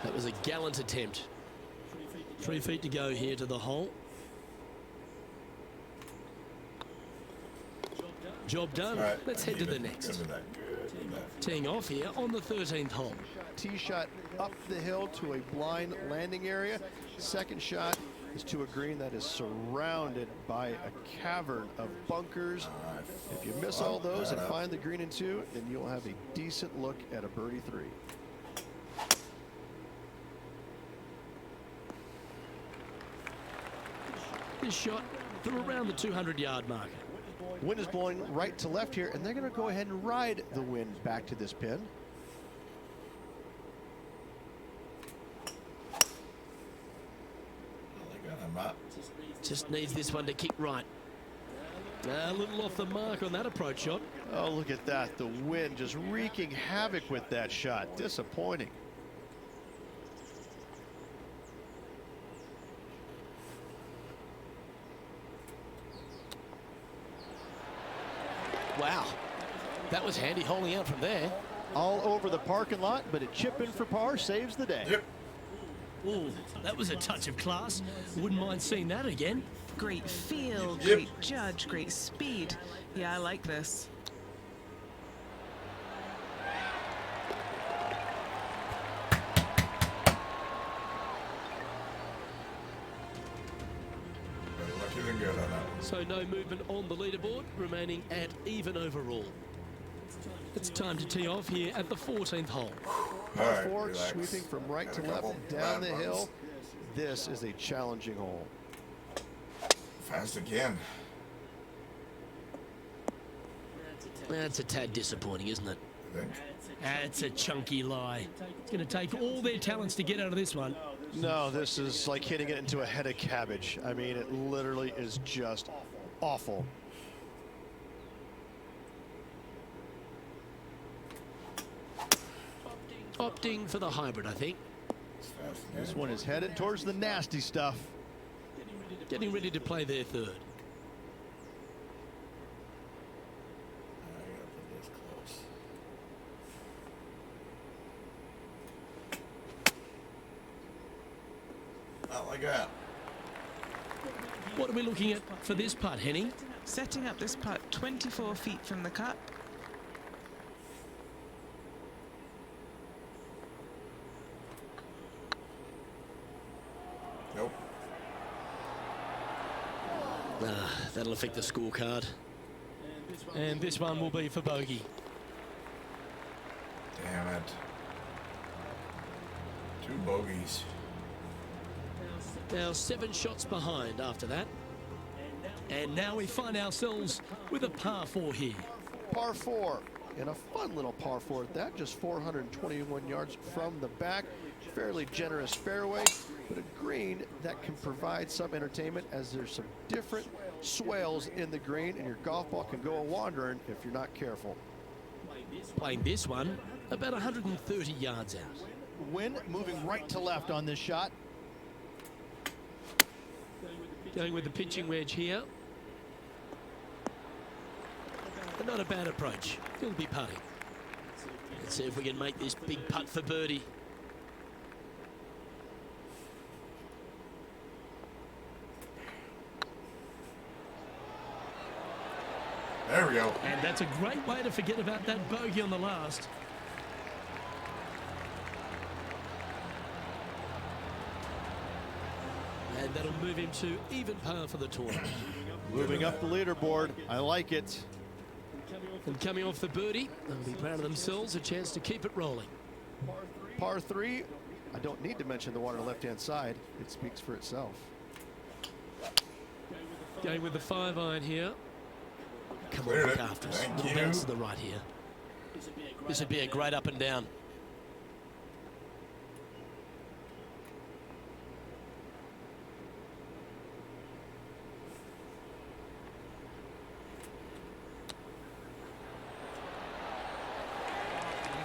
That was a gallant attempt. 3 feet to go here to the hole. Job done. Right, let's head to the next. Teeing off here on the 13th hole. Tee shot up the hill to a blind landing area. Second shot is to a green that is surrounded by a cavern of bunkers. If you miss all those and find the green in 2, then you'll have a decent look at a birdie 3. This shot from around the 200-yard marker. Wind is blowing right to left here, and they're going to go ahead and ride the wind back to this pin. Just needs this one to kick right. A little off the mark on that approach shot. Oh, look at that. The wind just wreaking havoc with that shot. Disappointing. Wow. That was handy holding out from there. All over the parking lot, but a chip in for par saves the day. Yep. Ooh, that was a touch of class. Wouldn't mind seeing that again. Great feel, great judge, great speed. Yeah, I like this. Lucky than good on that one. So no movement on the leaderboard, remaining at even overall. It's time to tee off here at the 14th hole. Par 4, sweeping from right to left down the hill. This is a challenging hole. Fast again. That's a tad disappointing, isn't it? I think. That's a chunky lie. It's going to take all their talents to get out of this one. No, this is like hitting it into a head of cabbage. I mean, it literally is just awful. Opting for the hybrid, I think. It's fast This again. one is headed towards the nasty stuff. Getting ready to play their third. I gotta put this close. Not like that. What are we looking at for this putt, Henny? Setting up this putt 24 feet from the cup. Nope. That'll affect the scorecard. And this one will be for bogey. Damn it. 2 bogeys. Now 7 shots behind after that. And now we find ourselves with a par 4 here. Par 4, and a fun little par 4 at that, just 421 yards from the back. Fairly generous fairway, but a green that can provide some entertainment as there's some different swales in the green, and your golf ball can go a-wandering if you're not careful. Playing this one about 130 yards out. Wind moving right to left on this shot. Going with the pitching wedge here. But not a bad approach. He'll be putting. Let's see if we can make this big putt for birdie. There we go. And that's a great way to forget about that bogey on the last. And that'll move him to even par for the tournament. Moving up the leaderboard. I like it. And coming off the birdie, they'll be proud of themselves, a chance to keep it rolling. Par 3, I don't need to mention the water left-hand side. It speaks for itself. Going with the 5-iron here. Come on, Cleared look it. after us. Thank Little you. bounce to the right here. This would be a great up and down.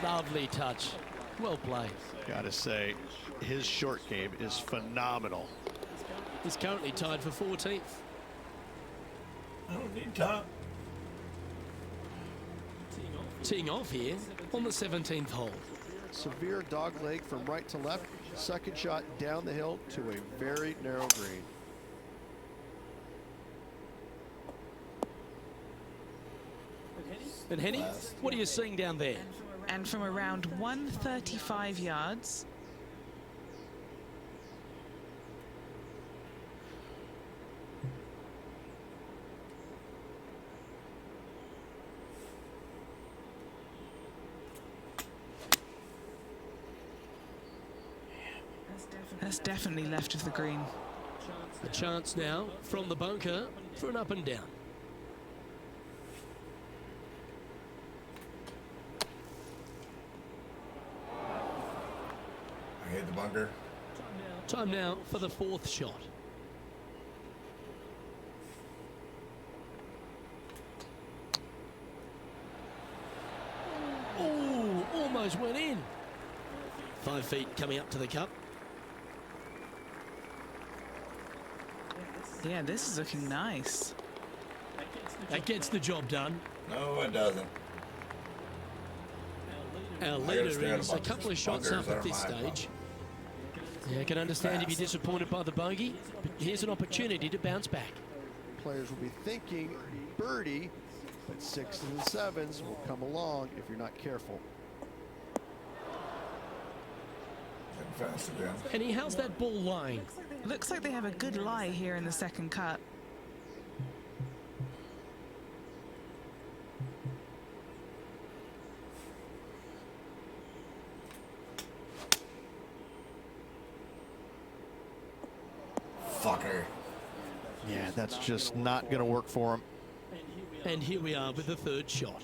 Lovely touch. Well played. Gotta say, his short game is phenomenal. He's currently tied for 14th. I don't need top. Teeing off here on the 17th hole. Severe dog leg from right to left. Second shot down the hill to a very narrow green. And Henny, what are you seeing down there? And from around 135 yards, that's definitely left of the green. A chance now from the bunker for an up and down. I hit the bunker. Time now for the 4th shot. Oh, almost went in. 5 feet coming up to the cup. Yeah, this is looking nice. That gets the job done. No, it doesn't. Our gotta leader stand is a above couple of these shots bunkers up at that are this my stage. Yeah, I can understand if you're disappointed by the bogey, but here's an opportunity to bounce back. Players will be thinking birdie, but 6s and 7s will come along if you're not careful. Getting fast again. Henny, how's that ball lying? Looks like they have a good lie here in the second cut. Fucker. Yeah, that's just not going to work for him. And here we are with the 3rd shot.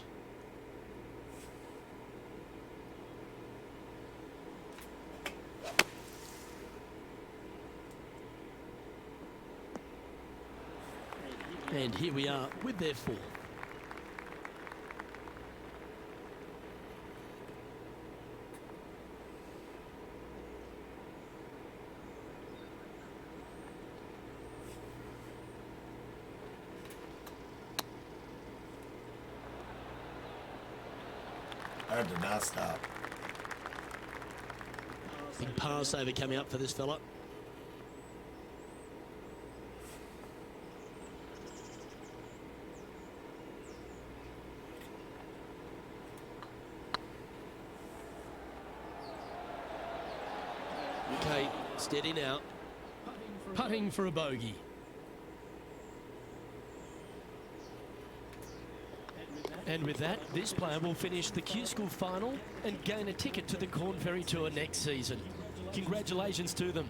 And here we are with their 4. I did not stop. Big pass over coming up for this fella. Okay, steady now. Putting for a bogey. And with that, this player will finish the Q School final and gain a ticket to the Corn Ferry Tour next season. Congratulations to them.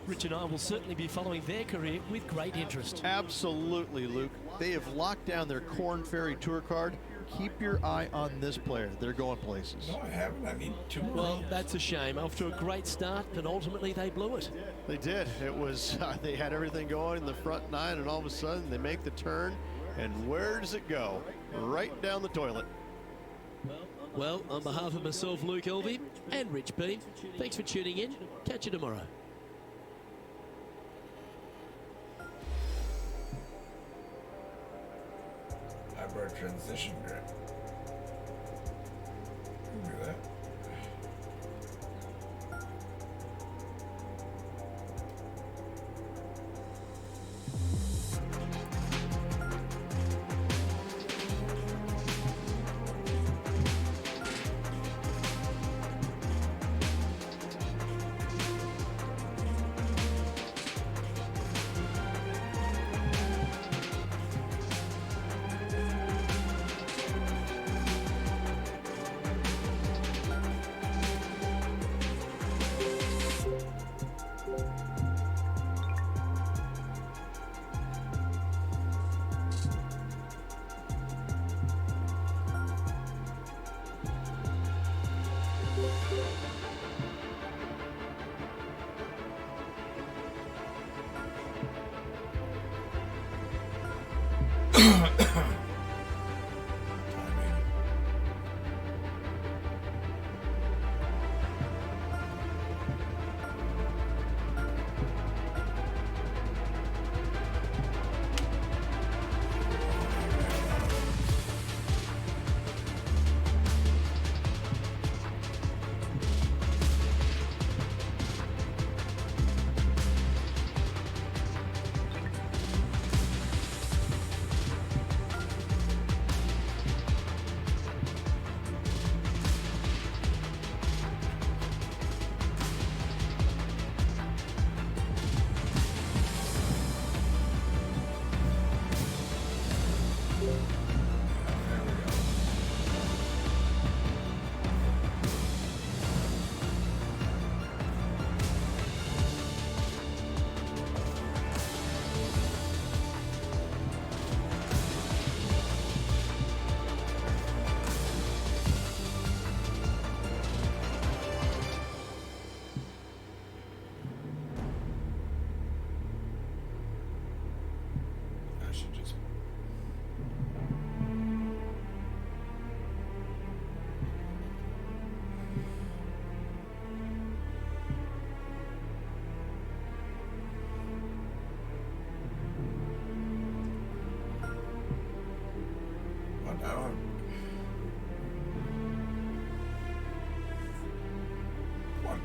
Rich and I will certainly be following their career with great interest. Absolutely, Luke. They have locked down their Corn Ferry Tour card. Keep your eye on this player. They're going places. No, I haven't. I need 2 more. Well, that's a shame. Off to a great start, but ultimately they blew it. They did. It was, they had everything going in the front 9, and all of a sudden they make the turn. And where does it go? Right down the toilet. Well, on behalf of myself, Luke Elvey, and Rich Beam, thanks for tuning in. Catch you tomorrow. Hybrid transition grip. Look at that.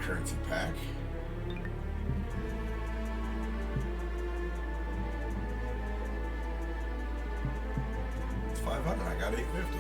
Currency pack. It's 500. I got 850.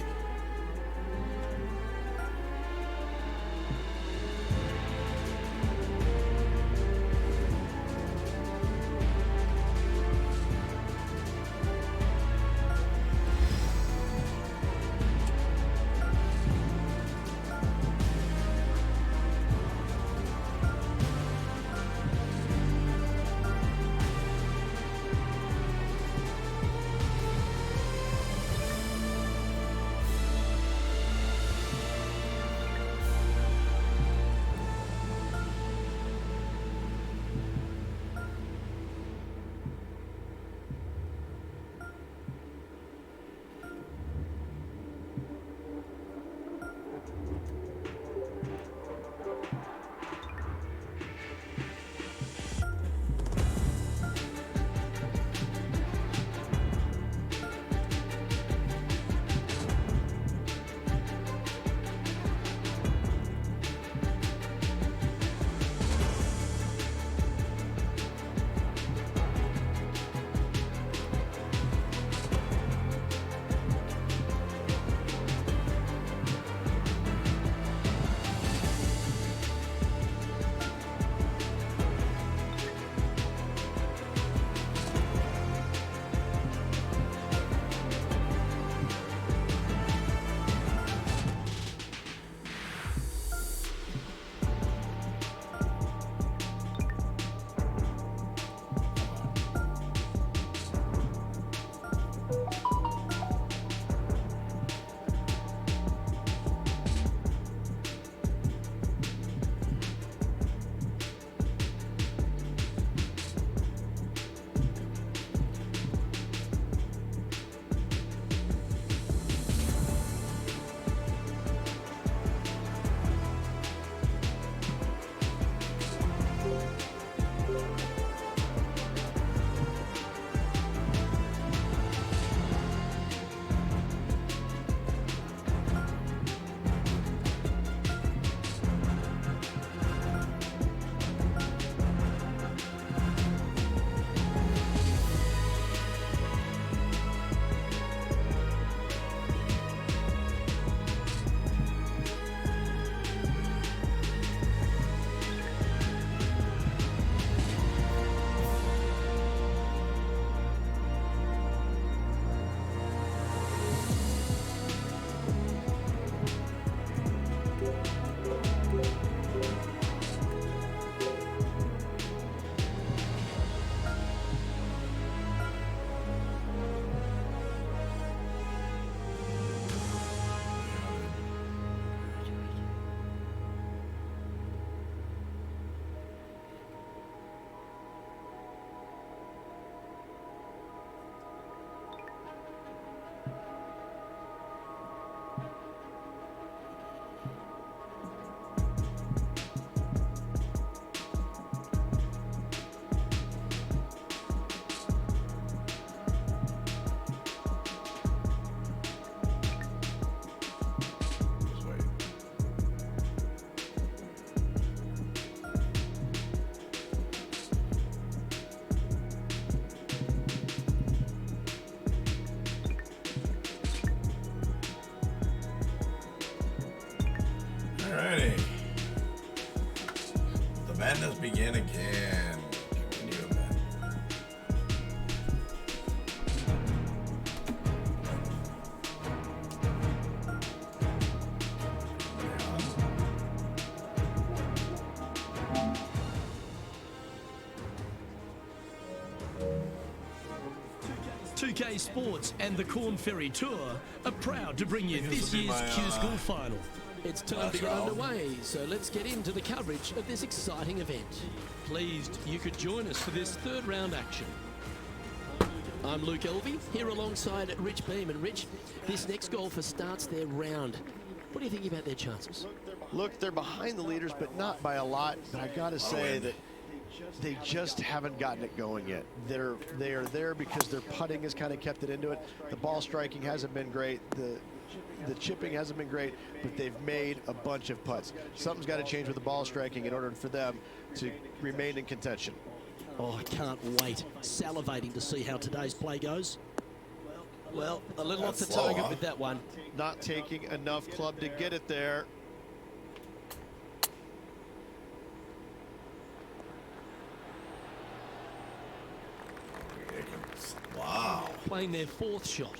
Alrighty. The madness begin again. Continue, man. Tpc Sports and the Corn Ferry Tour are proud to bring you this year's Q School final. It's time to get underway, so let's get into the coverage of this exciting event. Pleased you could join us for this third round action. I'm Luke Elvey, here alongside Rich Beam. And Rich, this next golfer starts their round. What do you think about their chances? Look, they're behind the leaders, but not by a lot. But I got to say that they just haven't gotten it going yet. They are there because their putting has kind of kept it into it. The ball striking hasn't been great. The chipping hasn't been great, but they've made a bunch of putts. Something's got to change with the ball striking in order for them to remain in contention. Oh, I can't wait. Salivating to see how today's play goes. Well, a little off the target with that one. Not taking enough club to get it there. Wow. Playing their fourth shot.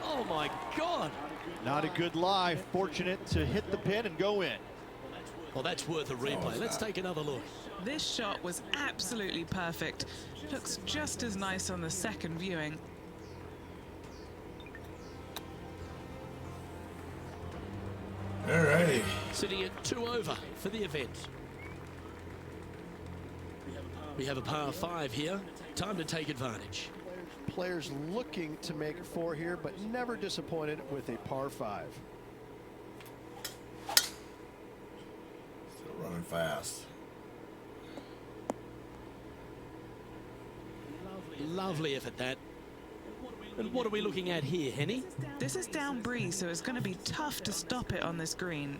Oh my God! Not a good lie. Fortunate to hit the pin and go in. Well, that's worth a replay. Let's take another look. This shot was absolutely perfect. Looks just as nice on the second viewing. Alrighty. Sitting at 2 over for the event. We have a par 5 here. Time to take advantage. Players looking to make 4 here, but never disappointed with a par 5. Still running fast. Lovely effort, that. And what are we looking at here, Henny? This is down breeze, so it's going to be tough to stop it on this green.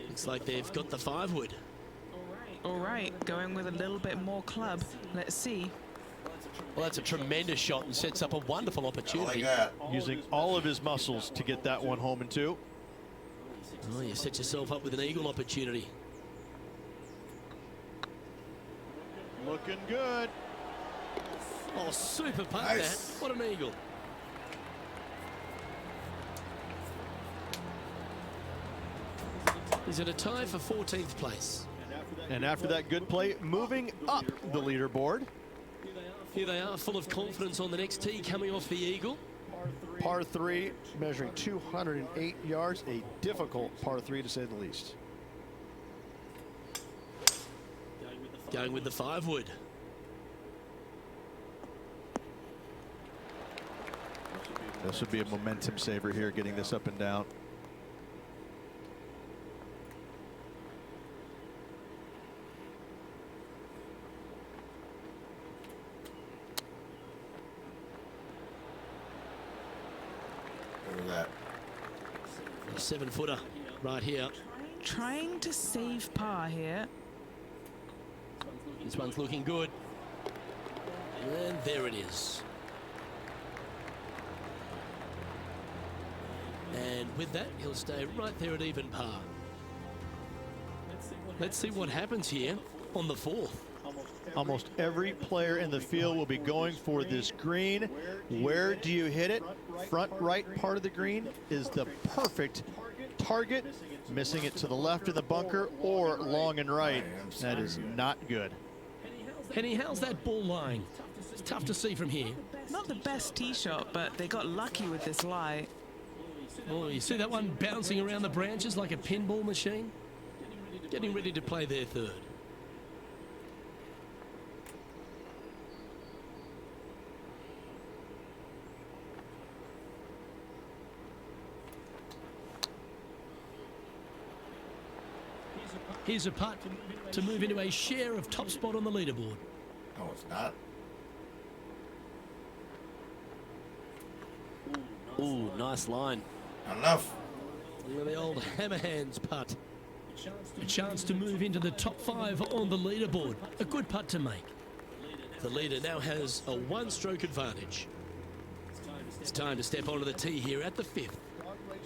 Looks like they've got the 5-wood. All right, going with a little bit more club. Let's see. Well, that's a tremendous shot and sets up a wonderful I like opportunity. that. Using all of his muscles to get that one home in 2. Oh, you set yourself up with an eagle opportunity. Looking good. Oh, super putt Nice. that. What an eagle. He's at a tie for 14th place. And after that good play, moving up the leaderboard. Here they are, full of confidence on the next tee, coming off the eagle. Par 3, measuring 208 yards. A difficult par 3, to say the least. Going with the 5-wood. This would be a momentum saver here, getting this up and down. Look at that. A 7-footer right here. Trying to save par here. This one's looking good. And there it is. And with that, he'll stay right there at even par. Let's see what happens here on the 4th. Almost every player in the field will be going for this green. Where do you hit it? Front right part of the green is the perfect target. Missing it to the left in the bunker or long and right. That is not good. Henny, how's that ball lying? It's tough to see from here. Not the best tee shot, but they got lucky with this lie. Oh, you see that one bouncing around the branches like a pinball machine? Getting ready to play their 3rd. Here's a putt to move into a share of top spot on the leaderboard. No, it's not. Ooh, nice line. Not enough. Look at the old hammer hands putt. A chance to move into the top 5 on the leaderboard. A good putt to make. The leader now has a one-stroke advantage. It's time to step onto the tee here at the 5th.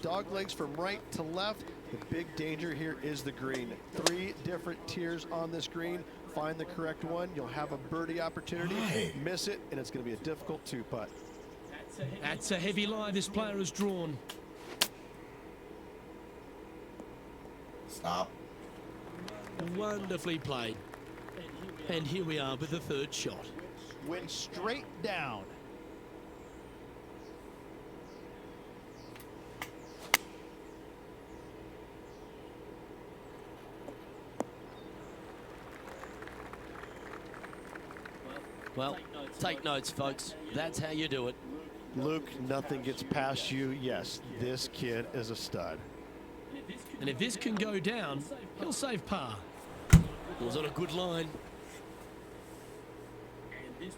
Dog legs from right to left. The big danger here is the green. 3 different tiers on this green. Find the correct one. You'll have a birdie opportunity. Hey. Miss it, and it's going to be a difficult 2-putt. That's a heavy line this player has drawn. Stop. Wonderfully played. And here we are with the 3rd shot. Went straight down. Well, take notes, folks. That's how you do it. Luke, nothing gets past you. Yes, this kid is a stud. And if this can go down, he'll save par. Was on a good line.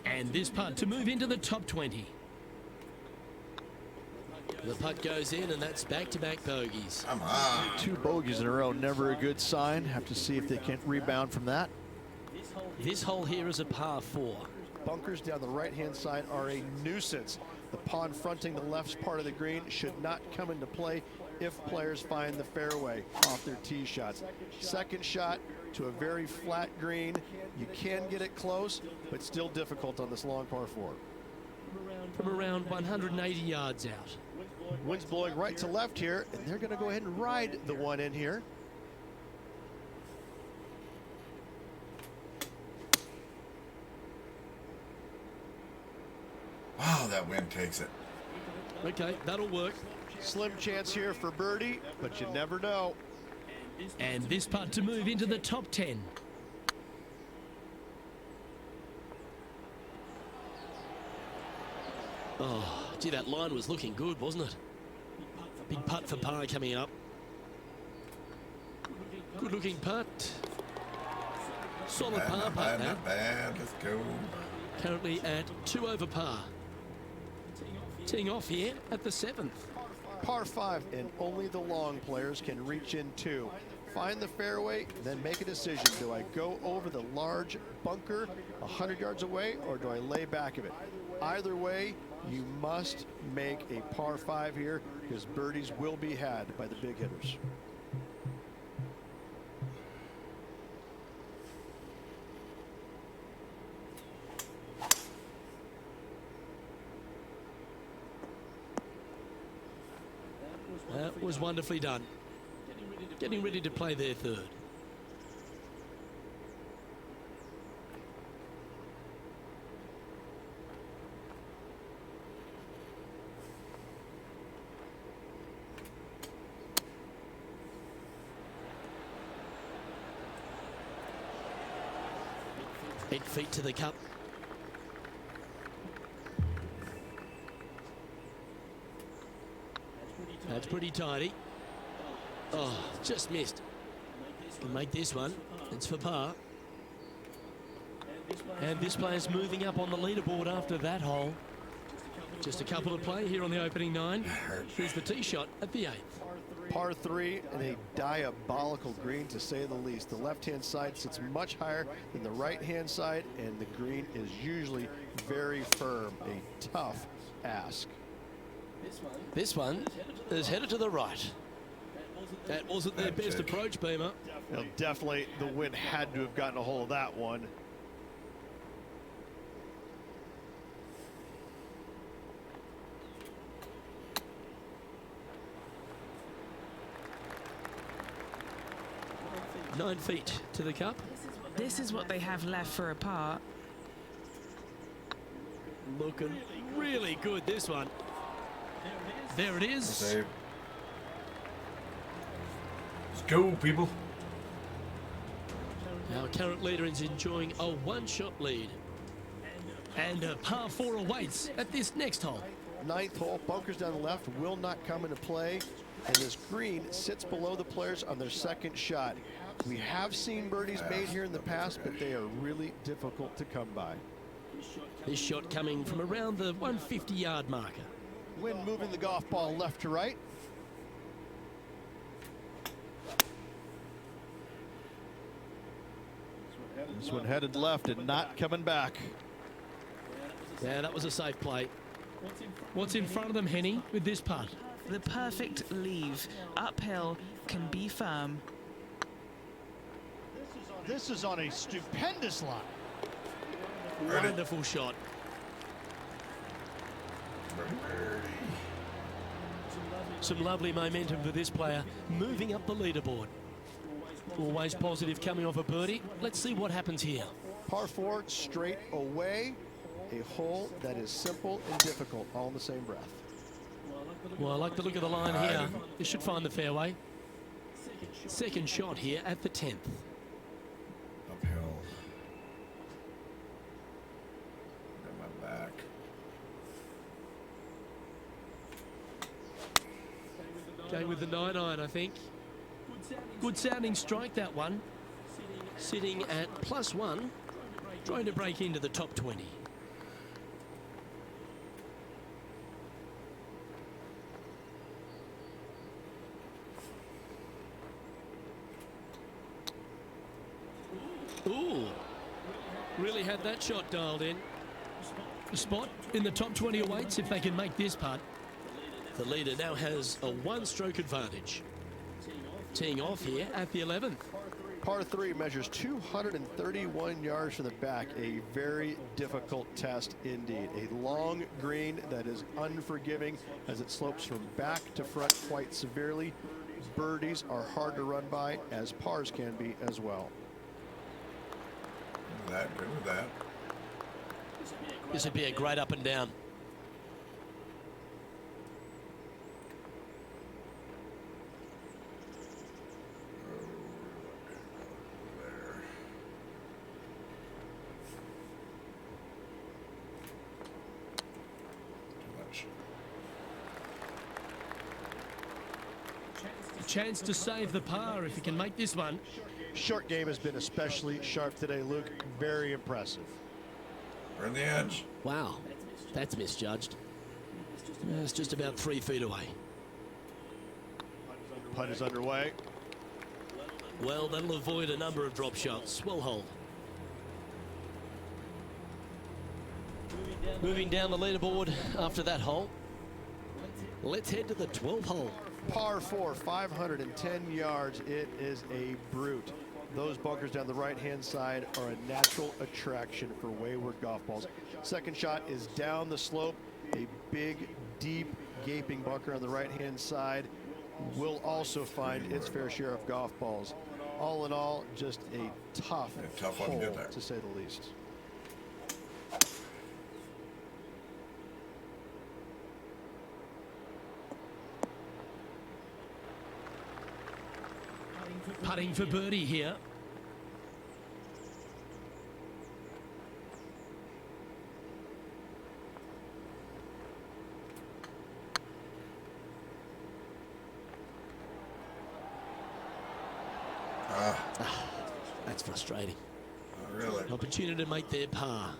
And this putt to move into the top 20. The putt goes in, and that's back-to-back bogeys. Come on. 2 bogeys in a row, never a good sign. Have to see if they can rebound from that. This hole here is a par 4. Bunkers down the right-hand side are a nuisance. The pond fronting the left part of the green should not come into play if players find the fairway off their tee shots. Second shot to a very flat green. You can get it close, but still difficult on this long par 4. From around 180 yards out. Wind's blowing right to left here, and they're going to go ahead and ride the one in here. Wow, that wind takes it. Okay, that'll work. Slim chance here for birdie, but you never know. And this putt to move into the top 10. Oh, gee, that line was looking good, wasn't it? Big putt for par coming up. Good looking putt. Solid par Not putt bad, now. not bad. Let's go. Currently at 2 over par. Teeing off here at the 7th. Par 5, and only the long players can reach in 2. Find the fairway, then make a decision. Do I go over the large bunker 100 yards away, or do I lay back of it? Either way, you must make a par 5 here, because birdies will be had by the big hitters. That was wonderfully done. Getting ready to play their 3rd. Eight feet to the cup. That's pretty tidy. Oh, just missed. Can make this one. It's for par. And this player's moving up on the leaderboard after that hole. Just a couple to play here on the opening 9. Here's the tee shot at the 8th. Par 3 and a diabolical green, to say the least. The left-hand side sits much higher than the right-hand side, and the green is usually very firm. A tough ask. This one is headed to the right. That wasn't their best approach, Beamer. Well, definitely the wind had to have gotten a hold of that one. Nine feet to the cup. This is what they have left for a par. Looking really good, this one. There it is. Save. Let's go, people. Our current leader is enjoying a one-shot lead. And a par 4 awaits at this next hole. 9th hole, bunkers down the left will not come into play, and this green sits below the players on their second shot. We have seen birdies made here in the past, but they are really difficult to come by. This shot coming from around the 150-yard marker. Wind moving the golf ball left to right. This one headed left and not coming back. Yeah, that was a safe play. What's in front of them, Henny, with this putt? The perfect leave. Uphill, can be firm. This is on a stupendous line. Wonderful shot. Some lovely momentum for this player, moving up the leaderboard. Always positive coming off a birdie. Let's see what happens here. Par 4, straight away. A hole that is simple and difficult, all in the same breath. Well, I like the look of the line here. This should find the fairway. Second shot here at the 10th. Uphill. Got my back. Going with the 9-iron, I think. Good sounding strike, that one. Sitting at +1, trying to break into the top 20. Ooh, really had that shot dialed in. A spot in the top 20 awaits if they can make this putt. The leader now has a one-stroke advantage. Teeing off here at the 11th. Par 3 measures 231 yards from the back. A very difficult test indeed. A long green that is unforgiving as it slopes from back to front quite severely. Birdies are hard to run by, as pars can be as well. Good with that. This would be a great up and down. A chance to save the par if he can make this one. Short game has been especially sharp today, Luke. Very impressive. We're in the edge. Wow, that's misjudged. It's just about 3 feet away. Putt is underway. Well, that'll avoid a number of drop shots. Well hold. Moving down the leaderboard after that hole. Let's head to the 12th hole. Par 4, 510 yards. It is a brute. Those bunkers down the right-hand side are a natural attraction for wayward golf balls. Second shot is down the slope. A big, deep, gaping bunker on the right-hand side will also find its fair share of golf balls. All in all, just a tough one to hole, get there, to say the least. Putting for birdie here. That's frustrating. Really? An opportunity to make their par.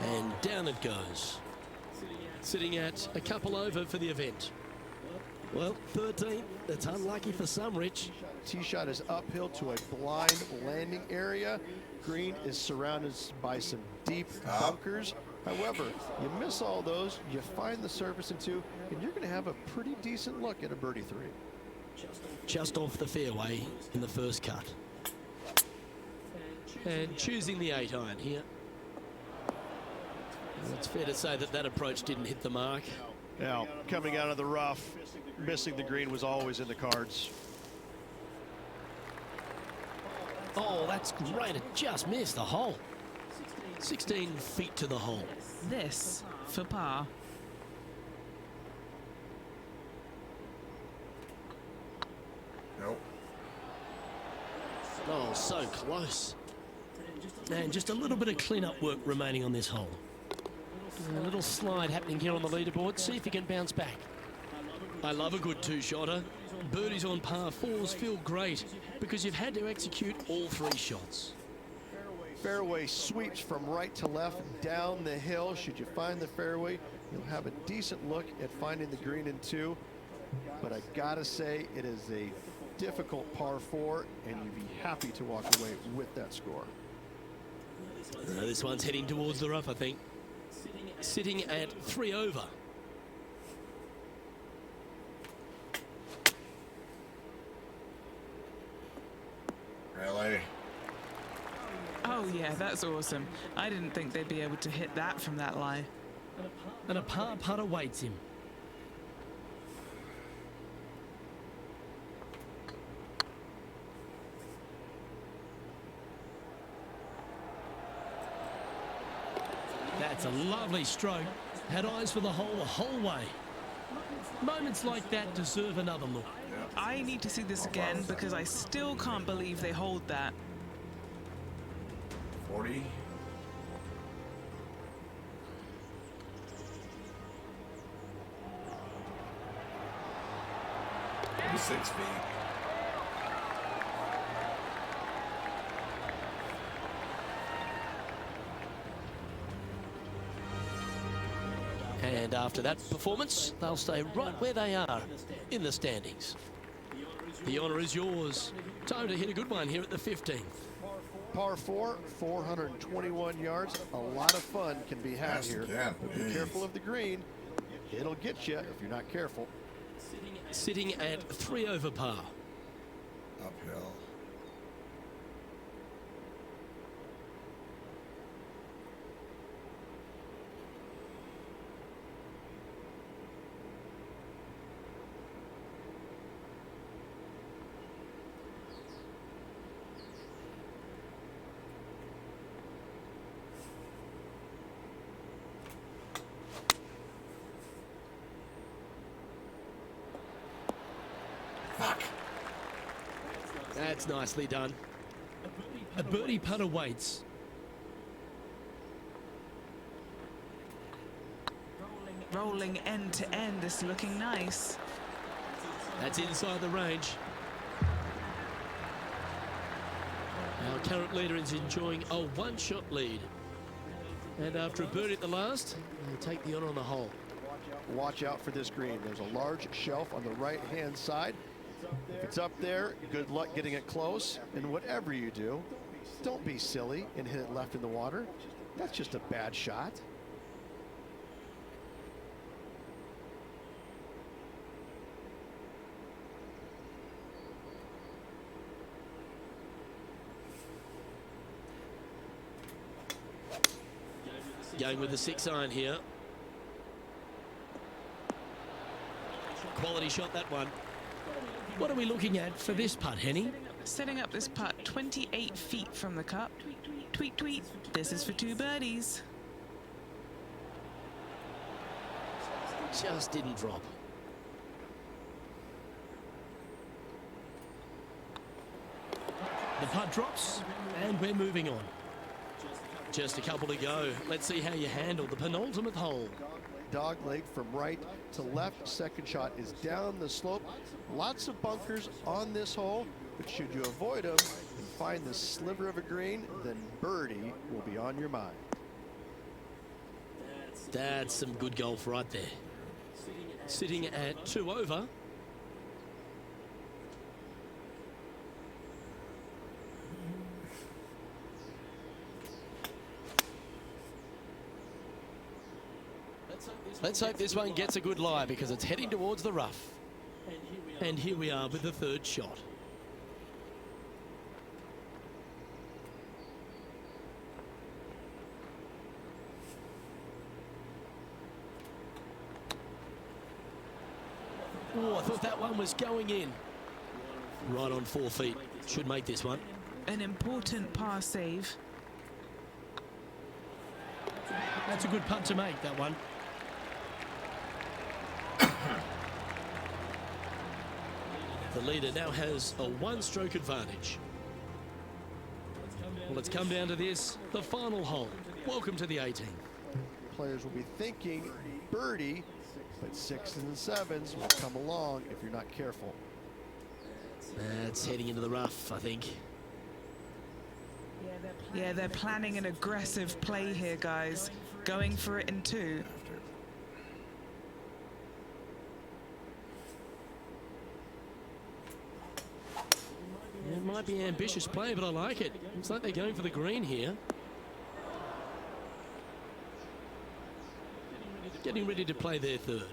And down it goes. Sitting at a couple over for the event. Well, 13th. That's unlucky for some, Rich. Tee shot is uphill to a blind landing area. Green is surrounded by some deep bunkers. However, you miss all those, you find the surface in 2, and you're going to have a pretty decent look at a birdie 3. Just off the fairway in the first cut. And choosing the 8-iron here. Well, it's fair to say that that approach didn't hit the mark. Now, coming out of the rough, missing the green was always in the cards. Oh, that's great. It just missed the hole. 16 feet to the hole. This for par. Nope. Oh, so close. And just a little bit of clean-up work remaining on this hole. A little slide happening here on the leaderboard. See if he can bounce back. I love a good two-shotter. Birdies on par fours feel great because you've had to execute all 3 shots. Fairway sweeps from right to left down the hill. Should you find the fairway, you'll have a decent look at finding the green in 2. But I gotta say, it is a difficult par 4, and you'd be happy to walk away with that score. This one's heading towards the rough, I think. Sitting at 3 over. Really? Oh yeah, that's awesome. I didn't think they'd be able to hit that from that lie. And a par putt awaits him. That's a lovely stroke. Had eyes for the whole way. Moments like that deserve another look. I need to see this again because I still can't believe they hold that. 40. 6 feet. And after that performance, they'll stay right where they are in the standings. The honour is yours. Time to hit a good one here at the 15th. Par 4, 421 yards. A lot of fun can be had Yes, here. yeah, But be careful of the green. It'll get you if you're not careful. Sitting at 3 over par. Uphill. Fuck. That's nicely done. A birdie putt awaits. Rolling end to end, this looking nice. That's inside the range. Our current leader is enjoying a 1-shot lead. And after a birdie at the last, they'll take the honour on the hole. Watch out for this green. There's a large shelf on the right-hand side. If it's up there, good luck getting it close. And whatever you do, don't be silly and hit it left in the water. That's just a bad shot. Going with the 6-iron here. Quality shot, that one. What are we looking at for this putt, Henny? Setting up this putt 28 feet from the cup. Tweet, tweet. This is for 2 birdies. Just didn't drop. The putt drops, and we're moving on. Just a couple to go. Let's see how you handle the penultimate hole. Dog leg from right to left. Second shot is down the slope. Lots of bunkers on this hole, but should you avoid them and find the sliver of a green, then birdie will be on your mind. That's some good golf right there. Sitting at 2 over. Let's hope this one gets a good lie because it's heading towards the rough. And here we are with the 3rd shot. Oh, I thought that one was going in. Right on 4 feet. Should make this one. An important par save. That's a good putt to make, that one. The leader now has a 1-stroke advantage. Well, it's come down to this, the final hole. Welcome to the 18th. Players will be thinking birdie, but 6s and 7s will come along if you're not careful. It's heading into the rough, I think. Yeah, they're planning an aggressive play here, guys. Going for it in 2. It might be an ambitious play, but I like it. Looks like they're going for the green here. Getting ready to play their 3rd.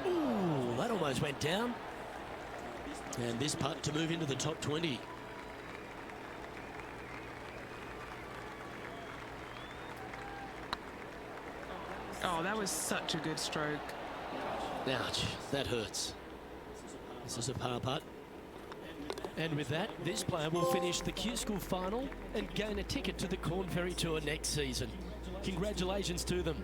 Ooh, that almost went down. And this putt to move into the top 20. Oh, that was such a good stroke. Ouch, that hurts. This is a par putt. And with that, this player will finish the Q School final and gain a ticket to the Corn Ferry Tour next season. Congratulations to them.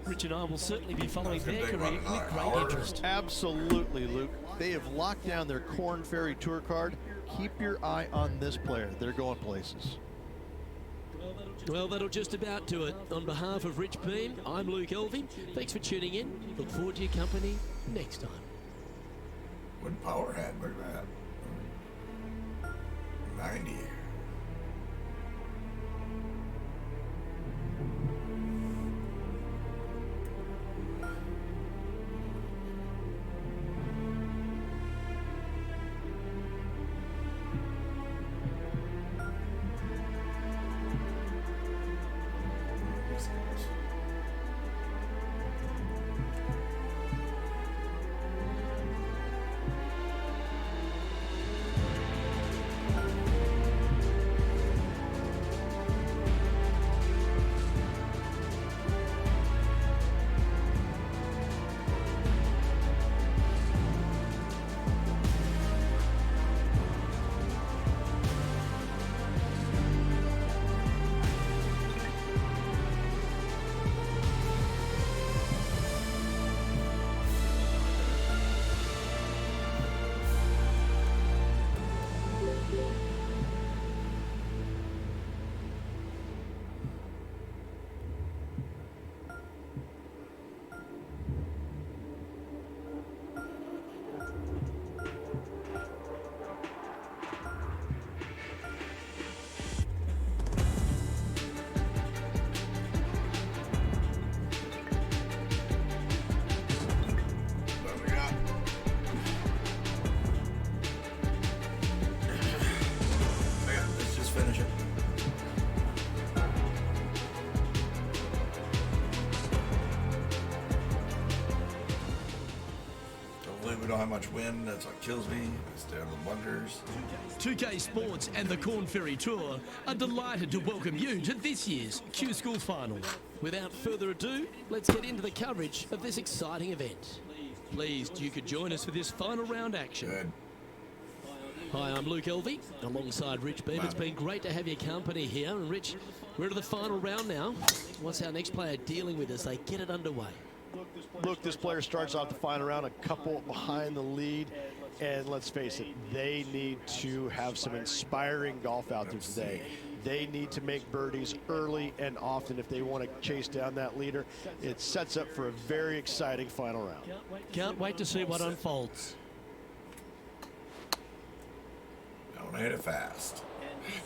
Rich and I will certainly be following their career with great interest. Absolutely, Luke. They have locked down their Corn Ferry Tour card. Keep your eye on this player. They're going places. Well, that'll just about do it. On behalf of Rich Beam, I'm Luke Elvey. Thanks for tuning in. Look forward to your company next time. What power hat? Look at that. 90. We don't have much wind. That's what kills me. It's down the wonders. 2K Sports and the Corn Ferry Tour are delighted to welcome you to this year's Q School Final. Without further ado, let's get into the coverage of this exciting event. Pleased you could join us for this final round action. Good. Hi, I'm Luke Elvey, alongside Rich Beam. It's been great to have your company here. And Rich, we're to the final round now. What's our next player dealing with as they get it underway? Look, this player starts off the final round a couple behind the lead, and let's face it, they need to have some inspiring golf out there today. They need to make birdies early and often if they want to chase down that leader. It sets up for a very exciting final round. Can't wait to see what unfolds. I want to hit it fast.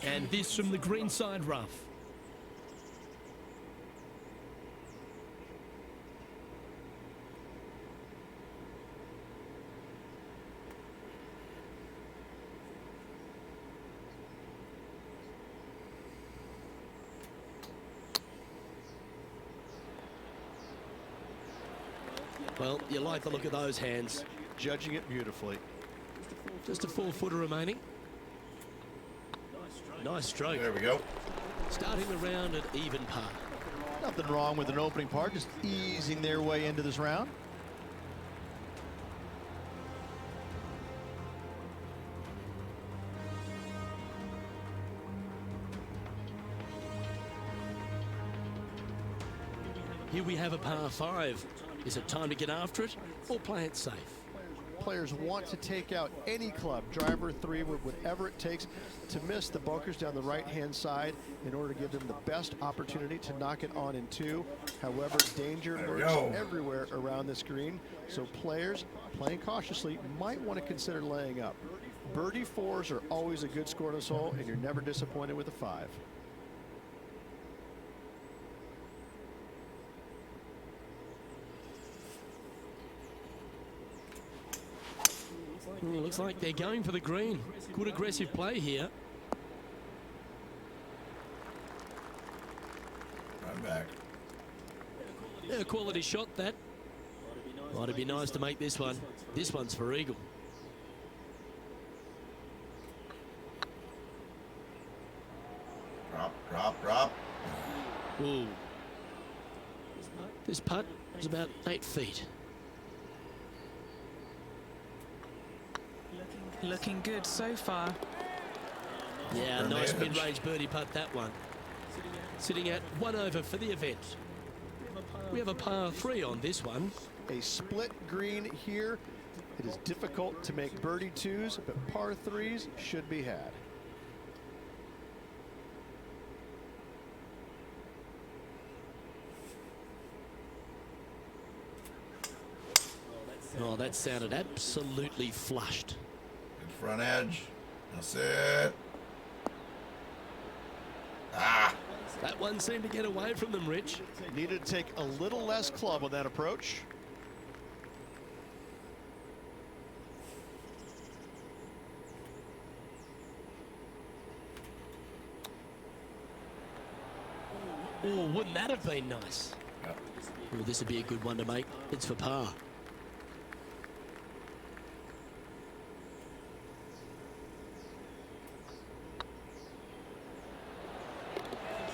And this from the greenside rough. Well, you like the look of those hands. Judging it beautifully. Just a 4-footer remaining. Nice stroke. There we go. Starting the round at even par. Nothing wrong with an opening par, just easing their way into this round. Here we have a par 5. Is it time to get after it or play it safe? players want to take out any club, driver, three, whatever it takes, to miss the bunkers down the right-hand side in order to give them the best opportunity to knock it on in two. However, danger lurks everywhere around this green, so players playing cautiously might want to consider laying up. Birdie fours are always a good score in this hole, and you're never disappointed with a 5. Looks like they're going for the green. Good aggressive play here. I'm back. Yeah, a quality shot that. Might it be nice to make this one. This one's for eagle. Drop. Ooh. This putt is about 8 feet. Looking good so far. Yeah, nice mid-range birdie putt, that one. Sitting at 1 over for the event. We have a par 3 on this one. A split green here. It is difficult to make birdie 2s, but par 3s should be had. Oh, that sounded absolutely flushed. Good front edge. That's it. Ah! That one seemed to get away from them, Rich. Needed to take a little less club on that approach. Oh, wouldn't that have been nice? Yep. Oh, this would be a good one to make. It's for par.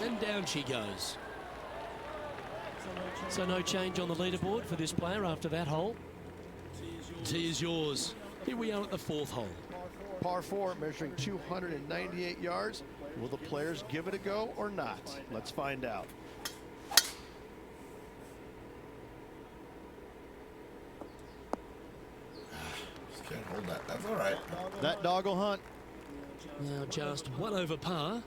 And down she goes. So no change on the leaderboard for this player after that hole. Tee is yours. Here we are at the 4th hole. Par 4, measuring 298 yards. Will the players give it a go or not? Let's find out. Just can't hold that. That's all right. That dog will hunt. Now just 1 over par.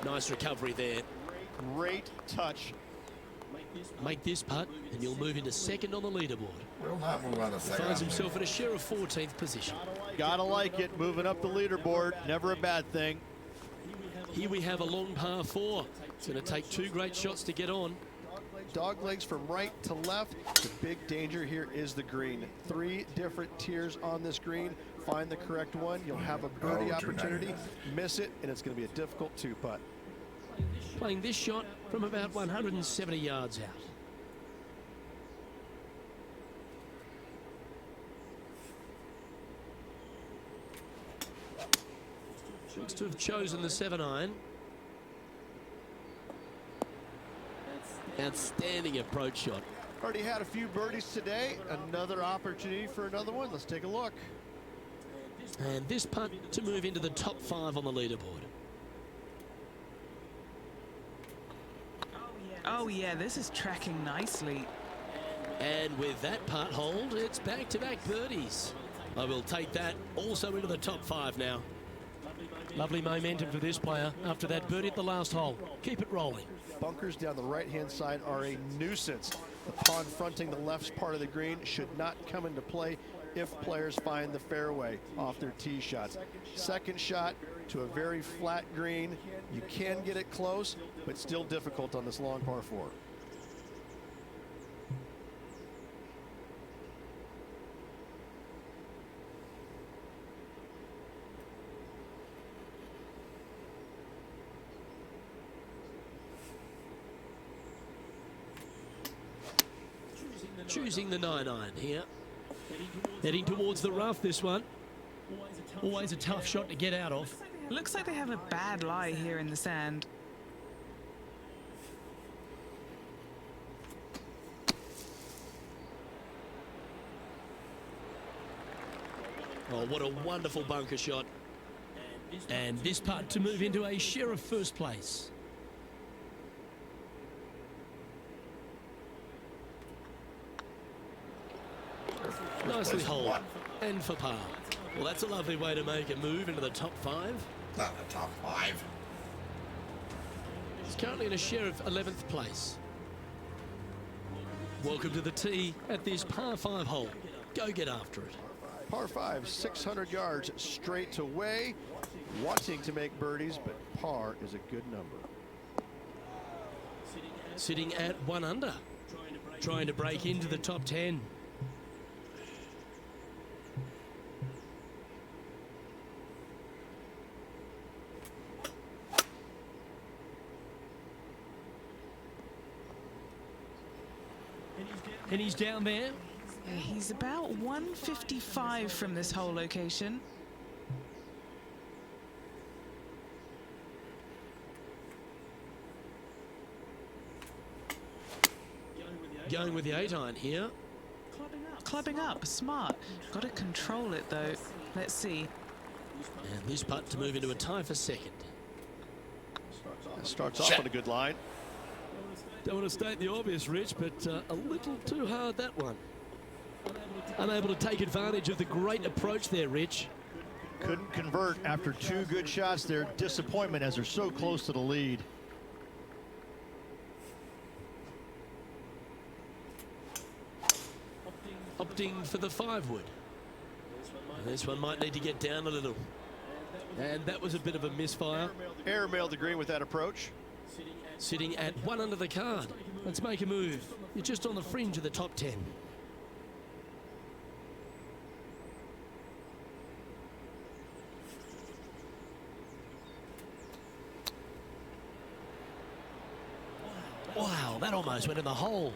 Nice recovery there. Great touch. Make this putt and you'll move into 2nd on the leaderboard. Will not move on the second. Finds himself in a share of 14th position. Gotta like it, moving up the leaderboard. Never a bad thing. Here we have a long par 4. It's going to take 2 great shots to get on. Dog legs from right to left. The big danger here is the green. 3 different tiers on this green. Find the correct one. You'll have a birdie opportunity. Miss it, and it's going to be a difficult 2-putt. Playing this shot from about 170 yards out. Looks to have chosen the 7-iron. Outstanding approach shot. Already had a few birdies today. Another opportunity for another one. Let's take a look. And this putt to move into the top 5 on the leaderboard. Oh yeah, this is tracking nicely. And with that putt hold, it's back-to-back birdies. I will take that also into the top 5 now. Lovely momentum for this player after that birdie at the last hole. Keep it rolling. Bunkers down the right-hand side are a nuisance. The pond fronting the left part of the green should not come into play if players find the fairway off their tee shots. Second shot to a very flat green. You can get it close, but still difficult on this long par 4. Choosing the 9-iron here. Heading towards the rough, this one. Always a tough shot to get out of. Looks like they have a bad lie here in the sand. Oh, what a wonderful bunker shot. And this putt to move into a share of first place. Nicely holed and for par. Well, that's a lovely way to make a move into the top 5. Not the top 5. He's currently in a share of 11th place. Welcome to the tee at this par 5 hole. Go get after it. Par 5, 600 yards straight away. Wanting to make birdies, but par is a good number. Sitting at 1 under. Trying to break into the top 10. And he's down there. He's about 155 from this hole location. Going with the 8-iron here. Clubbing up, smart. Got to control it though. Let's see. And this putt to move into a tie for second. Starts off on a good line. Don't want to state the obvious, Rich, but a little too hard, that one. Unable to take advantage of the great approach there, Rich. Couldn't convert after 2 good shots there. Disappointment as they're so close to the lead. Opting for the 5-wood. This one might need to get down a little. And that was a bit of a misfire. Airmailed the green with that approach. Sitting at 1 under the card. Let's make a move. You're just on the fringe of the top 10. Wow, that almost went in the hole.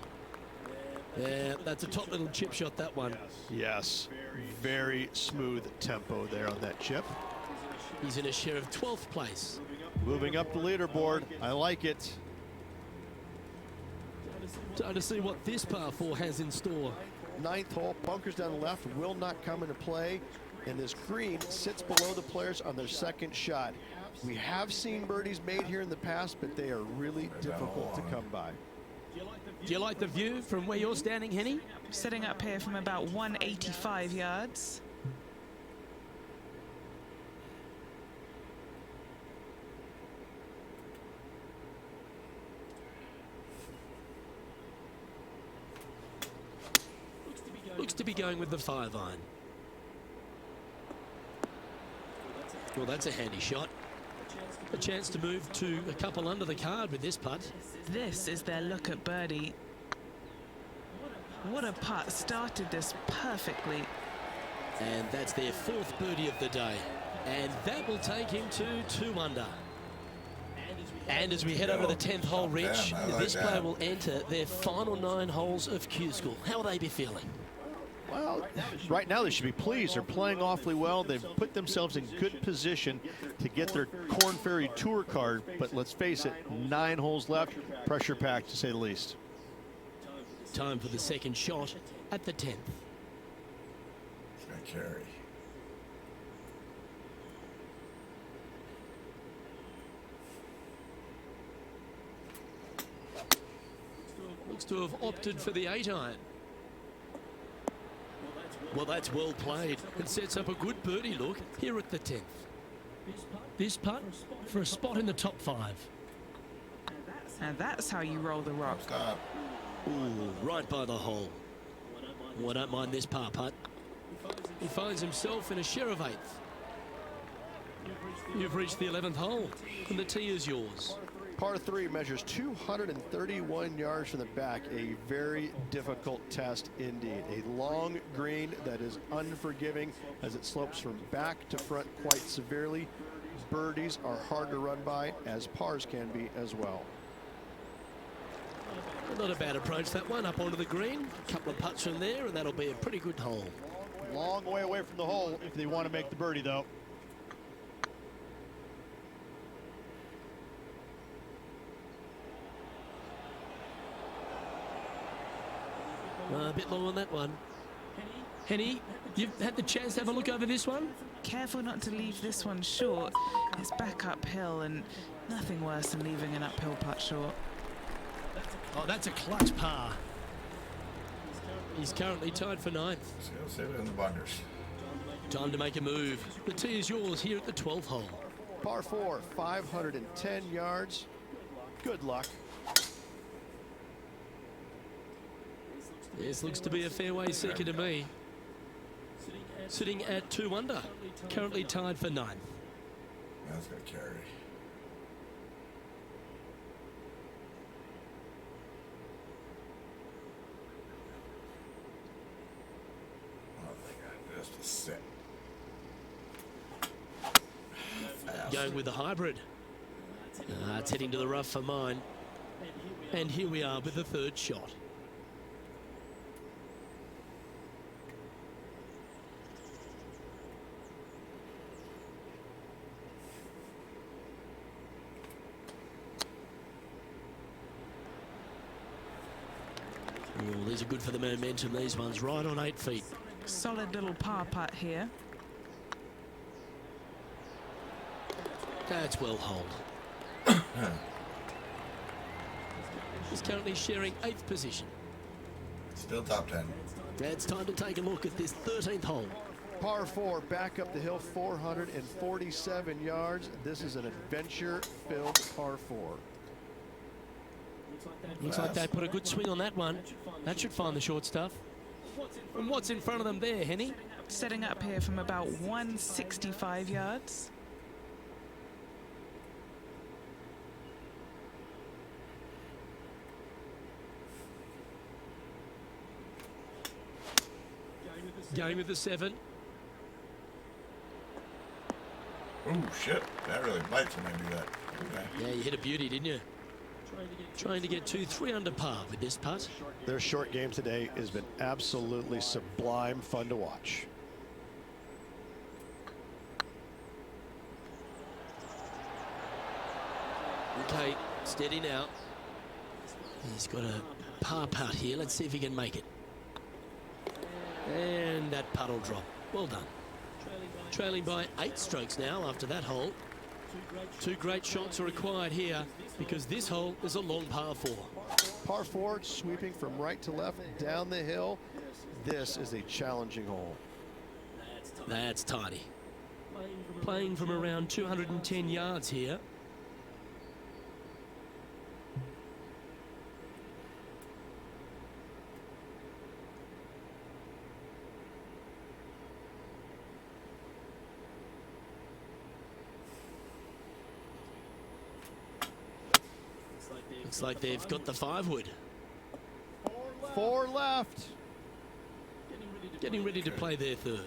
Yeah, that's a top little chip shot, that one. Yes, very smooth tempo there on that chip. He's in a share of 12th place. Moving up the leaderboard. I like it. Time to see what this par 4 has in store. 9th hole, bunkers down the left will not come into play, and this green sits below the players on their second shot. We have seen birdies made here in the past, but they are really difficult to come by. Do you like the view from where you're standing, Henny? Setting up here from about 185 yards. Looks to be going with the 5-iron. Well, that's a handy shot. A chance to move to a couple under the card with this putt. This is their look at birdie. What a putt. Started this perfectly. And that's their 4th birdie of the day. And that will take him to 2 under. And as we head over the 10th hole, Rich, this player will enter their final 9 holes of Q School. How will they be feeling? Well, right now they should be pleased. They're playing awfully well. They've put themselves in good position to get their Korn Ferry Tour card. But let's face it, 9 holes left. Pressure packed, to say the least. Time for the second shot at the 10th. It's going to carry. Looks to have opted for the 8-iron. Well, that's well played. It sets up a good birdie look here at the 10th. This putt for a spot in the top 5. And that's how you roll the rock. Stop. Ooh, right by the hole. Well, I don't mind this par putt. He finds himself in a share of 8th. You've reached the 11th hole, and the tee is yours. Par 3 measures 231 yards from the back. A very difficult test indeed. A long green that is unforgiving as it slopes from back to front quite severely. Birdies are hard to run by, as pars can be as well. Not a bad approach, that one, up onto the green. A couple of putts from there, and that'll be a pretty good hole. Long way away from the hole if they want to make the birdie, though. A bit long on that one. Henny, you've had the chance to have a look over this one? Careful not to leave this one short. It's back uphill and nothing worse than leaving an uphill putt short. Oh, that's a clutch par. He's currently tied for 9th. So he'll save it in the bunders. Time to make a move. The tee is yours here at the 12th hole. Par 4, 510 yards. Good luck. This looks to be a fairway seeker to me. Sitting at 2 under. Currently tied for 9th. That's going to carry. Just a set. Going with the hybrid. It's heading to the rough for mine. And here we are with the 3rd shot. Oh, these are good for the momentum, these ones, right on 8 feet. Solid little par putt here. That's well holed. He's currently sharing 8th position. Still top 10. It's time to take a look at this 13th hole. Par 4, back up the hill, 447 yards. This is an adventure-filled par 4. Looks like they put a good swing on that one. That should find the short stuff. And what's in front of them there, Henny? Setting up here from about 165 yards. Going with the 7. Oh, shit. That really bites when I do that. Okay. Yeah, you hit a beauty, didn't you? Trying to get to 3 under par with this putt. Their short game today has been absolutely sublime fun to watch. Okay, steady now. He's got a par putt here. Let's see if he can make it. And that putt will drop. Well done. Trailing by 8 strokes now after that hole. 2 great shots are required here because this hole is a long par 4. Par 4, sweeping from right to left down the hill. This is a challenging hole. That's tidy. Playing from around 210 yards here. Looks like they've got the 5-wood. 4 left. Getting ready to play their 3rd.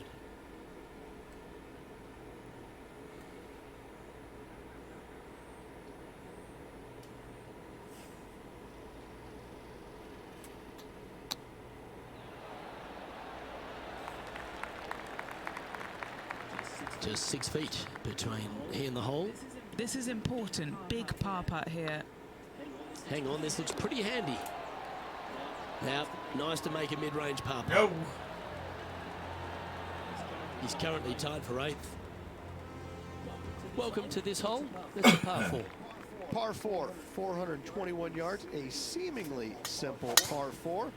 Just 6 feet between he and the hole. This is important. Big par putt here. Hang on, this looks pretty handy. Now, nice to make a mid-range par putt. Go. He's currently tied for 8th. Welcome to this hole. That's a par 4. Par 4, 421 yards. A seemingly simple par 4.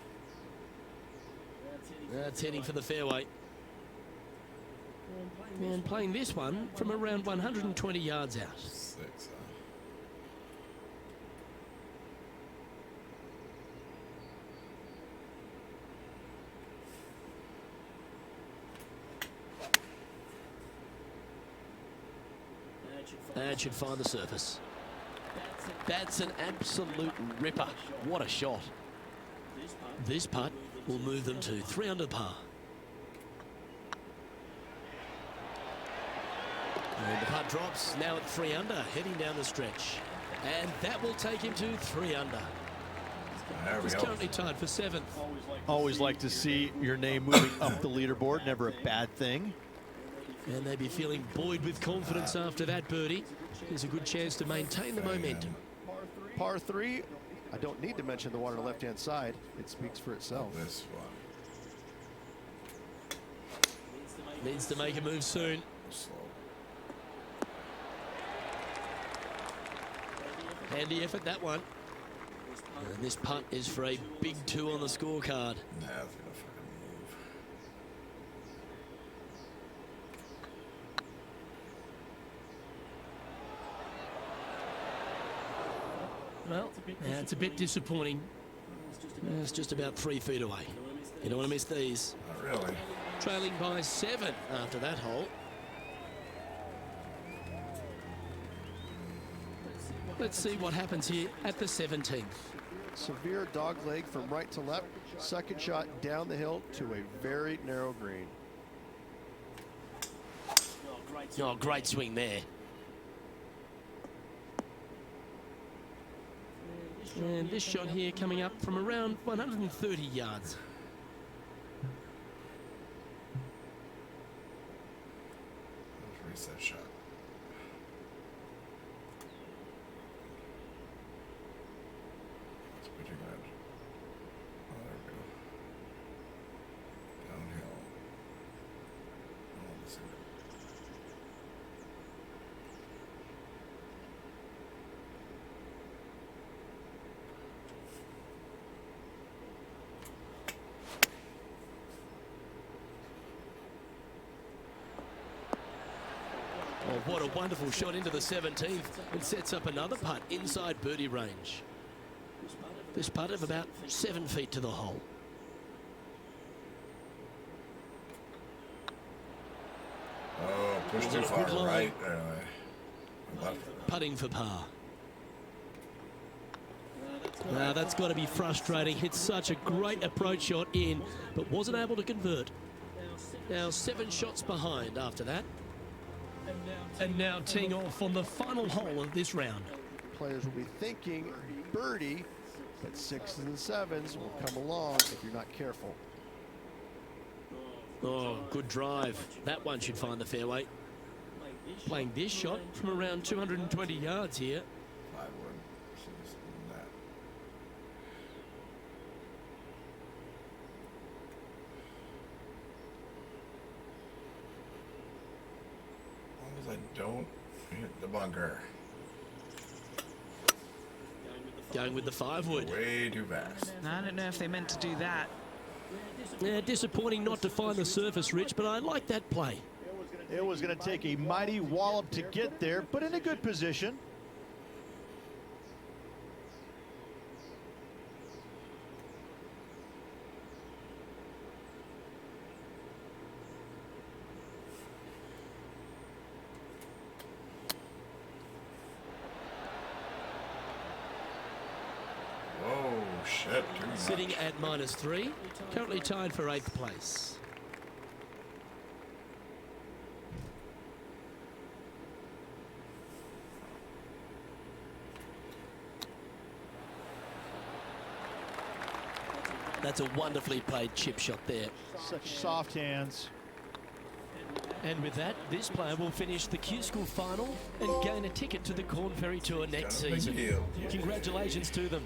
That's heading for the fairway. And playing this one from around 120 yards out. 6. That should find the surface. That's an absolute ripper. What a shot. This putt will move them to 3 under par. And the putt drops, now at 3 under, heading down the stretch. And that will take him to 3 under. There we He's go. currently tied for 7th. Always like to see your name moving up the leaderboard. Never a bad thing. And they'd be feeling buoyed with confidence after that birdie. There's a good chance to maintain the momentum. Par 3, I don't need to mention the one on the left-hand side. It speaks for itself. This one. Needs to make a move soon. Slow. Handy effort, that one. And this putt is for a big 2 on the scorecard. Nah, it's gonna fucking move. Well, yeah, it's a bit disappointing. It's just about 3 feet away. You don't want to miss these. Not really. Trailing by 7 after that hole. Let's see what happens here at the 17th. Severe dog leg from right to left. Second shot down the hill to a very narrow green. Oh, great swing there. And this shot here coming up from around 130 yards. Let's reset shot. That's pretty good. Oh, there we go. Downhill. Oh, this is good. Oh, what a wonderful shot into the 17th. It sets up another putt inside birdie range. This putt of about 7 feet to the hole. Oh, pushed too Good far line. right. Left. Putting for par. Now that's got to be frustrating. Hit such a great approach shot in, but wasn't able to convert. Now 7 shots behind after that. And now teeing off on the final hole of this round. Players will be thinking birdie, but 6s and 7s will come along if you're not careful. Oh, good drive. That one should find the fairway. Playing this shot from around 220 yards here. 5 wood. Should've seen that. As long as I don't hit the bunker. Going with the 5 wood. Way too fast. I don't know if they meant to do that. Yeah, disappointing not to find the surface, Rich, but I like that play. It was going to take a mighty wallop to get there, but in a good position. Whoa, shit. Too much. Sitting at -3, currently tied for 8th place. That's a wonderfully played chip shot there. Such soft hands. And with that, this player will finish the Q School final and gain a ticket to the Corn Ferry Tour next Got a big season. deal. Congratulations to them.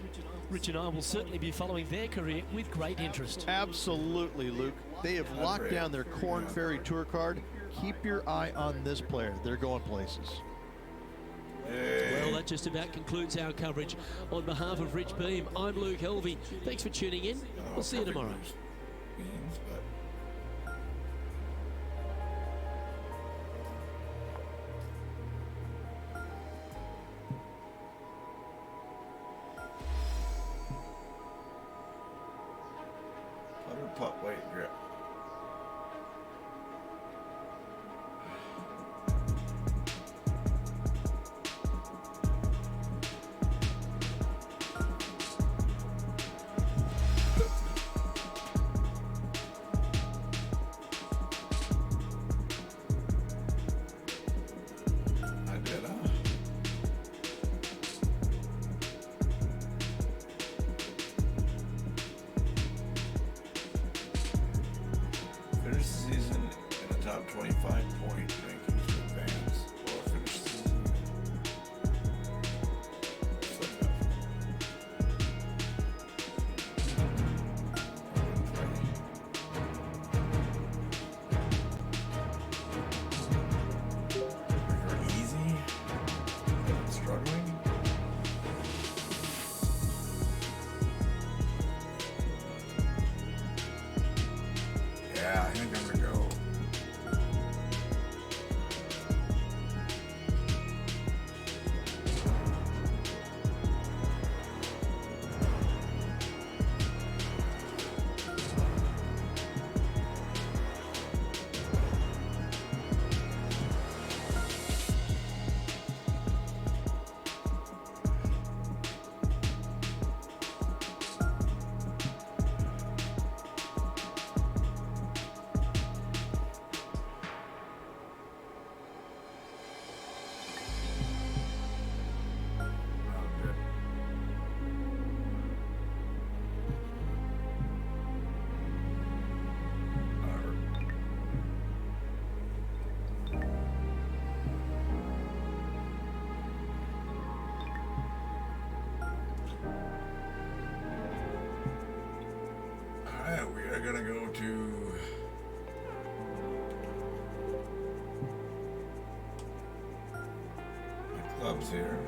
Rich and I will certainly be following their career with great interest. Absolutely, Luke. They have locked down their Corn Ferry Tour card. Keep your eye on this player. They're going places. Well, that just about concludes our coverage. On behalf of Rich Beam, I'm Luke Helvey. Thanks for tuning in. We'll see you tomorrow. Beans, but putter, putt, weight, grip. I did, huh? Finish the season in the top 25 point rankings to advance, or finish the season. are gonna go to my clubs here.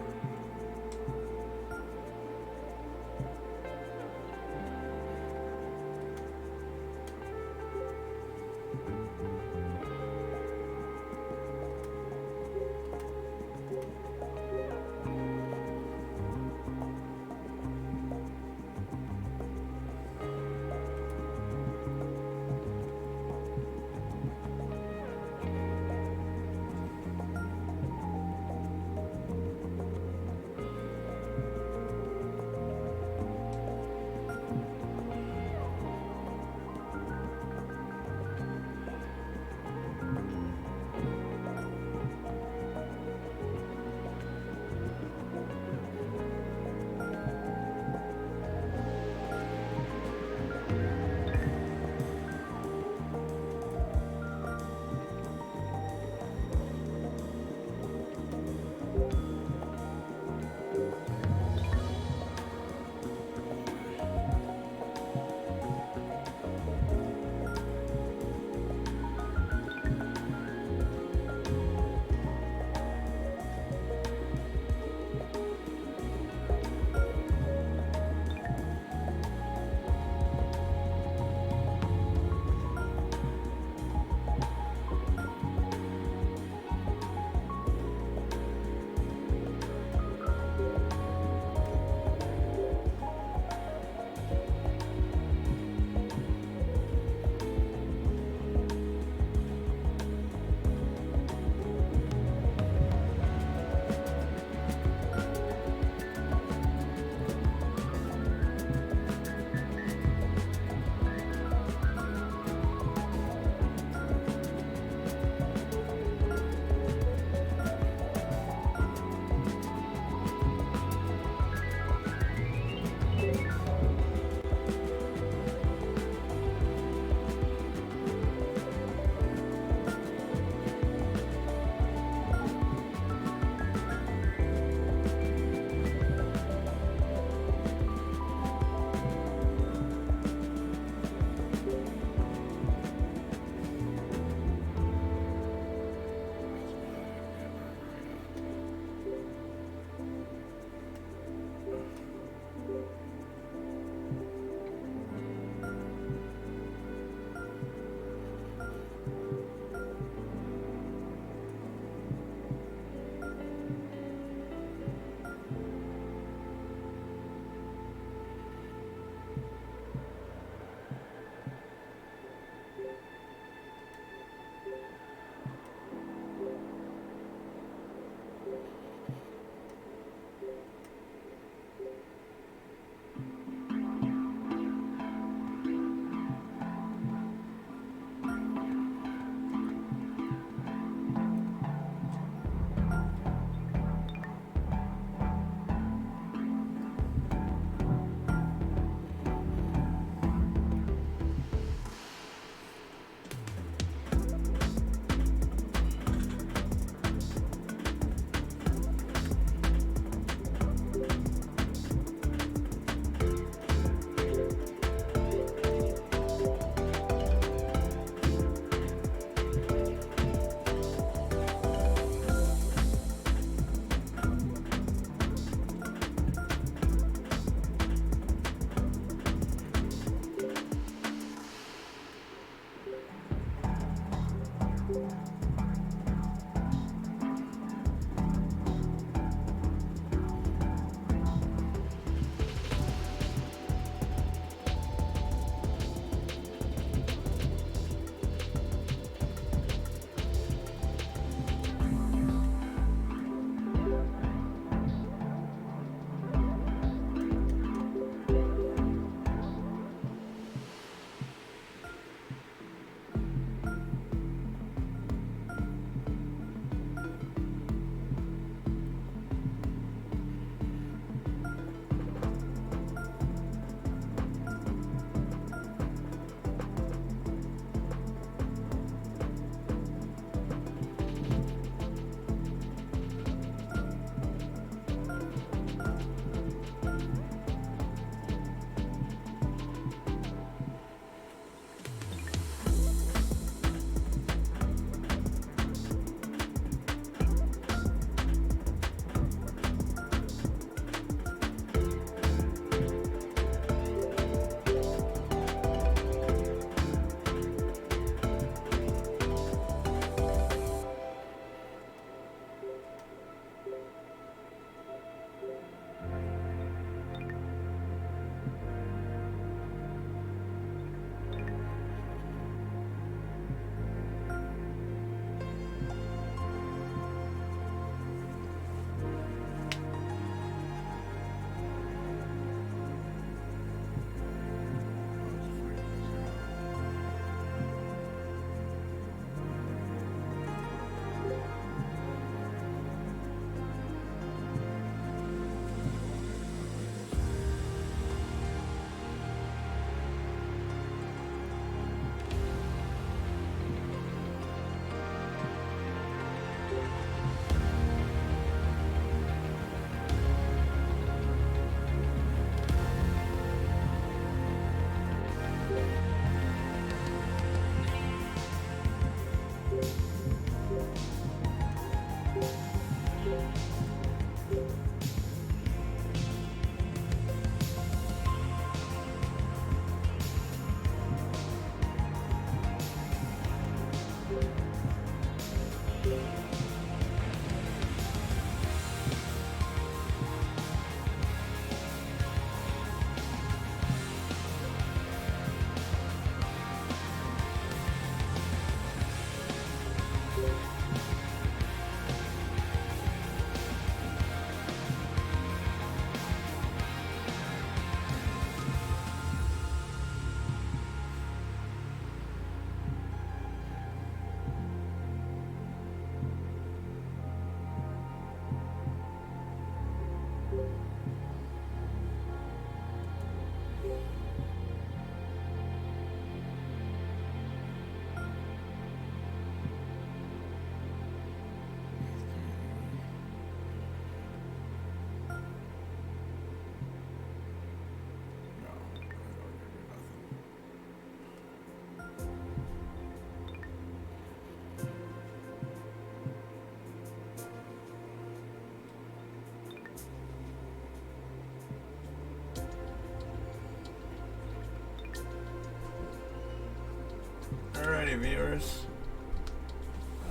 viewers.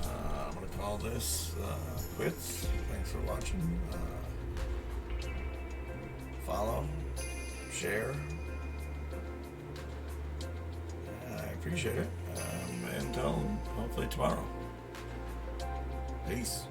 I'm going to call this quits. Thanks for watching. Follow, share. I appreciate it. Until hopefully tomorrow. Peace.